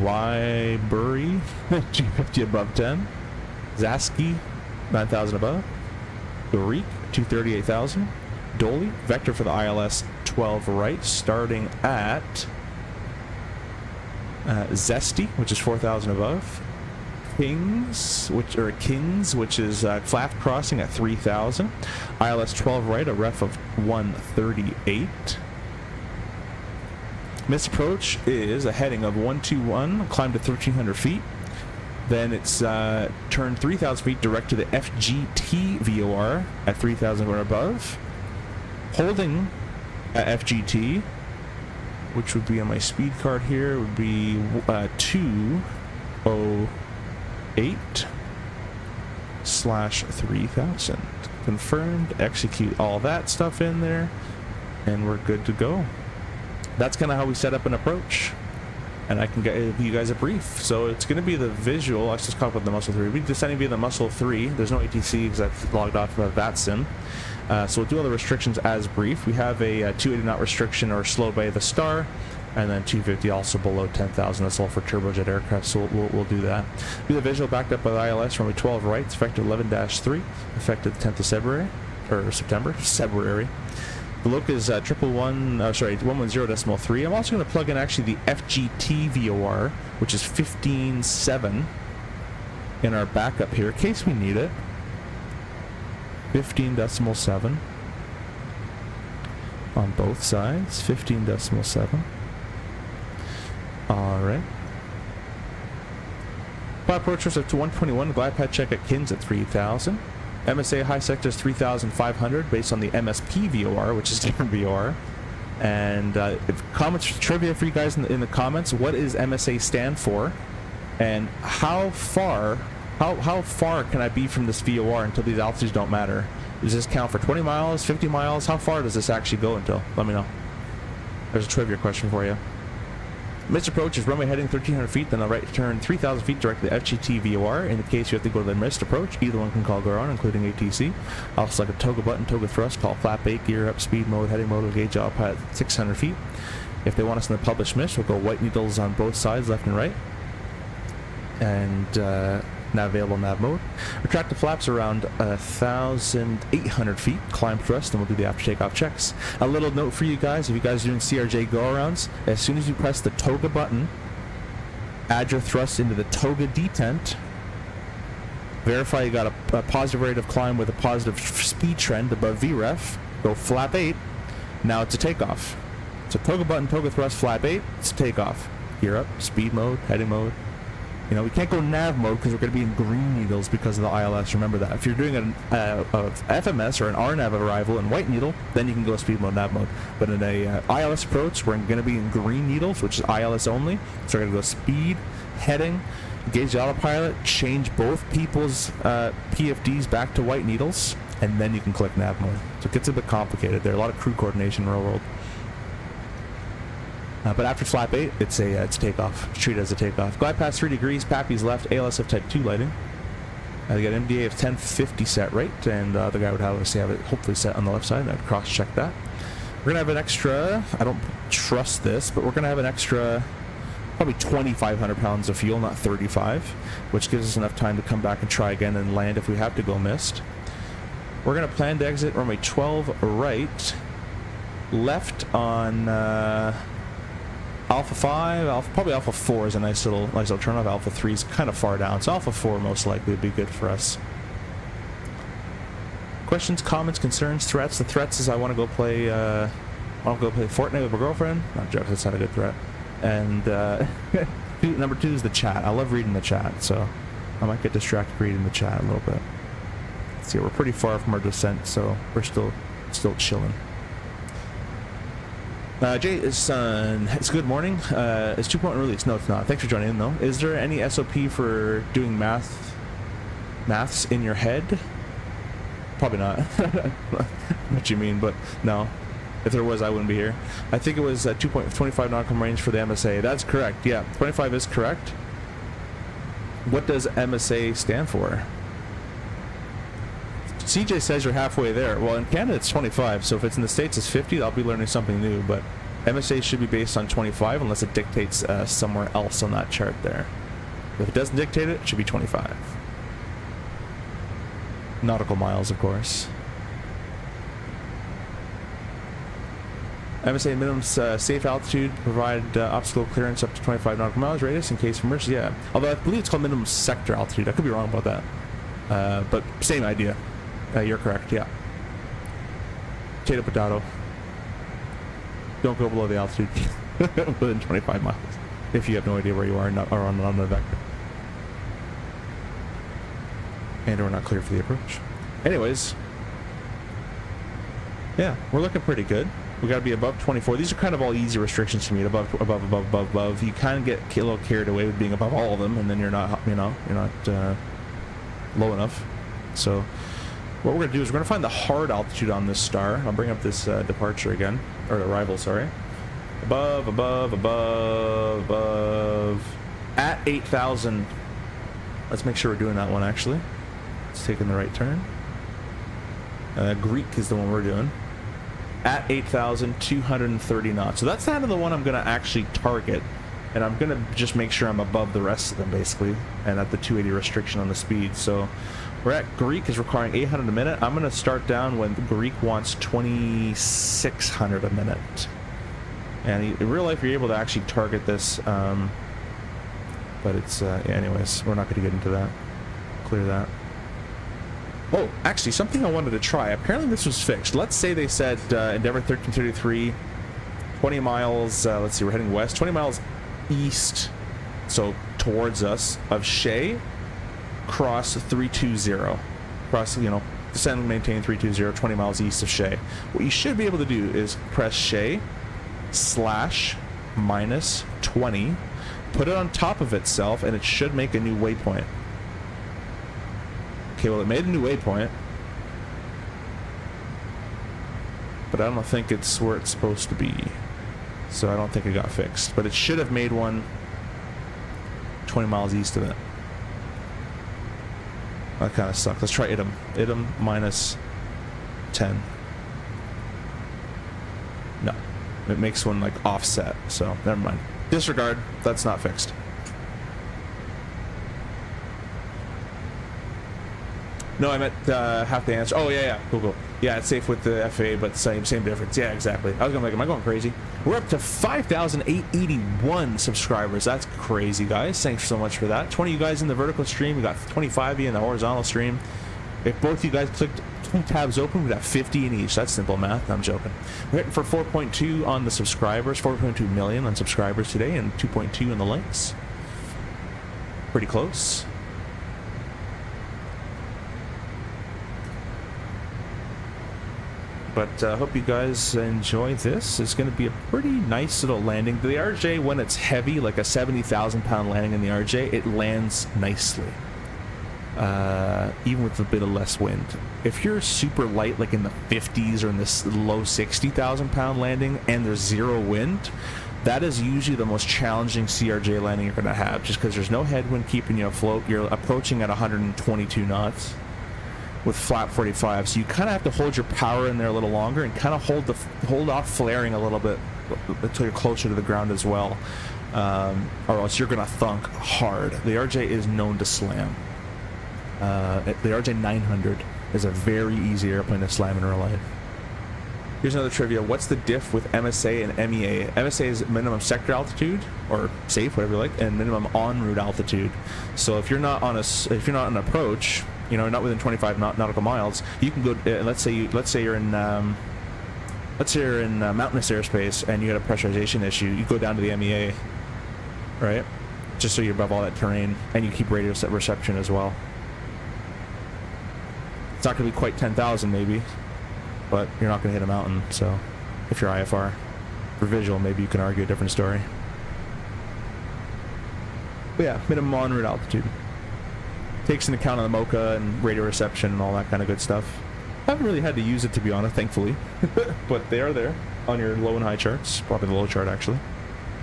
Wybury, G50 above 10. Zaski, 9,000 above. Greek, 238,000. Dolly, vector for the ILS 12 right, starting at Zesty, which is 4,000 above. Kings, which is flap crossing at 3,000. ILS 12 right, a ref of 138. Misapproach is a heading of 121, climb to 1,300 feet. Then it's turned 3,000 feet direct to the FGT VOR at 3,000 or above. Holding at FGT, which would be on my speed card here, would be 208/3000. Confirmed, execute all that stuff in there, and we're good to go. That's kind of how we set up an approach. And I can give you guys a brief. So it's going to be the visual. Let's just call it the Muscle 3. We're descending via the Muscle 3. There's no ATC because I've logged off of VATSIM. So we'll do all the restrictions as brief. We have a 280 knot restriction or slow by the star, and then 250 also below 10,000. That's all for turbojet aircraft, so we'll do that. Do the visual backed up by the ILS, runway 12 right. It's effective 11-3, effective 10th of February, or September, February. The look is 110.3. I'm also going to plug in actually the FGT VOR, which is 15.7 in our backup here, in case we need it. 15.7 on both sides. 15.7. Alright. Flight approach up to 121. Glide path check at Kins at 3,000. MSA high sector is 3,500 based on the MSP VOR, which is different VOR. And comments, trivia for you guys in the comments. What does MSA stand for? And how far can I be from this VOR until these altitudes don't matter? Does this count for 20 miles, 50 miles? How far does this actually go until? Let me know. There's a trivia question for you. Missed approach is runway heading 1,300 feet, then a right turn 3,000 feet directly to FGT VOR. In the case you have to go to the missed approach, either one can call go on, including ATC. I'll select a toga button, toga thrust, call flap 8, gear up, speed mode, heading mode, gauge up at 600 feet. If they want us in the published miss, we'll go white needles on both sides, left and right. And nav available nav mode. Retract the flaps around 1,800 feet, climb thrust, and we'll do the after takeoff checks. A little note for you guys, if you guys are doing CRJ go-arounds, as soon as you press the toga button, add your thrust into the toga detent, verify you got a positive rate of climb with a positive speed trend above VREF, go flap 8, now it's a takeoff. So toga button, toga thrust, flap 8, it's a takeoff. Gear up, speed mode, heading mode. You know, we can't go nav mode because we're going to be in green needles because of the ILS. Remember that. If you're doing a FMS or an RNAV arrival in white needle, then you can go speed mode, nav mode. But in a ILS approach, we're going to be in green needles, which is ILS only. So we're going to go speed, heading, engage the autopilot, change both people's PFDs back to white needles, and then you can click nav mode. So it gets a bit complicated. There's a lot of crew coordination in real world. But after flap 8, it's takeoff. It's treated as a takeoff. Glide past 3 degrees, Pappy's left, ALSF type 2 lighting. They got MDA of 1050 set right, and the other guy would have it hopefully set on the left side, and I'd cross-check that. We're going to have an extra, I don't trust this, but we're going to have an extra probably 2,500 pounds of fuel, not 35, which gives us enough time to come back and try again and land if we have to go missed. We're going to plan to exit runway 12 right, left on Alpha 5, probably Alpha 4 is a nice little turn off. Alpha 3 is kind of far down, so Alpha 4 most likely would be good for us. Questions, comments, concerns, threats. The threats is I want to go play Fortnite with my girlfriend. Not joking, that's not a good threat. And number 2 is the chat. I love reading the chat, so I might get distracted reading the chat a little bit. Let's see, we're pretty far from our descent, so we're still chilling. Jay, it's good morning. It's 2.1 release. No, it's not. Thanks for joining in, though. Is there any SOP for doing maths in your head? Probably not. What you mean, but no. If there was, I wouldn't be here. I think it was 2.25 nautical range for the MSA. That's correct. Yeah, 25 is correct. What does MSA stand for? CJ says you're halfway there. Well, in Canada it's 25, so if it's in the States it's 50, I'll be learning something new, but MSA should be based on 25 unless it dictates somewhere else on that chart there. If it doesn't dictate it, it should be 25. Nautical miles, of course. MSA minimum safe altitude, provide obstacle clearance up to 25 nautical miles radius in case of emergency. Yeah, although I believe it's called minimum sector altitude. I could be wrong about that, but same idea. You're correct. Yeah. Potato, potato. Don't go below the altitude within 25 miles if you have no idea where you are or on the vector. And we're not clear for the approach. Anyways, yeah, we're looking pretty good. We got to be above 24. These are kind of all easy restrictions to meet. Above. You kind of get a little carried away with being above all of them, and then you're not, you're not low enough. So what we're going to do is we're going to find the hard altitude on this star. I'll bring up this departure again, or arrival, sorry. Above. At 8,000. Let's make sure we're doing that one, actually. It's taking the right turn. Greek is the one we're doing. At 8,230 knots. So that's kind of the one I'm going to actually target. And I'm going to just make sure I'm above the rest of them, basically. And at the 280 restriction on the speed. So we're at Greek is requiring 800 a minute. I'm going to start down when Greek wants 2,600 a minute. And in real life, you're able to actually target this. But it's, yeah, anyways, we're not going to get into that. Clear that. Oh, actually, something I wanted to try. Apparently this was fixed. Let's say they said Endeavour 1333, 20 miles, let's see, we're heading west, 20 miles east, so towards us, of Shea, cross 320. Cross, descend and maintain 320, 20 miles east of Shea. What you should be able to do is press Shea /-20, put it on top of itself, and it should make a new waypoint. Okay, well, it made a new waypoint, but I don't think it's where it's supposed to be, so I don't think it got fixed, but it should have made one 20 miles east of it. That kind of sucks. Let's try ITM. ITM -10. No, it makes one like offset, so never mind. Disregard, that's not fixed. No, I meant have to answer. Oh, yeah, cool. Yeah, it's safe with the FAA, but same difference. Yeah, exactly. I was gonna am I going crazy? We're up to 5,881 subscribers. That's crazy, guys. Thanks so much for that. 20 of you guys in the vertical stream. We got 25 of you in the horizontal stream. If both of you guys clicked 2 tabs open, we got 50 in each. That's simple math. I'm joking. We're hitting for 4.2 on the subscribers, 4.2 million on subscribers today, and 2.2 in the likes. Pretty close. But I hope you guys enjoy this. It's going to be a pretty nice little landing. The RJ, when it's heavy, like a 70,000 pound landing in the RJ, it lands nicely. Even with a bit of less wind. If you're super light, like in the 50s or in this low 60,000 pound landing, and there's zero wind, that is usually the most challenging CRJ landing you're going to have, just because there's no headwind keeping you afloat. You're approaching at 122 knots with flap 45, so you kind of have to hold your power in there a little longer and kind of hold off flaring a little bit until you're closer to the ground as well, or else you're going to thunk hard. The RJ is known to slam. The RJ 900 is a very easy airplane to slam in real life. Here's another trivia. What's the diff with MSA and MEA? MSA is minimum sector altitude, or safe, whatever you like, and minimum en route altitude. So if you're not on an approach, you know, not within 25 nautical miles, you can go. Let's say you're in mountainous airspace and you had a pressurization issue. You go down to the MEA, right? Just so you're above all that terrain, and you keep radio reception as well. It's not going to be quite 10,000 maybe, but you're not going to hit a mountain. So if you're IFR, for visual, maybe you can argue a different story. But yeah, minimum en route altitude. Takes into account on the MoCA and radio reception and all that kind of good stuff. I haven't really had to use it, to be honest, thankfully. But they are there on your low and high charts. Probably the low chart, actually.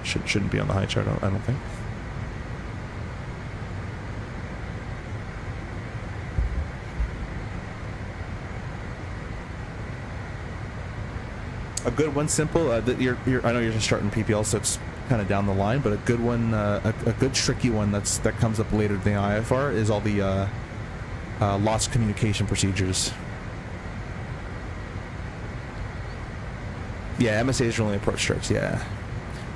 Shouldn't be on the high chart, I don't think. A good one, simple. I know you're just starting PPL, so it's kind of down the line. But a good one, a good tricky one that comes up later than the IFR is all the lost communication procedures. Yeah, MSA's are only approach charts. Yeah,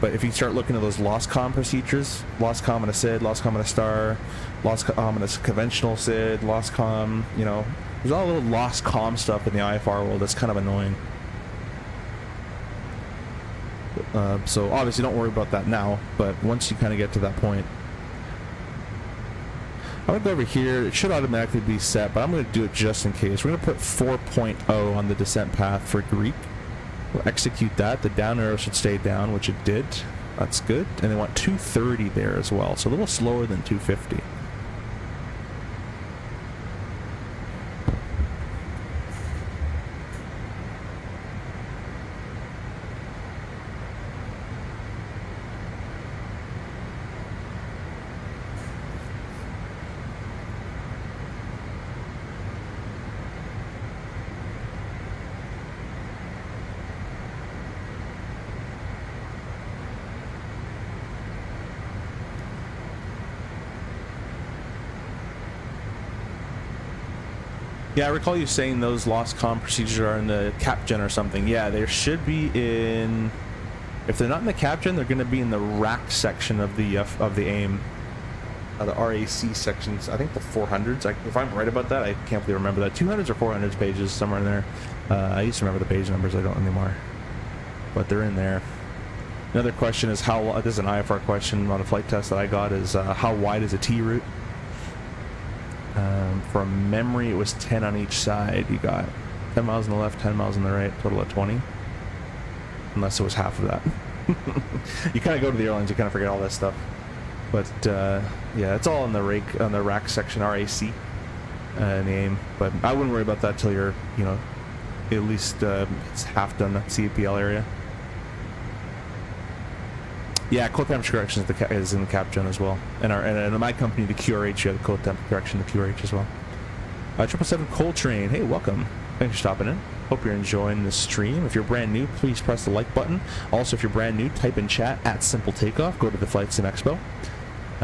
but if you start looking at those lost comm procedures, lost comm in a SID, lost comm in a star, lost comm in a conventional SID, lost comm, you know, there's all little lost comm stuff in the IFR world that's kind of annoying. So obviously don't worry about that now, but once you kind of get to that point, I'm going to go over here. It should automatically be set, but I'm going to do it just in case. We're going to put 4.0 on the descent path for Greek. We'll execute that. The down arrow should stay down, which it did. That's good. And they want 230 there as well, so a little slower than 250. Yeah, I recall you saying those lost comm procedures are in the CapGen or something. Yeah, they should be in... If they're not in the CapGen, they're going to be in the rack section of the AIM. The RAC sections. I think the 400s. If I'm right about that, I can't really remember that. 200s or 400s pages, somewhere in there. I used to remember the page numbers. I don't anymore. But they're in there. Another question is how... This is an IFR question on a flight test that I got, is how wide is a T route? From memory, it was 10 on each side. You got 10 miles on the left, 10 miles on the right, total of 20. Unless it was half of that. You kind of go to the airlines, you kind of forget all that stuff. But yeah, it's all on the rack section, RAC, in the AIM. But I wouldn't worry about that till you're, you know, at least it's half done that CPL area. Yeah, cold temperature correction is in the CapGen as well. And in my company, the QRH, you have the cold temperature correction, the QRH as well. 777 Coltrane, hey, welcome. Thanks for stopping in. Hope you're enjoying the stream. If you're brand new, please press the like button. Also, if you're brand new, type in chat at Simple Takeoff. Go to the FlightSIm Expo.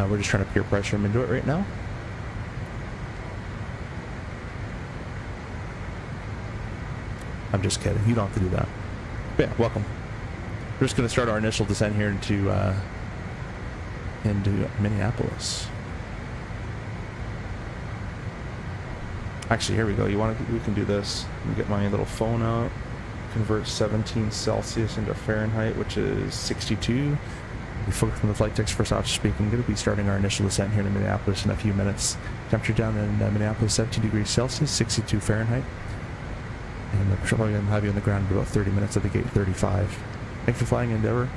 We're just trying to peer pressure them into it right now. I'm just kidding. You don't have to do that. But yeah, welcome. We're just going to start our initial descent here into Minneapolis. Actually, here we go. We can do this. Let me get my little phone out. Convert 17 Celsius into Fahrenheit, which is 62. We focus on the flight text first officer speaking. Going to be starting our initial descent here in Minneapolis in a few minutes. Temperature down in Minneapolis, 17 degrees Celsius, 62 Fahrenheit. And we're probably going to have you on the ground in about 30 minutes at the gate 35. Thanks for flying Endeavor,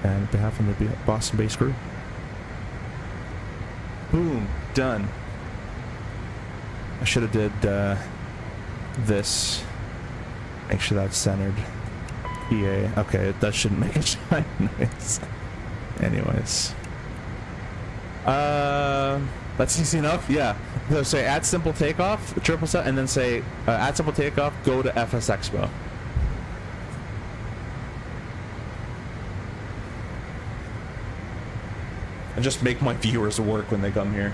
and on behalf of the Boston-based crew. Boom, done. I should have did this. Make sure that's centered. PA. Okay, that shouldn't make a giant noise. Anyways. That's easy enough. Yeah. So say add simple takeoff, 777, and then say add simple takeoff, go to FS EXPO. And just make my viewers work when they come here.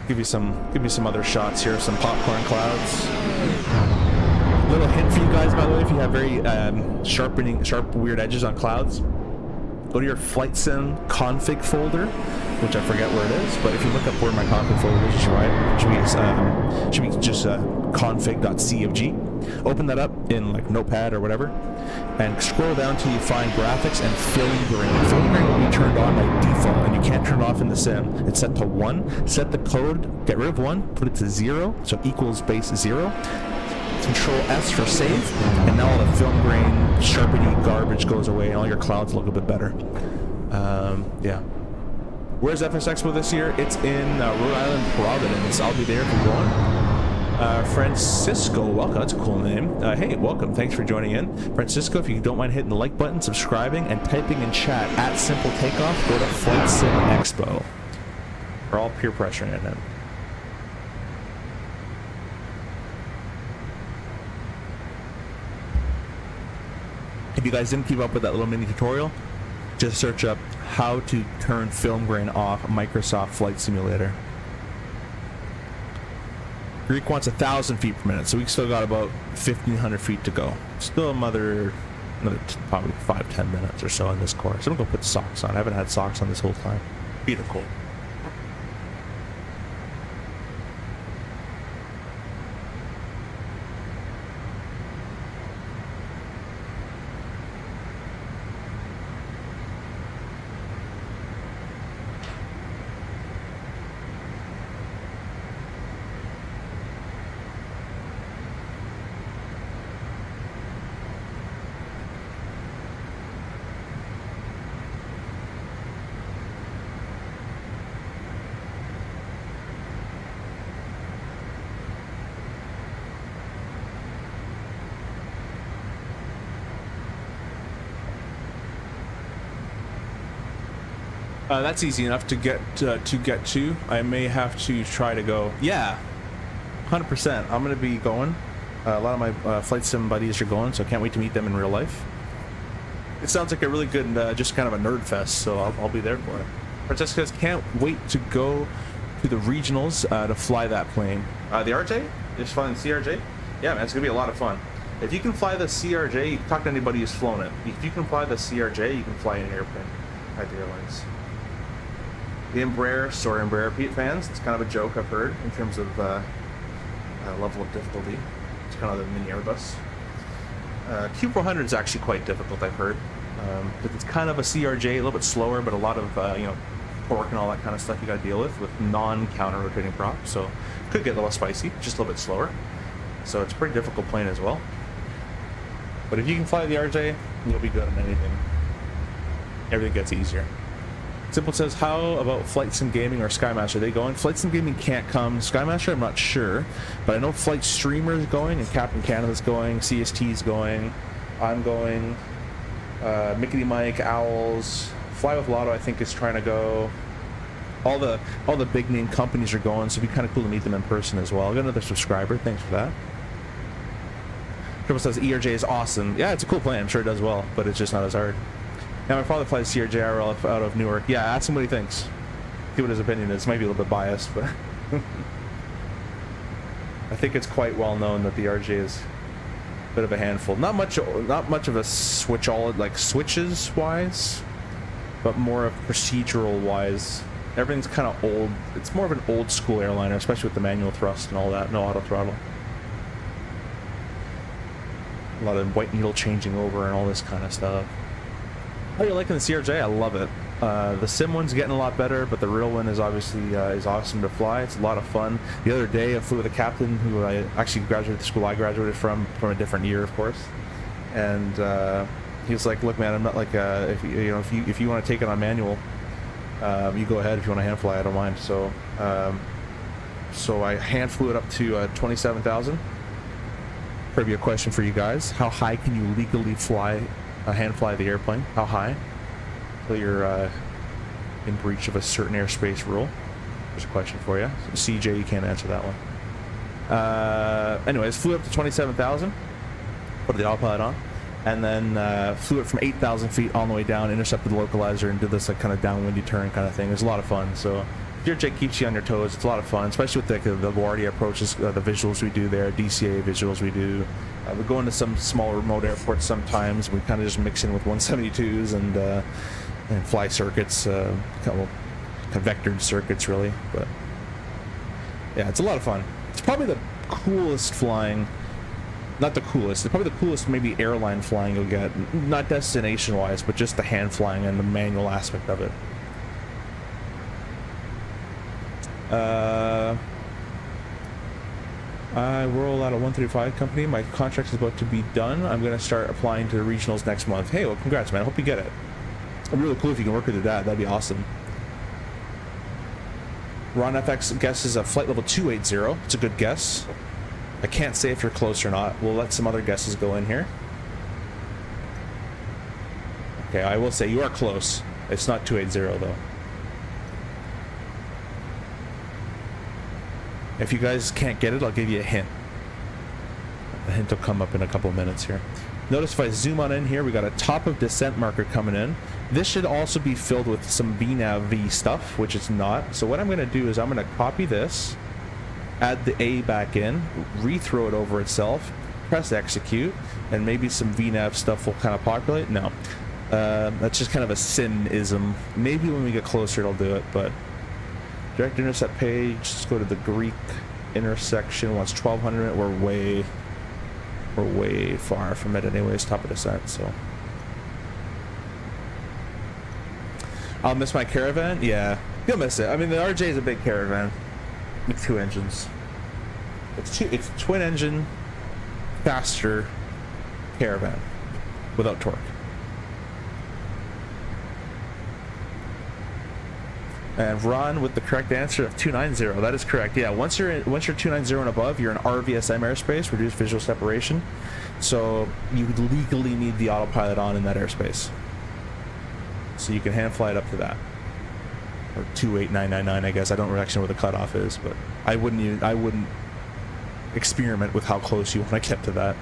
Give you some other shots here, some popcorn clouds. Little hint for you guys, by the way, if you have very sharp weird edges on clouds, go to your flight sim config folder, which I forget where it is, but if you look up where my config folder is, should be just config.cfg. Open that up in like Notepad or whatever, and scroll down till you find graphics and film grain. Film grain will be turned on by default, and you can't turn it off in the sim. It's set to 1. Set the code, get rid of 1, put it to 0, so equals base 0. Control S for save, and now all the film grain, sharpity garbage goes away, and all your clouds look a bit better. Yeah. Where's FS EXPO this year? It's in Rhode Island, Providence. I'll be there if you're going. Francisco, welcome. That's a cool name. Hey, welcome. Thanks for joining in. Francisco, if you don't mind hitting the like button, subscribing, and typing in chat at Simple Takeoff, go to Flight Sim Expo. We're all peer pressuring it now. If you guys didn't keep up with that little mini tutorial, just search up how to turn film grain off Microsoft Flight Simulator. Greek wants 1,000 feet per minute, so we still got about 1,500 feet to go. Still another probably 5-10 minutes or so in this course. I'm gonna go put socks on. I haven't had socks on this whole time. Feet are cold. That's easy enough to get to. I may have to try to go. Yeah, 100%. I'm gonna be going. A lot of my flight sim buddies are going, so I can't wait to meet them in real life. It sounds like a really good, just kind of a nerd fest, so I'll be there for it. Francesca can't wait to go to the regionals to fly that plane. The RJ? Just flying the CRJ? Yeah, man, it's gonna be a lot of fun. If you can fly the CRJ, you can talk to anybody who's flown it. If you can fly the CRJ, you can fly an airplane at the airlines. The Embraer Pete fans, it's kind of a joke I've heard in terms of level of difficulty. It's kind of the mini Airbus. Q400 is actually quite difficult, I've heard. Because it's kind of a CRJ, a little bit slower, but a lot of torque and all that kind of stuff you got to deal with non-counter rotating props. So could get a little spicy, just a little bit slower. So it's a pretty difficult plane as well. But if you can fly the RJ, you'll be good on anything. Everything gets easier. Simple says, how about Flight Sim Gaming or Skymaster? Are they going? Flight Sim Gaming can't come. Skymaster, I'm not sure. But I know Flight Streamer is going, and Captain Canada's going, CST is going, I'm going, Mickey Mike, Owls, Fly with Lotto I think is trying to go. All the big name companies are going, so it'd be kind of cool to meet them in person as well. I got another subscriber, thanks for that. Triple says ERJ is awesome. Yeah, it's a cool plane, I'm sure it does well, but it's just not as hard. Yeah, my father flies CRJ IRL out of Newark. Yeah, ask him what he thinks. See what his opinion is. Might be a little bit biased, but I think it's quite well known that the RJ is a bit of a handful. Not much of a switches wise, but more of procedural wise. Everything's kind of old. It's more of an old school airliner, especially with the manual thrust and all that. No auto throttle. A lot of white needle changing over and all this kind of stuff. How are you liking the CRJ? I love it. The sim one's getting a lot better, but the real one is obviously is awesome to fly. It's a lot of fun. The other day I flew with a captain who I actually graduated the school I graduated from a different year, of course. And he was like, "Look, man, I'm not like if you want to take it on manual, you go ahead. If you want to hand fly, I don't mind." So so I hand flew it up to 27,000. Maybe a question for you guys: how high can you legally fly hand fly the airplane? How high? Until you're in breach of a certain airspace rule. There's a question for you. CJ, you can't answer that one. Anyways, flew up to 27,000. Put the autopilot on. And then flew it from 8,000 feet all the way down, intercepted the localizer, and did this like kind of downwindy turn kind of thing. It was a lot of fun. So CRJ keeps you on your toes. It's a lot of fun, especially with the LaGuardia approaches, the visuals we do there, DCA visuals we do. We go into some small remote airports sometimes. We kind of just mix in with 172s and fly circuits, kind of vectored circuits really. But yeah, it's a lot of fun. It's probably the coolest flying. Not the coolest. It's probably the coolest maybe airline flying you'll get. Not destination-wise, but just the hand flying and the manual aspect of it. I roll out a 135 company. My contract is about to be done. I'm going to start applying to the regionals next month. Hey, well, congrats, man. I hope you get it. It'd be really cool if you can work with your dad. That'd be awesome. Ron FX guesses a flight level 280. It's a good guess. I can't say if you're close or not. We'll let some other guesses go in here. Okay, I will say you are close. It's not 280 though. If you guys can't get it, I'll give you a hint. The hint will come up in a couple of minutes here. Notice if I zoom on in here, we got a top of descent marker coming in. This should also be filled with some VNAV stuff, which it's not. So what I'm going to do is I'm going to copy this, add the A back in, rethrow it over itself, press execute, and maybe some VNAV stuff will kind of populate. No, that's just kind of a SIM-ism. Maybe when we get closer it'll do it, but direct intercept page, let's go to the Greek intersection. Wants 1200. We're way far from it anyways, top of descent, so. I'll miss my Caravan? Yeah, you'll miss it. I mean, the RJ is a big Caravan. With 2 engines. It's a twin engine, faster Caravan without torque. And Ron with the correct answer of 290. That is correct. Yeah, once you're 290 and above, you're in RVSM airspace, reduced visual separation. So you legally need the autopilot on in that airspace. So you can hand fly it up to that. Or 28999, I guess. I don't actually know where the cutoff is, but I wouldn't experiment with how close you want to get to that.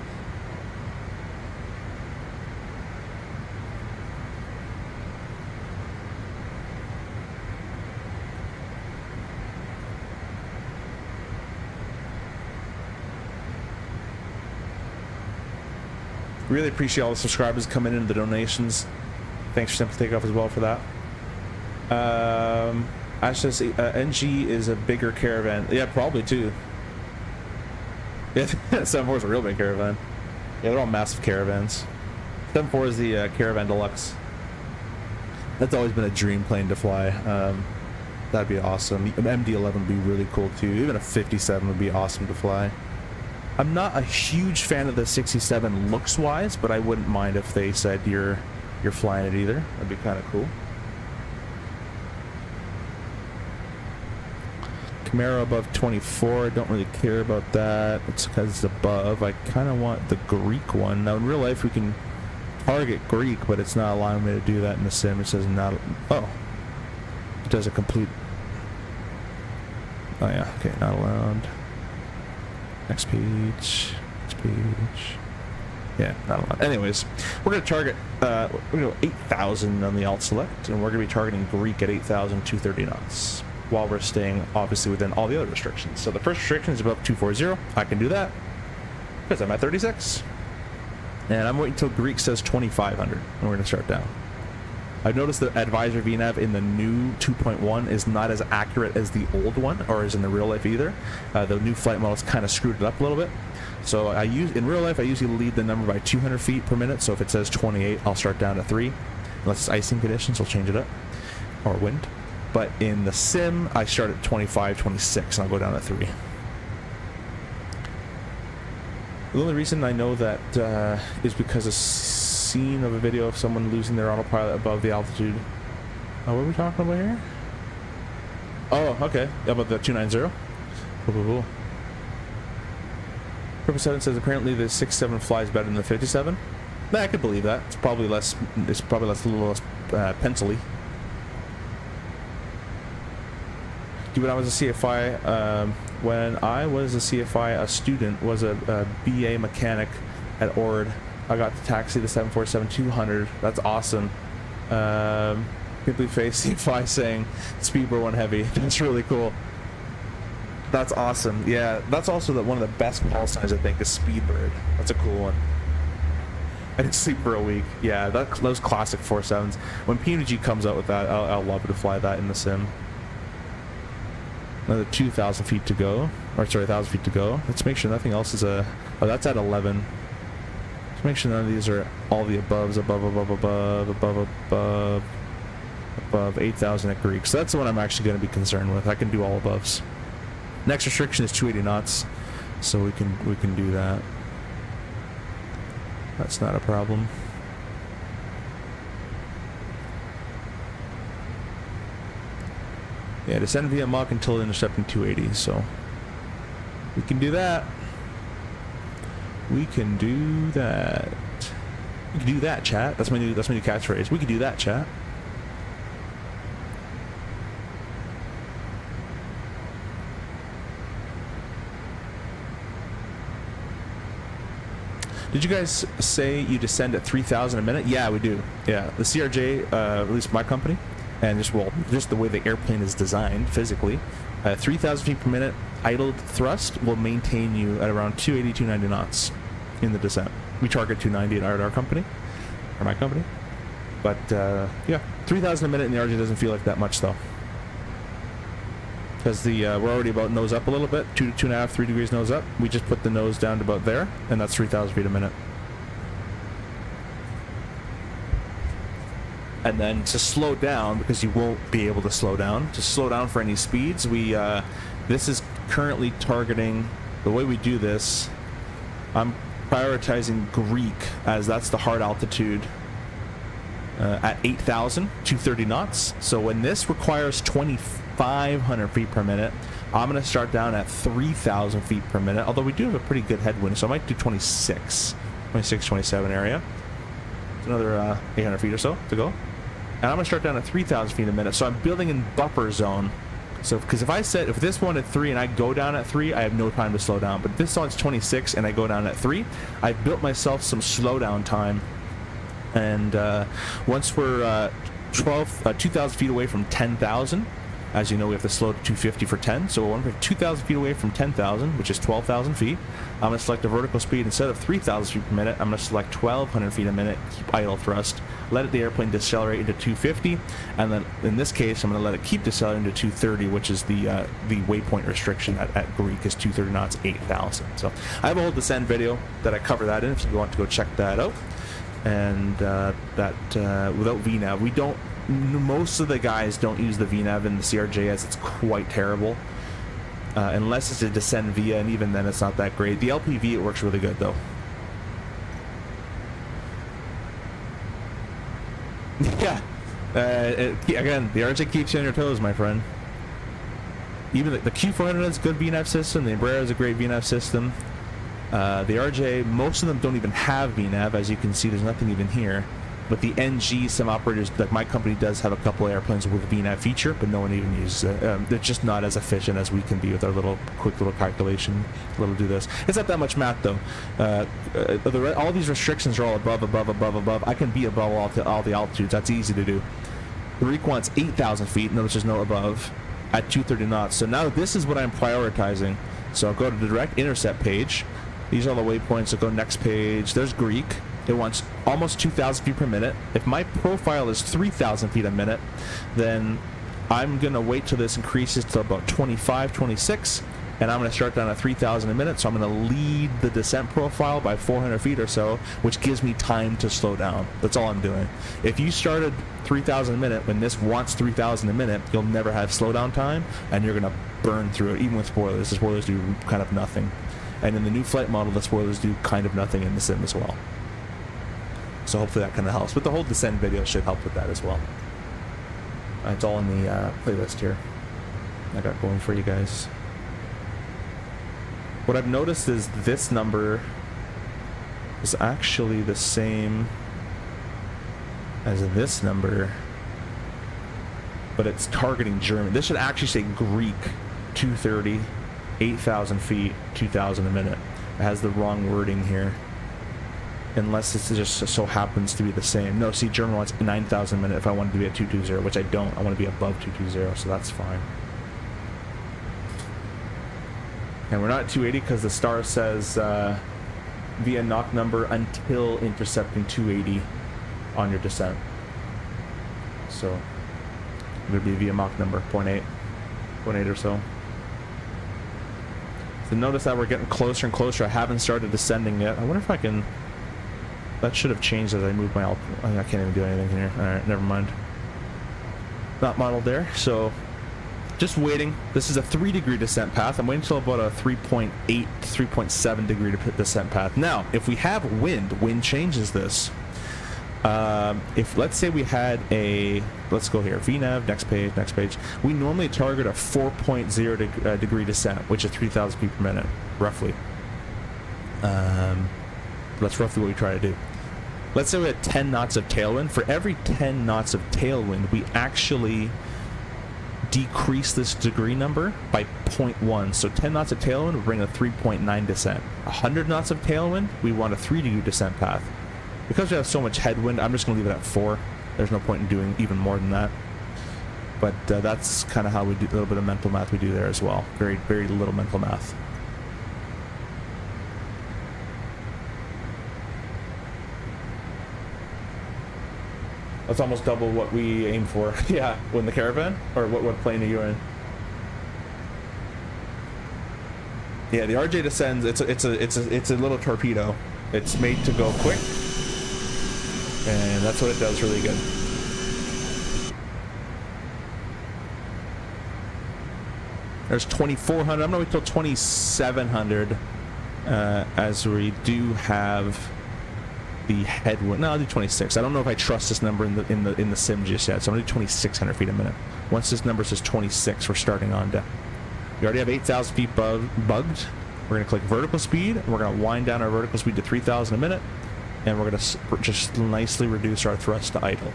Really appreciate all the subscribers coming in and the donations. Thanks for Simple Takeoff as well for that. I should say NG is a bigger Caravan. Yeah, probably too. Yeah, 7.4 is a real big Caravan. Yeah, they're all massive Caravans. 7.4 is the Caravan Deluxe. That's always been a dream plane to fly. That'd be awesome. MD-11 would be really cool too. Even a 57 would be awesome to fly. I'm not a huge fan of the 67 looks-wise, but I wouldn't mind if they said you're flying it either. That'd be kind of cool. Camaro above 24, I don't really care about that. It's because it's above. I kind of want the Greek one. Now in real life we can target Greek, but it's not allowing me to do that in the sim. It says not. Oh, it does a complete. Oh yeah, okay, not allowed. Next page. Next page. Yeah, not allowed. Anyways, we're gonna target. We're gonna go 8,000 on the alt select, and we're gonna be targeting Greek at 8,230 knots. While we're staying obviously within all the other restrictions. So the first restriction is above 240. I can do that because I'm at 36. And I'm waiting until Greek says 2,500 and we're going to start down. I've noticed the advisor VNAV in the new 2.1 is not as accurate as the old one, or as in the real life either. The new flight models kind of screwed it up a little bit. So in real life I usually lead the number by 200 feet per minute. So if it says 28, I'll start down to 3. Unless it's icing conditions, I'll change it up. Or wind. But in the sim, I start at 25, 26, and I'll go down to 3. The only reason I know that is because I've seen of a video of someone losing their autopilot above the altitude. Oh, what are we talking about here? Oh, okay. About the 290. Cool. Purpose 7 says apparently the 67 flies better than the 57. Nah, I could believe that. It's probably less. It's probably less, a little less pencil-y. Dude, when I was a CFI, when I was a CFI, a student was a BA mechanic at Ord. I got to taxi the 747-200. That's awesome. Simply face CFI saying Speedbird 1 heavy. That's really cool. That's awesome. Yeah, that's also one of the best call signs, I think, is Speedbird. That's a cool one. I didn't sleep for a week. Yeah, those classic 47s. When PNG comes out with that, I'll love to fly that in the sim. Another 2,000 feet to go. Or sorry, 1,000 feet to go. Let's make sure nothing else is a... Oh, that's at 11. Let's make sure none of these are all the aboves. Above 8,000 at Greek. So that's the one I'm actually going to be concerned with. I can do all aboves. Next restriction is 280 knots. So we can do that. That's not a problem. Yeah, descend via Mach until intercepting 280, so we can do that. We can do that. We can do that, chat. That's my new catchphrase. We can do that, chat. Did you guys say you descend at 3,000 a minute? Yeah, we do. Yeah, the CRJ, at least my company, and just the way the airplane is designed physically, 3,000 feet per minute idled thrust will maintain you at around 280, 290 knots in the descent. We target 290 at our company, or my company. But yeah, 3,000 a minute in the RJ doesn't feel like that much though. Because we're already about nose up a little bit, 2 to 2.5, 3 degrees nose up. We just put the nose down to about there, and that's 3,000 feet a minute. And then to slow down, because you won't be able to slow down, for any speeds, this is currently targeting, the way we do this, I'm prioritizing Greek, as that's the hard altitude at 8,000, 230 knots. So when this requires 2,500 feet per minute, I'm going to start down at 3,000 feet per minute, although we do have a pretty good headwind, so I might do 26, 27 area. It's another 800 feet or so to go. And I'm going to start down at 3,000 feet a minute, so I'm building in buffer zone. So, because if this one at 3 and I go down at 3, I have no time to slow down. But if this one's 26 and I go down at 3, I've built myself some slowdown time. And once we're 2,000 feet away from 10,000, as you know, we have to slow to 250 for 10. So when we're 2,000 feet away from 10,000, which is 12,000 feet, I'm going to select a vertical speed. Instead of 3,000 feet per minute, I'm going to select 1,200 feet a minute, keep idle thrust, let the airplane decelerate into 250, and then in this case, I'm going to let it keep decelerating to 230, which is the waypoint restriction at Greek is 230 knots, 8,000. So I have a whole descent video that I cover that in, if you want to go check that out. And without VNAV, we don't. Most of the guys don't use the VNAV in the CRJ, as it's quite terrible. Unless it's a descend via, and even then it's not that great. The LPV, it works really good though. Yeah. Again, the RJ keeps you on your toes, my friend. Even the Q400 has a good VNAV system. The Embraer has a great VNAV system. The RJ, most of them don't even have VNAV. As you can see, there's nothing even here. But the NG, some operators, like my company, does have a couple of airplanes with a VNAV feature, but no one even uses it. They're just not as efficient as we can be with our quick little calculation. Do this. It's not that much math though. All these restrictions are all above. I can be above all the altitudes. That's easy to do. The Greek wants 8,000 feet. Notice there's no above at 230 knots. So now this is what I'm prioritizing. So I'll go to the direct intercept page. These are all the waypoints. So go next page. There's Greek. It wants almost 2,000 feet per minute. If my profile is 3,000 feet a minute, then I'm going to wait till this increases to about 25, 26, and I'm going to start down at 3,000 a minute. So I'm going to lead the descent profile by 400 feet or so, which gives me time to slow down. That's all I'm doing. If you started 3,000 a minute when this wants 3,000 a minute, you'll never have slowdown time, and you're going to burn through it, even with spoilers. The spoilers do kind of nothing. And in the new flight model, the spoilers do kind of nothing in the sim as well. So hopefully that kind of helps. But the whole descent video should help with that as well. It's all in the playlist here I got going for you guys. What I've noticed is this number is actually the same as this number, but it's targeting German. This should actually say Greek 230, 8,000 feet, 2,000 a minute. It has the wrong wording here. Unless it just so happens to be the same. No, see, German wants 9,000 a minute if I wanted to be at 220, which I don't. I want to be above 220, so that's fine. And we're not at 280 because the star says via knock number until intercepting 280 on your descent. So it would be via Mach number 0.8 or so. So notice that we're getting closer and closer. I haven't started descending yet. I wonder if I can... That should have changed as I moved my... I can't even do anything here. Alright, never mind. Not modeled there, so... Just waiting. This is a 3-degree descent path. I'm waiting until about a 3.8, 3.7 degree descent path. Now, if we have wind changes this. If, let's say we had a... Let's go here. VNAV, next page. We normally target a 4.0 degree descent, which is 3,000 feet per minute, roughly. That's roughly what we try to do. Let's say we had 10 knots of tailwind. For every 10 knots of tailwind, we actually decrease this degree number by 0.1. So 10 knots of tailwind would bring a 3.9 descent. 100 knots of tailwind, we want a 3-degree descent path. Because we have so much headwind, I'm just going to leave it at 4. There's no point in doing even more than that. But that's kind of how we do a little bit of mental math we do there as well. Very, very little mental math. That's almost double what we aim for. Yeah, in the Caravan? Or what plane are you in? Yeah, the RJ descends. It's a little torpedo. It's made to go quick, and that's what it does really good. There's 2,400. I'm gonna wait till 2,700, as we do have the headwind. No, I'll do 26. I don't know if I trust this number in the sim just yet, so I'm gonna do 2,600 feet a minute. Once this number says 26, we're starting on deck. We already have 8,000 feet bugged. We're gonna click vertical speed, and we're gonna wind down our vertical speed to 3,000 a minute, and we're gonna just nicely reduce our thrust to idle.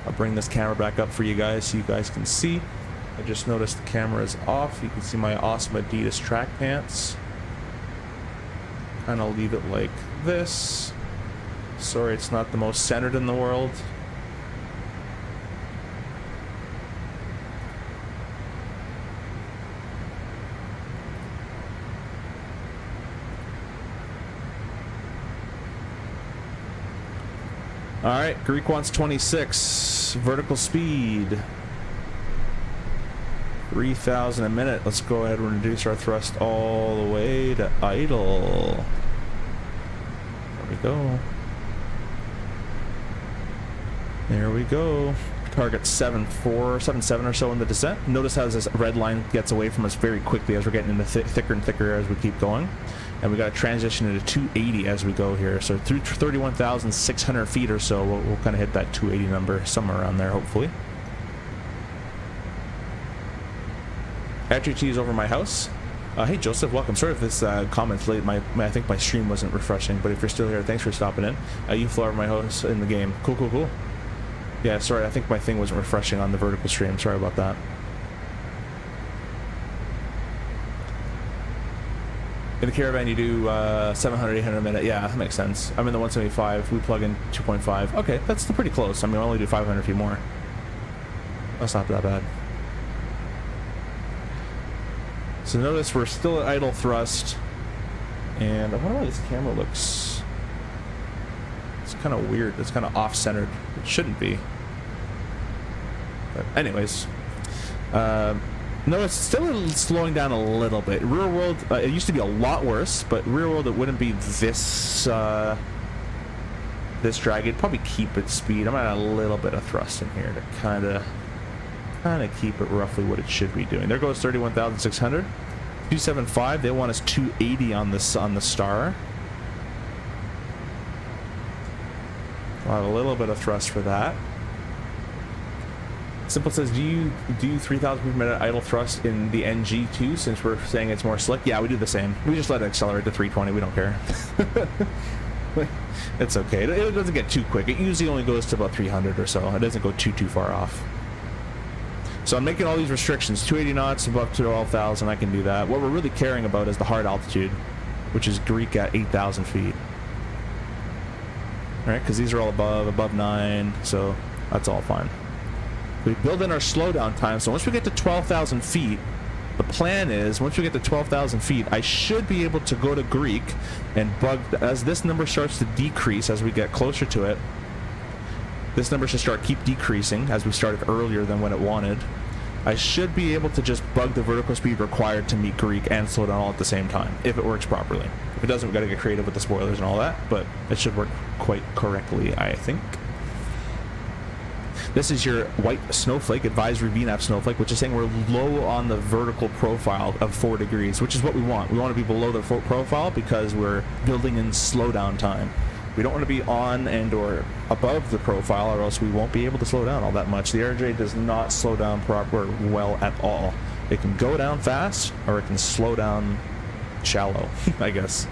I'll bring this camera back up for you guys so you guys can see. I just noticed the camera is off. You can see my awesome Adidas track pants. And I'll leave it like this. Sorry, it's not the most centered in the world. Alright, Greek wants 26. Vertical speed. 3,000 a minute. Let's go ahead and reduce our thrust all the way to idle. There we go. There we go. Target 7.4, 7.7 or so in the descent. Notice how this red line gets away from us very quickly as we're getting into thicker and thicker as we keep going. And we got to transition into 280 as we go here. So through 31,600 feet or so, we'll kind of hit that 280 number somewhere around there, hopefully. HT is over my house. Hey Joseph, welcome. Sorry if this comment's late. I think my stream wasn't refreshing, but if you're still here, thanks for stopping in. You flew over my house in the game. Cool. Yeah, sorry, I think my thing wasn't refreshing on the vertical stream. Sorry about that. In the Caravan, you do 700, 800 a minute. Yeah, that makes sense. I'm in the 175. We plug in 2.5. Okay, that's pretty close. I mean, I only do 500 feet more. That's not that bad. So notice we're still at idle thrust. And I wonder why this camera looks... It's kind of weird. It's kind of off-centered. It shouldn't be. But anyways. No, it's still slowing down a little bit. Real world, it used to be a lot worse, but real world it wouldn't be this this drag. It'd probably keep its speed. I'm gonna add a little bit of thrust in here to kind of keep it roughly what it should be doing. There goes 31,600. 275. They want us 280 on this on the star. I'll add a little bit of thrust for that. Simple says, do you do 3,000 per minute idle thrust in the NG too, since we're saying it's more slick? Yeah, we do the same. We just let it accelerate to 320. We don't care. It's okay. It doesn't get too quick. It usually only goes to about 300 or so. It doesn't go too far off. So I'm making all these restrictions. 280 knots above 12,000, I can do that. What we're really caring about is the hard altitude, which is Greek at 8,000 feet. All right, because these are all above 9, so that's all fine. We build in our slowdown time, so once we get to 12,000 feet, the plan is, once we get to 12,000 feet, I should be able to go to Greek and bug, as this number starts to decrease as we get closer to it, this number should keep decreasing as we started earlier than when it wanted. I should be able to just bug the vertical speed required to meet Greek and slow down all at the same time, if it works properly. If it doesn't, we've got to get creative with the spoilers and all that, but it should work quite correctly, I think. This is your white snowflake, advisory VNAV snowflake, which is saying we're low on the vertical profile of 4 degrees, which is what we want. We want to be below the profile because we're building in slowdown time. We don't want to be on and or above the profile, or else we won't be able to slow down all that much. The RJ does not slow down well at all. It can go down fast, or it can slow down shallow, I guess.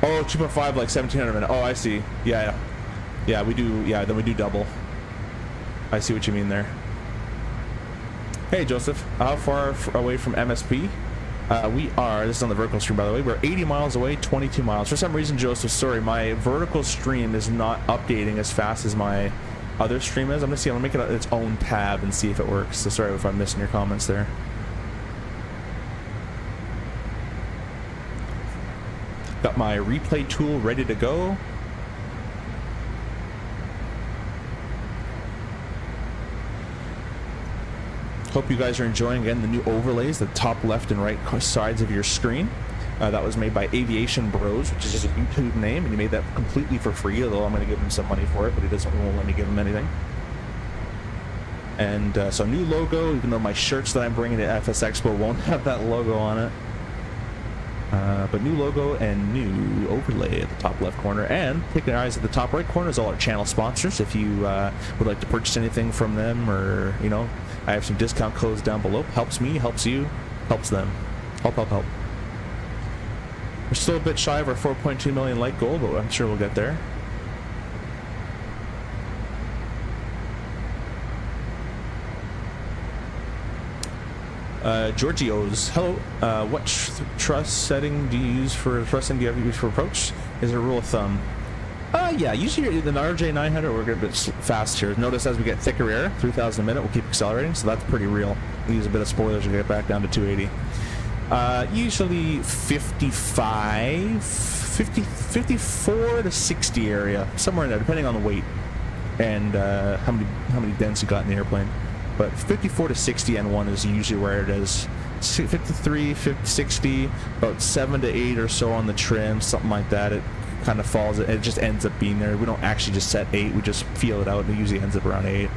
Oh, 2.5 like 1,700 a minute. Oh, I see. Yeah. Yeah, we do. Yeah, then we do double. I see what you mean there. Hey, Joseph. How far away from MSP? We are, this is on the vertical stream, by the way, we're 80 miles away, 22 miles. For some reason, Joseph, sorry, my vertical stream is not updating as fast as my other stream is. I'm gonna make it its own tab and see if it works. So sorry if I'm missing your comments there. Got my replay tool ready to go. Hope you guys are enjoying, again, the new overlays, the top left and right sides of your screen. That was made by Aviation Bros, which is just a YouTube name, and he made that completely for free, although I'm going to give him some money for it, but he won't let me give him anything. And so new logo, even though my shirts that I'm bringing to FS Expo won't have that logo on it. But new logo and new overlay at the top left corner, and taking our eyes at the top right corner is all our channel sponsors. If you would like to purchase anything from them, or you know, I have some discount codes down below. Helps me, helps you, helps them. Help. We're still a bit shy of our 4.2 million like goal, but I'm sure we'll get there. Giorgio's, hello. What trust setting do you use for thrusting? Do you have to use for approach? Is there a rule of thumb? Yeah, usually the RJ 900 we're going a bit fast here. Notice as we get thicker air, 3,000 a minute, we'll keep accelerating, so that's pretty real. We use a bit of spoilers to get back down to 280. Usually 54 to 60 area, somewhere in there, depending on the weight and how many dents you got in the airplane. But 54 to 60 N1 is usually where it is. 53, 50, 60, about 7 to 8 or so on the trim, something like that. It kind of falls, it just ends up being there. We don't actually just set 8, we just feel it out, and it usually ends up around 8.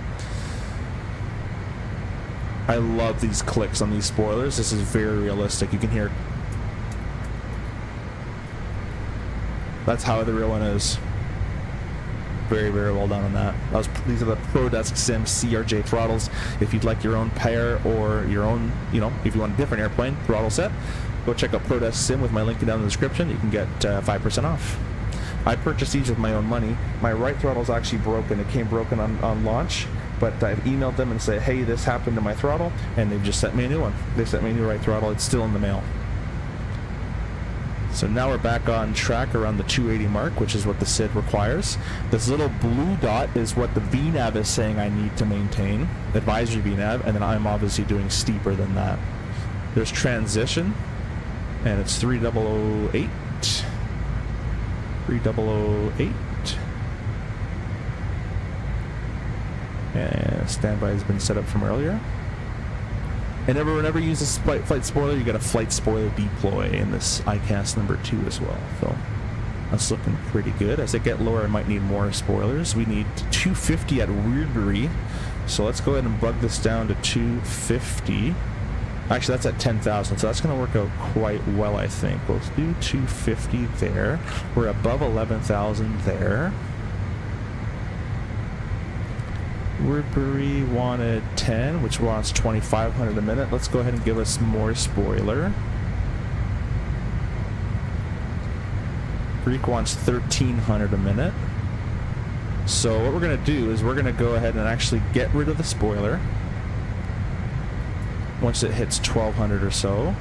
I love these clicks on these spoilers. This is very realistic. You can hear. That's how the real one is. Very, very well done on that. These are the ProdeskSIm CRJ throttles. If you'd like your own pair or your own, you know, if you want a different airplane throttle set, go check out ProdeskSIm with my link down in the description. You can get 5% off. I purchased these with my own money. My right throttle is actually broken. It came broken on launch, but I've emailed them and said, hey, this happened to my throttle, and they've just sent me a new one. They sent me a new right throttle. It's still in the mail. So now we're back on track around the 280 mark, which is what the SID requires. This little blue dot is what the VNAV is saying I need to maintain, advisory VNAV, and then I'm obviously doing steeper than that. There's transition, and it's 3008. 3008. And standby has been set up from earlier. And whenever you use a flight spoiler, you got a flight spoiler deploy in this ICAS number 2 as well. So that's looking pretty good. As I get lower, I might need more spoilers. We need 250 at Weirdbury. So let's go ahead and bug this down to 250. Actually, that's at 10,000, so that's going to work out quite well, I think. Let's do 250 there. We're above 11,000 there. Weirdbury wanted 10, which wants 2,500 a minute. Let's go ahead and give us more spoiler. Greek wants 1,300 a minute. So what we're going to do is we're going to go ahead and actually get rid of the spoiler. Once it hits 1,200 or so.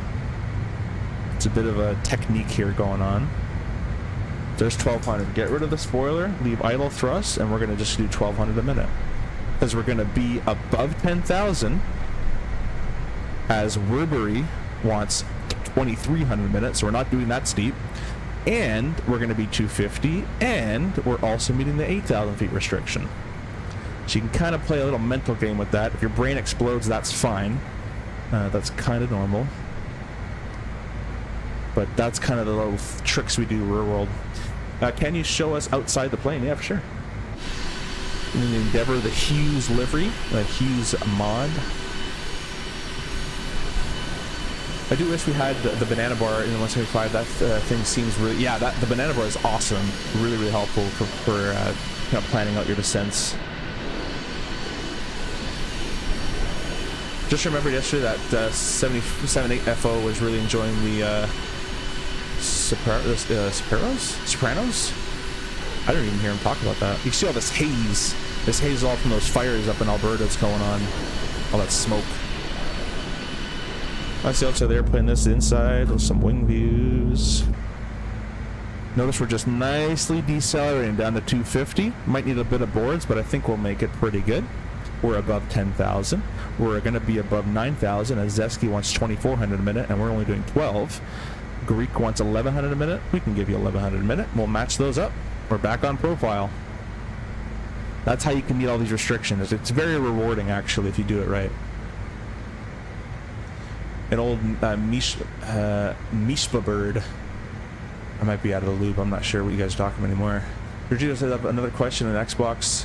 It's a bit of a technique here going on. There's 1,200. Get rid of the spoiler, leave idle thrust, and we're going to just do 1,200 a minute. Because we're going to be above 10,000, as Werbery wants 2,300 a minute, so we're not doing that steep. And we're going to be 250, and we're also meeting the 8,000 feet restriction. So you can kind of play a little mental game with that. If your brain explodes, that's fine. That's kind of normal. But that's kind of the little tricks we do real world. Can you show us outside the plane? Yeah, for sure. In the Endeavor, the Hughes livery, the Hughes mod. I do wish we had the banana bar in the 175. That thing seems really, yeah. The banana bar is awesome. Really, really helpful for you know, planning out your descents. Just remembered yesterday that 77.8 FO was really enjoying the Sopranos? I don't even hear him talk about that. You see all this haze. This haze is all from those fires up in Alberta that's going on. All that smoke. I see outside there playing this inside with some wing views. Notice we're just nicely decelerating down to 250. Might need a bit of boards, but I think we'll make it pretty good. We're above 10,000. We're going to be above 9,000 as Zeski wants 2,400 a minute, and we're only doing 12. Greek wants 1,100 a minute. We can give you 1,100 a minute. We'll match those up. We're back on profile. That's how you can meet all these restrictions. It's very rewarding, actually, if you do it right. An old Mishpa bird. I might be out of the loop. I'm not sure what you guys are talking about anymore. Virgito said another question on Xbox.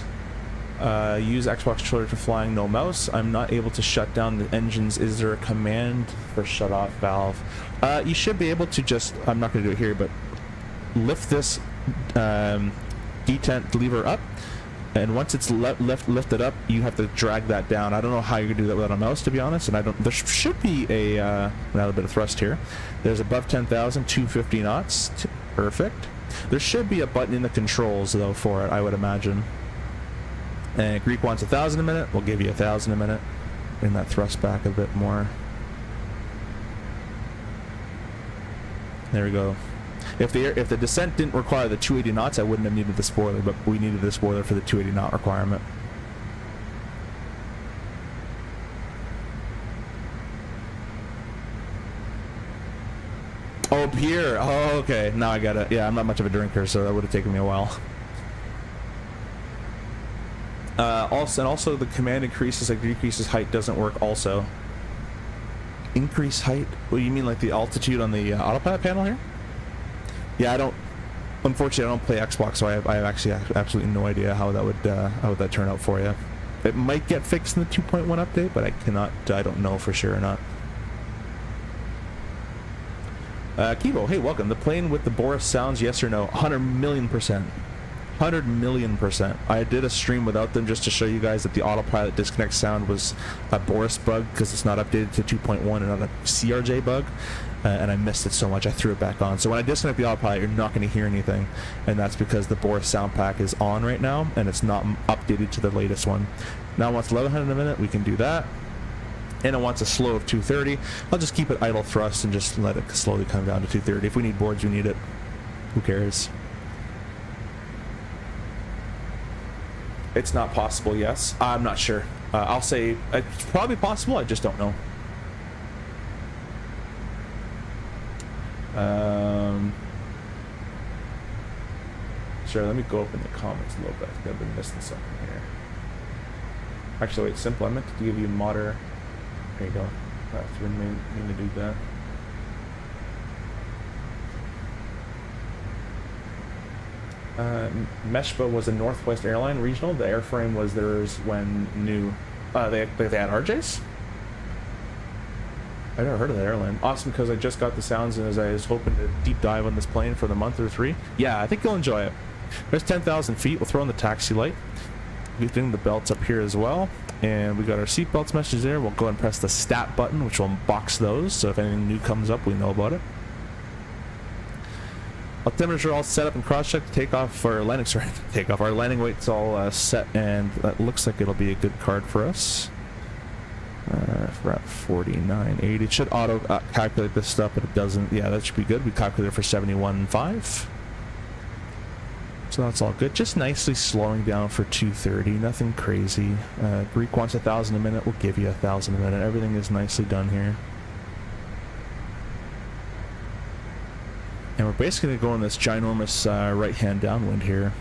Use Xbox controller to flying, no mouse. I'm not able to shut down the engines. Is there a command for shut off valve? You should be able to just, I'm not going to do it here, but lift this detent lever up, and once it's lifted up, you have to drag that down. I don't know how you can do that without a mouse, to be honest, and I don't. There should be a another bit of thrust here. There's above 10,000, 250 knots. Perfect. There should be a button in the controls though for it, I would imagine. And Greek wants 1,000 a minute. We'll give you 1,000 a minute. Bring that thrust back a bit more. There we go. If the descent didn't require the 280 knots, I wouldn't have needed the spoiler, but we needed the spoiler for the 280 knot requirement. Oh, Pierre. Oh, okay. Now I got it. Yeah, I'm not much of a drinker, so that would have taken me a while. Also the command increases, like decreases height doesn't work also. Increase height? What do you mean, like the altitude on the autopilot panel here? Yeah, unfortunately I don't play Xbox, so I have actually absolutely no idea how that would turn out for you. It might get fixed in the 2.1 update, but I don't know for sure or not. Kibo, hey, welcome. The plane with the BOS sounds, yes or no? 100 million %. 100 million %. I did a stream without them just to show you guys that the autopilot disconnect sound was a BOS bug because it's not updated to 2.1 and not a CRJ bug, and I missed it so much I threw it back on. So when I disconnect the autopilot, you're not going to hear anything, and that's because the BOS sound pack is on right now and it's not updated to the latest one. Now it wants 1,100 a minute, we can do that. And it wants a slow of 230. I'll just keep it idle thrust and just let it slowly come down to 230. If we need boards, we need it. Who cares? It's not possible, yes. I'm not sure. I'll say it's probably possible, I just don't know. Sure, let me go up in the comments a little bit. I think I've been missing something here. Actually, wait, simple. I meant to give you modder. There you go. That's what I mean to do that. Meshba was a Northwest airline regional. The airframe was theirs when new. They had RJs? I never heard of that airline. Awesome, because I just got the sounds and as I was hoping to deep dive on this plane for the month or 3. Yeah, I think you'll enjoy it. There's 10,000 feet. We'll throw in the taxi light. We're doing the belts up here as well. And we got our seat belts message there. We'll go and press the stat button, which will box those. So if anything new comes up, we know about it. Altimeters are all set up and cross-checked. Takeoff or landing, sorry, takeoff. Our landing weight's all set, and that looks like it'll be a good card for us. We're at 49.80. It should auto calculate this stuff, but it doesn't. Yeah, that should be good. We calculated for 71.5. So that's all good. Just nicely slowing down for 230. Nothing crazy. Greek wants 1,000 a minute. We'll give you 1,000 a minute. Everything is nicely done here. And we're basically going to go in this ginormous right-hand downwind here.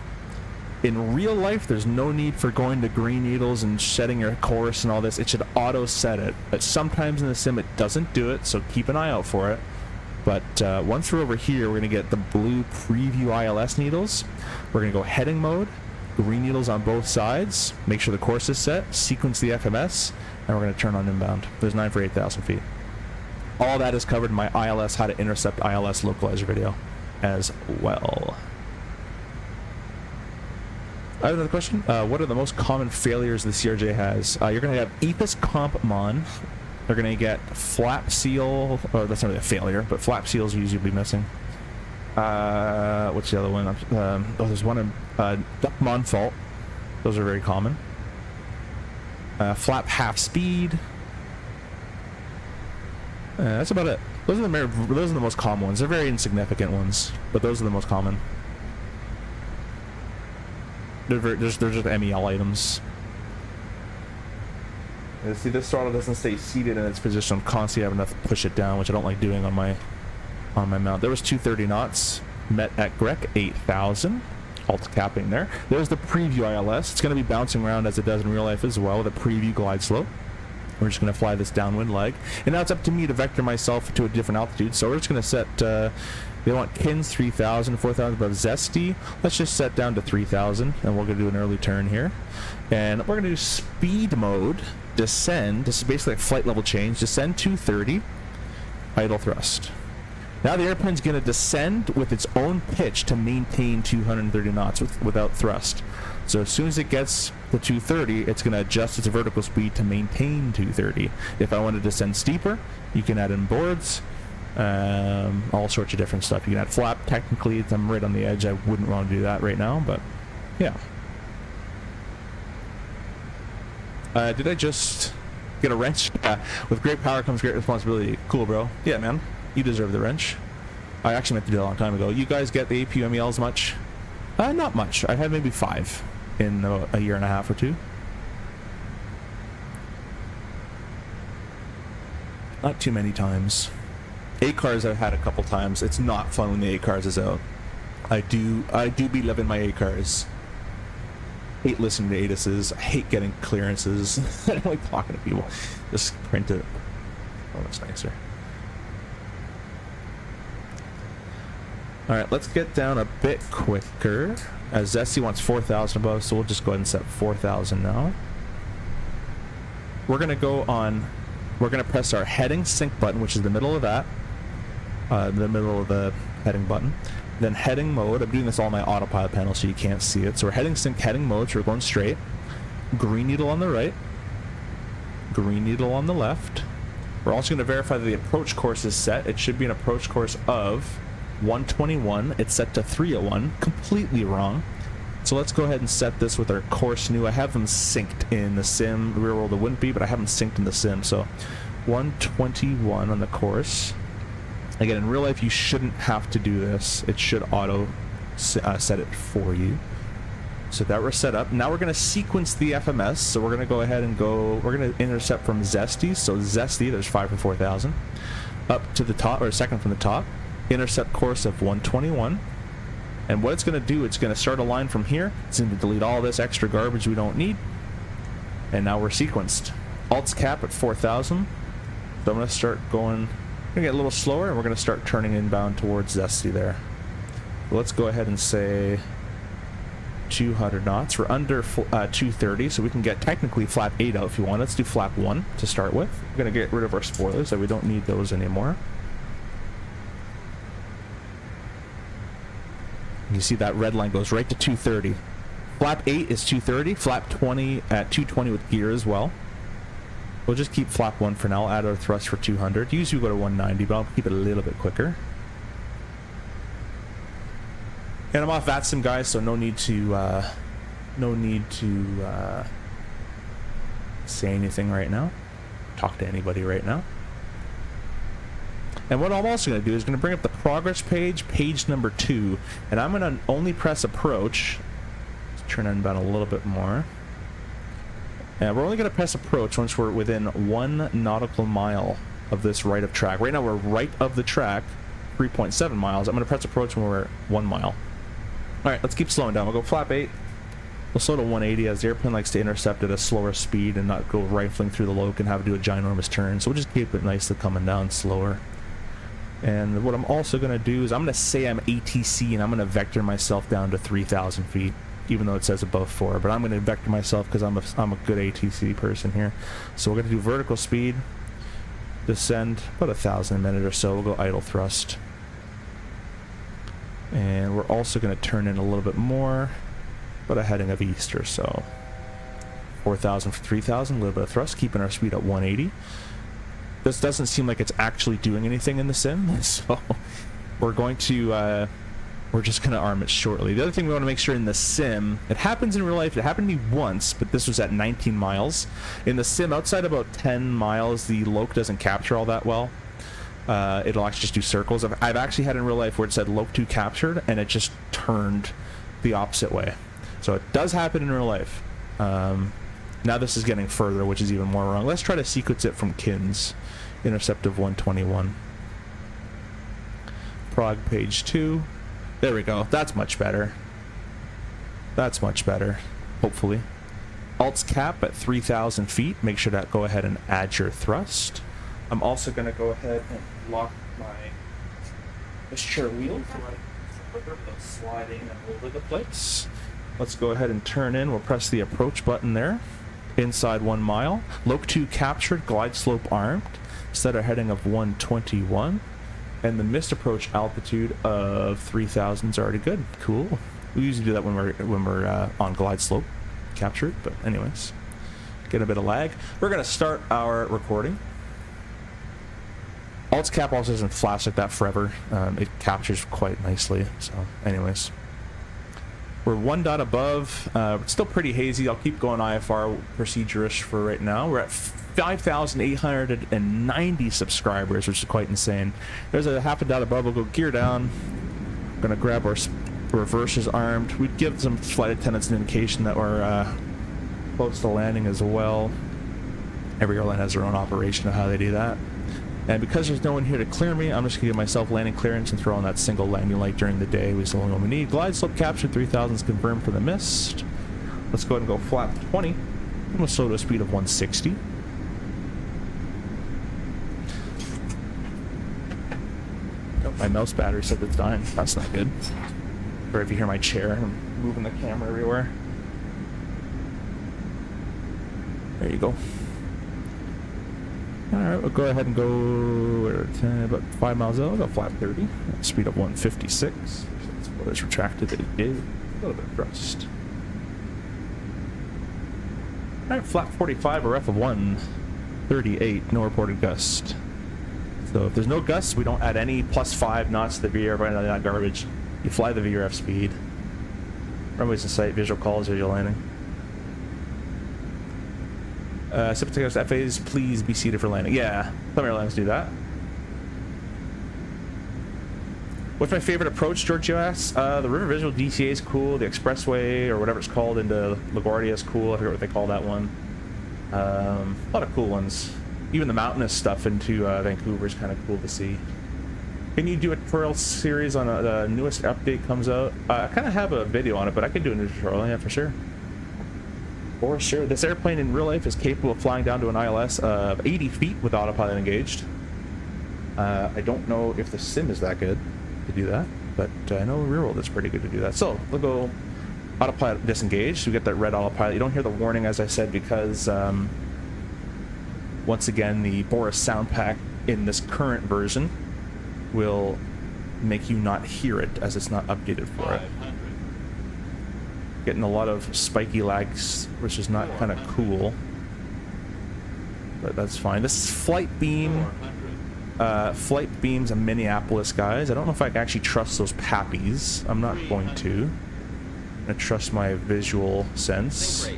In real life, there's no need for going to green needles and setting your course and all this. It should auto-set it. But sometimes in the sim, it doesn't do it, so keep an eye out for it. But once we're over here, we're going to get the blue preview ILS needles. We're going to go heading mode, green needles on both sides, make sure the course is set, sequence the FMS, and we're going to turn on inbound. There's 9 for 8,000 feet. All that is covered in my ILS, how to intercept ILS localizer video as well. I have another question. What are the most common failures the CRJ has? You're going to have EPIS comp mon. They're going to get flap seal, or that's not really a failure, but flap seals usually be missing. What's the other one? There's one in duck mon fault. Those are very common. Flap half speed. That's about it. Those are the most common ones. They're very insignificant ones, but those are the most common. They're just MEL items. See, this throttle doesn't stay seated in its position. I'm constantly having to push it down, which I don't like doing on my mount. There was 230 knots. Met at Grec 8,000. Alt capping there. There's the preview ILS. It's going to be bouncing around as it does in real life as well with a preview glide slope. We're just going to fly this downwind leg. And now it's up to me to vector myself to a different altitude. So we're just going to set, they want Kins 3,000, 4,000 above Zesty. Let's just set down to 3,000, and we're going to do an early turn here. And we're going to do speed mode, descend. This is basically a flight level change. Descend 230, idle thrust. Now the airplane's going to descend with its own pitch to maintain 230 knots without thrust. So as soon as it gets to 230, it's going to adjust its vertical speed to maintain 230. If I want to descend steeper, you can add in boards, all sorts of different stuff. You can add flap. Technically, I'm right on the edge. I wouldn't want to do that right now, but yeah. Did I just get a wrench? With great power comes great responsibility. Cool, bro. Yeah, man. You deserve the wrench. I actually meant to do that a long time ago. You guys get the APU MELs much? Not much. I had maybe 5 in a year and a half or 2. Not too many times. ACARS I've had a couple times. It's not fun when the ACARS is out. I do be loving my ACARS. Hate listening to ATISs. I hate getting clearances. I don't like talking to people. Just print it. Oh, that's nicer. Alright, let's get down a bit quicker. As Zesty wants 4,000 above, so we'll just go ahead and set 4,000 now. We're going to go on, we're going to press our heading sync button, which is the middle of that. The middle of the heading button. Then heading mode, I'm doing this all on my autopilot panel so you can't see it. So we're heading sync, heading mode, so we're going straight. Green needle on the right. Green needle on the left. We're also going to verify that the approach course is set. It should be an approach course of 121. It's set to 301. Completely wrong. So let's go ahead and set this with our course new. I have them synced in the sim. The real world it wouldn't be, but I have them synced in the sim. So 121 on the course. Again, in real life, you shouldn't have to do this. It should auto set it for you. So that we're set up. Now we're going to sequence the FMS. So we're going to go ahead and go, we're going to intercept from Zesty. So Zesty, there's 5 for 4,000. Up to the top, or second from the top. Intercept course of 121. And what it's going to do, it's going to start a line from here. It's going to delete all this extra garbage we don't need. And now we're sequenced. Alt's cap at 4,000. So I'm going to start going, we're going to get a little slower, and we're going to start turning inbound towards Zesty there. Let's go ahead and say 200 knots. We're under 230, so we can get technically flap 8 out if you want. Let's do flap 1 to start with. We're going to get rid of our spoilers, so we don't need those anymore. You see that red line goes right to 230. Flap 8 is 230. Flap 20 at 220 with gear as well. We'll just keep flap 1 for now. I'll add our thrust for 200. Usually we go to 190, but I'll keep it a little bit quicker. And I'm off VATSIM, guys, so no need to say anything right now. Talk to anybody right now. And what I'm also going to do is going to bring up the progress page, page number 2, and I'm going to only press approach. Let's turn it down a little bit more. And we're only going to press approach once we're within 1 nautical mile of this right of track. Right now we're right of the track, 3.7 miles. I'm going to press approach when we're at 1 mile. Alright, let's keep slowing down. We'll go flap 8. We'll slow to 180 as the airplane likes to intercept at a slower speed and not go rifling through the loc and have to do a ginormous turn. So we'll just keep it nicely coming down slower. And what I'm also going to do is I'm going to say I'm ATC and I'm going to vector myself down to 3,000 feet, even though it says above 4. But I'm going to vector myself because I'm a good ATC person here. So we're going to do vertical speed, descend about 1,000 a minute or so. We'll go idle thrust. And we're also going to turn in a little bit more, about a heading of east or so. 4,000 for 3,000, a little bit of thrust, keeping our speed at 180. This doesn't seem like it's actually doing anything in the sim, so we're just going to arm it shortly. The other thing we want to make sure in the sim, it happens in real life, it happened to me once, but this was at 19 miles. In the sim, outside about 10 miles, the loc doesn't capture all that well. It'll actually just do circles. I've actually had in real life where it said loc 2 captured, and it just turned the opposite way. So it does happen in real life. Now this is getting further, which is even more wrong. Let's try to sequence it from Kins. Intercept of 121. Prog page 2. There we go. That's much better. That's much better. Hopefully. Alt's cap at 3,000 feet. Make sure to go ahead and add your thrust. I'm also going to go ahead and lock my chair wheel so I sliding and over the place. Let's go ahead and turn in. We'll press the approach button there. Inside 1 mile. Loc 2 captured. Glide slope armed. Set a heading of 121. And the missed approach altitude of 3,000 is already good. Cool. We usually do that when we're on glide slope captured. But anyways, get a bit of lag. We're going to start our recording. Alt's cap also doesn't flash like that forever. It captures quite nicely. So anyways, we're 1 dot above. It's still pretty hazy. I'll keep going IFR procedure-ish for right now. We're at 5,890 subscribers, which is quite insane. There's a half a dot above. We'll go gear down. We're gonna grab our reverses armed. We'd give some flight attendants an indication that we're close to landing as well. Every airline has their own operation of how they do that. And because there's no one here to clear me, I'm just going to give myself landing clearance and throw on that single landing light during the day. We still know what we need. Glide slope captured, 3,000 is confirmed for the mist. Let's go ahead and go flap 20. I'm going to slow to a speed of 160. Oh, my mouse battery said it's dying. That's not good. Or if you hear my chair, I'm moving the camera everywhere. There you go. Alright, we'll go ahead and go about 5 miles out. I'll go flap 30. Speed of 156. That's what it's retracted. It is a little bit of thrust. Alright, flap 45, a ref of 138. No reported gust. So if there's no gusts, we don't add any +5 knots to the VRF or any of that garbage. You fly the VRF speed. Runways in sight, visual calls, visual landing. Takeoff's FAs, please be seated for landing. Yeah, some airlines do that. What's my favorite approach, Giorgio asks? The River Visual DCA is cool. The Expressway, or whatever it's called, into LaGuardia is cool. I forget what they call that one. A lot of cool ones. Even the mountainous stuff into Vancouver is kind of cool to see. Can you do a tutorial series on the newest update comes out? I kind of have a video on it, but I can do a new tutorial, yeah, for sure. For sure. This airplane in real life is capable of flying down to an ILS of 80 feet with autopilot engaged. I don't know if the sim is that good to do that, but I know rear world is pretty good to do that. So we'll go autopilot disengaged. So we get that red autopilot. You don't hear the warning, as I said, because once again, the BOS sound pack in this current version will make you not hear it, as it's not updated for it. Getting a lot of spiky lags, which is not kind of cool, but that's fine. This is flight beam flight beams and Minneapolis guys. I don't know if I can actually trust those pappies. I'm not going to. I'm going to trust my visual sense.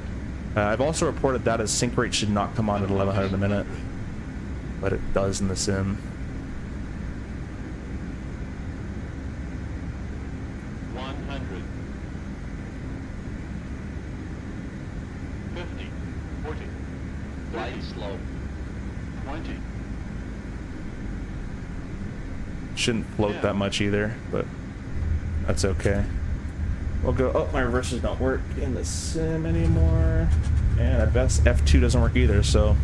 I've also reported that as sync rate should not come on at 1100 a minute, but it does in the sim. 100. 50. 40. Flight slow. 20. Shouldn't float that much either, but that's okay. We'll go. Oh, my reversers don't work in the sim anymore, and I bet F2 doesn't work either. So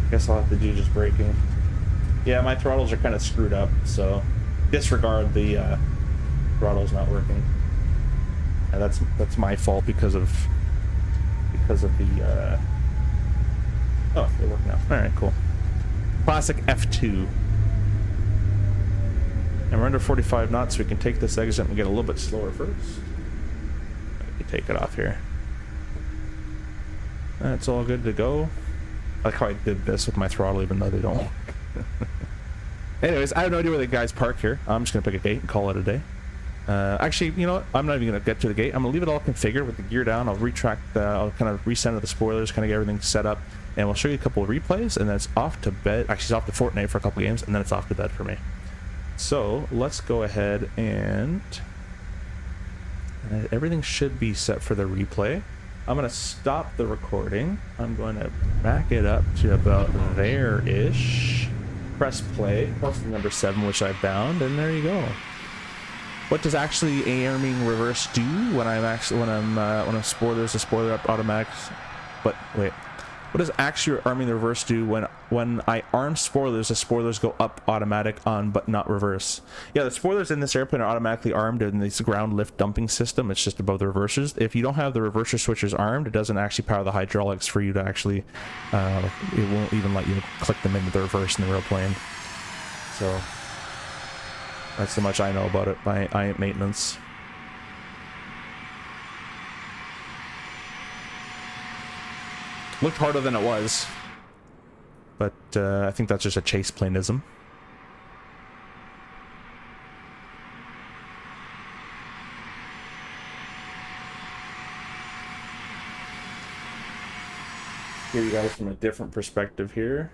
I guess I'll have to do just braking. Yeah, my throttles are kind of screwed up, so disregard the throttles not working. And that's my fault because of the. Oh, they're working now. All right, cool. Classic F2. And we're under 45 knots, so we can take this exit and get a little bit slower first. Let me take it off here. That's all good to go. I like how I did this with my throttle, even though they don't. Anyways, I have no idea where the guys park here. I'm just going to pick a gate and call it a day. Actually, you know what? I'm not even going to get to the gate. I'm going to leave it all configured with the gear down. I'll retract, I'll kind of recenter the spoilers, kind of get everything set up. And we'll show you a couple of replays, and then it's off to bed. Actually, it's off to Fortnite for a couple games, and then it's off to bed for me. So let's go ahead and everything should be set for the replay. I'm going to stop the recording. I'm going to back it up to about there-ish. Press play, press the number 7, which I bound, and there you go. What does actually arming reverse do when I'm spoilers, the spoiler up automatic? But wait. What does actually arming the reverse do when I arm spoilers, the spoilers go up automatic on but not reverse? Yeah, the spoilers in this airplane are automatically armed in this ground lift dumping system. It's just above the reversers. If you don't have the reverser switchers armed, it doesn't actually power the hydraulics for you to actually, it won't even let you click them into the reverse in the real plane. So that's so much I know about it by maintenance. Looked harder than it was, but I think that's just a chase planism. Give you guys from a different perspective here.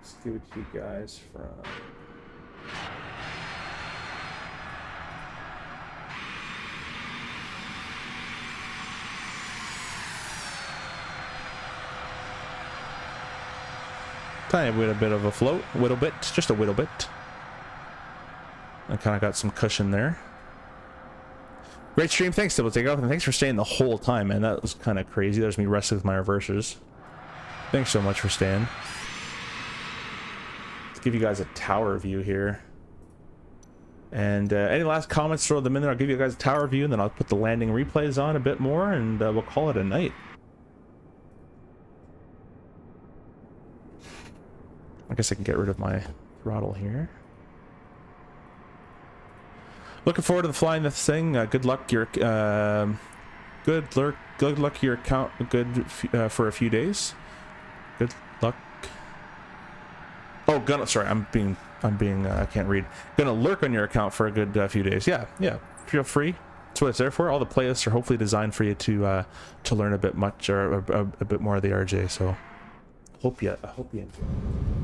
Let's give it to you guys from. Tiny bit of a float, just a little bit. I kind of got some cushion there. Great stream, thanks Double Takeoff, and thanks for staying the whole time, man. That was kind of crazy. There's me wrestling with my reversers. Thanks so much for staying. Let's give you guys a tower view here. And any last comments, throw them in there. I'll give you guys a tower view, and then I'll put the landing replays on a bit more, and we'll call it a night. I guess I can get rid of my throttle here. Looking forward to flying this thing. Good luck. Good luck. Your account. Good for a few days. Good luck. Oh, sorry. I'm being. I can't read. Gonna lurk on your account for a good few days. Yeah. Feel free. That's what it's there for. All the playlists are hopefully designed for you to learn a bit more of the RJ. So. I hope you enjoy.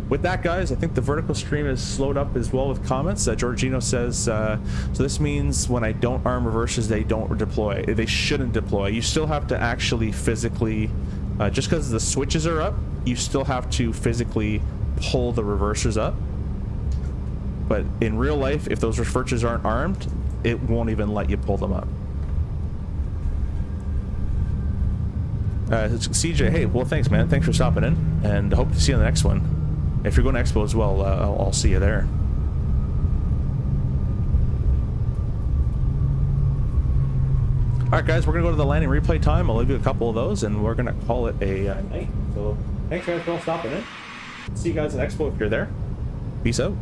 With that, guys, I think the vertical stream is slowed up as well with comments. Giorgino says, so this means when I don't arm reversers, they don't deploy. They shouldn't deploy. You still have to actually physically, just because the switches are up, you still have to physically pull the reversers up. But in real life, if those reversers aren't armed, it won't even let you pull them up. CJ, hey, well, thanks, man. Thanks for stopping in, and hope to see you on the next one. If you're going to EXPO as well, I'll see you there. Alright, guys, we're going to go to the landing replay time. I'll leave you a couple of those, and we're going to call it a night. So, thanks, guys, for all stopping in. See you guys at EXPO if you're there. Peace out.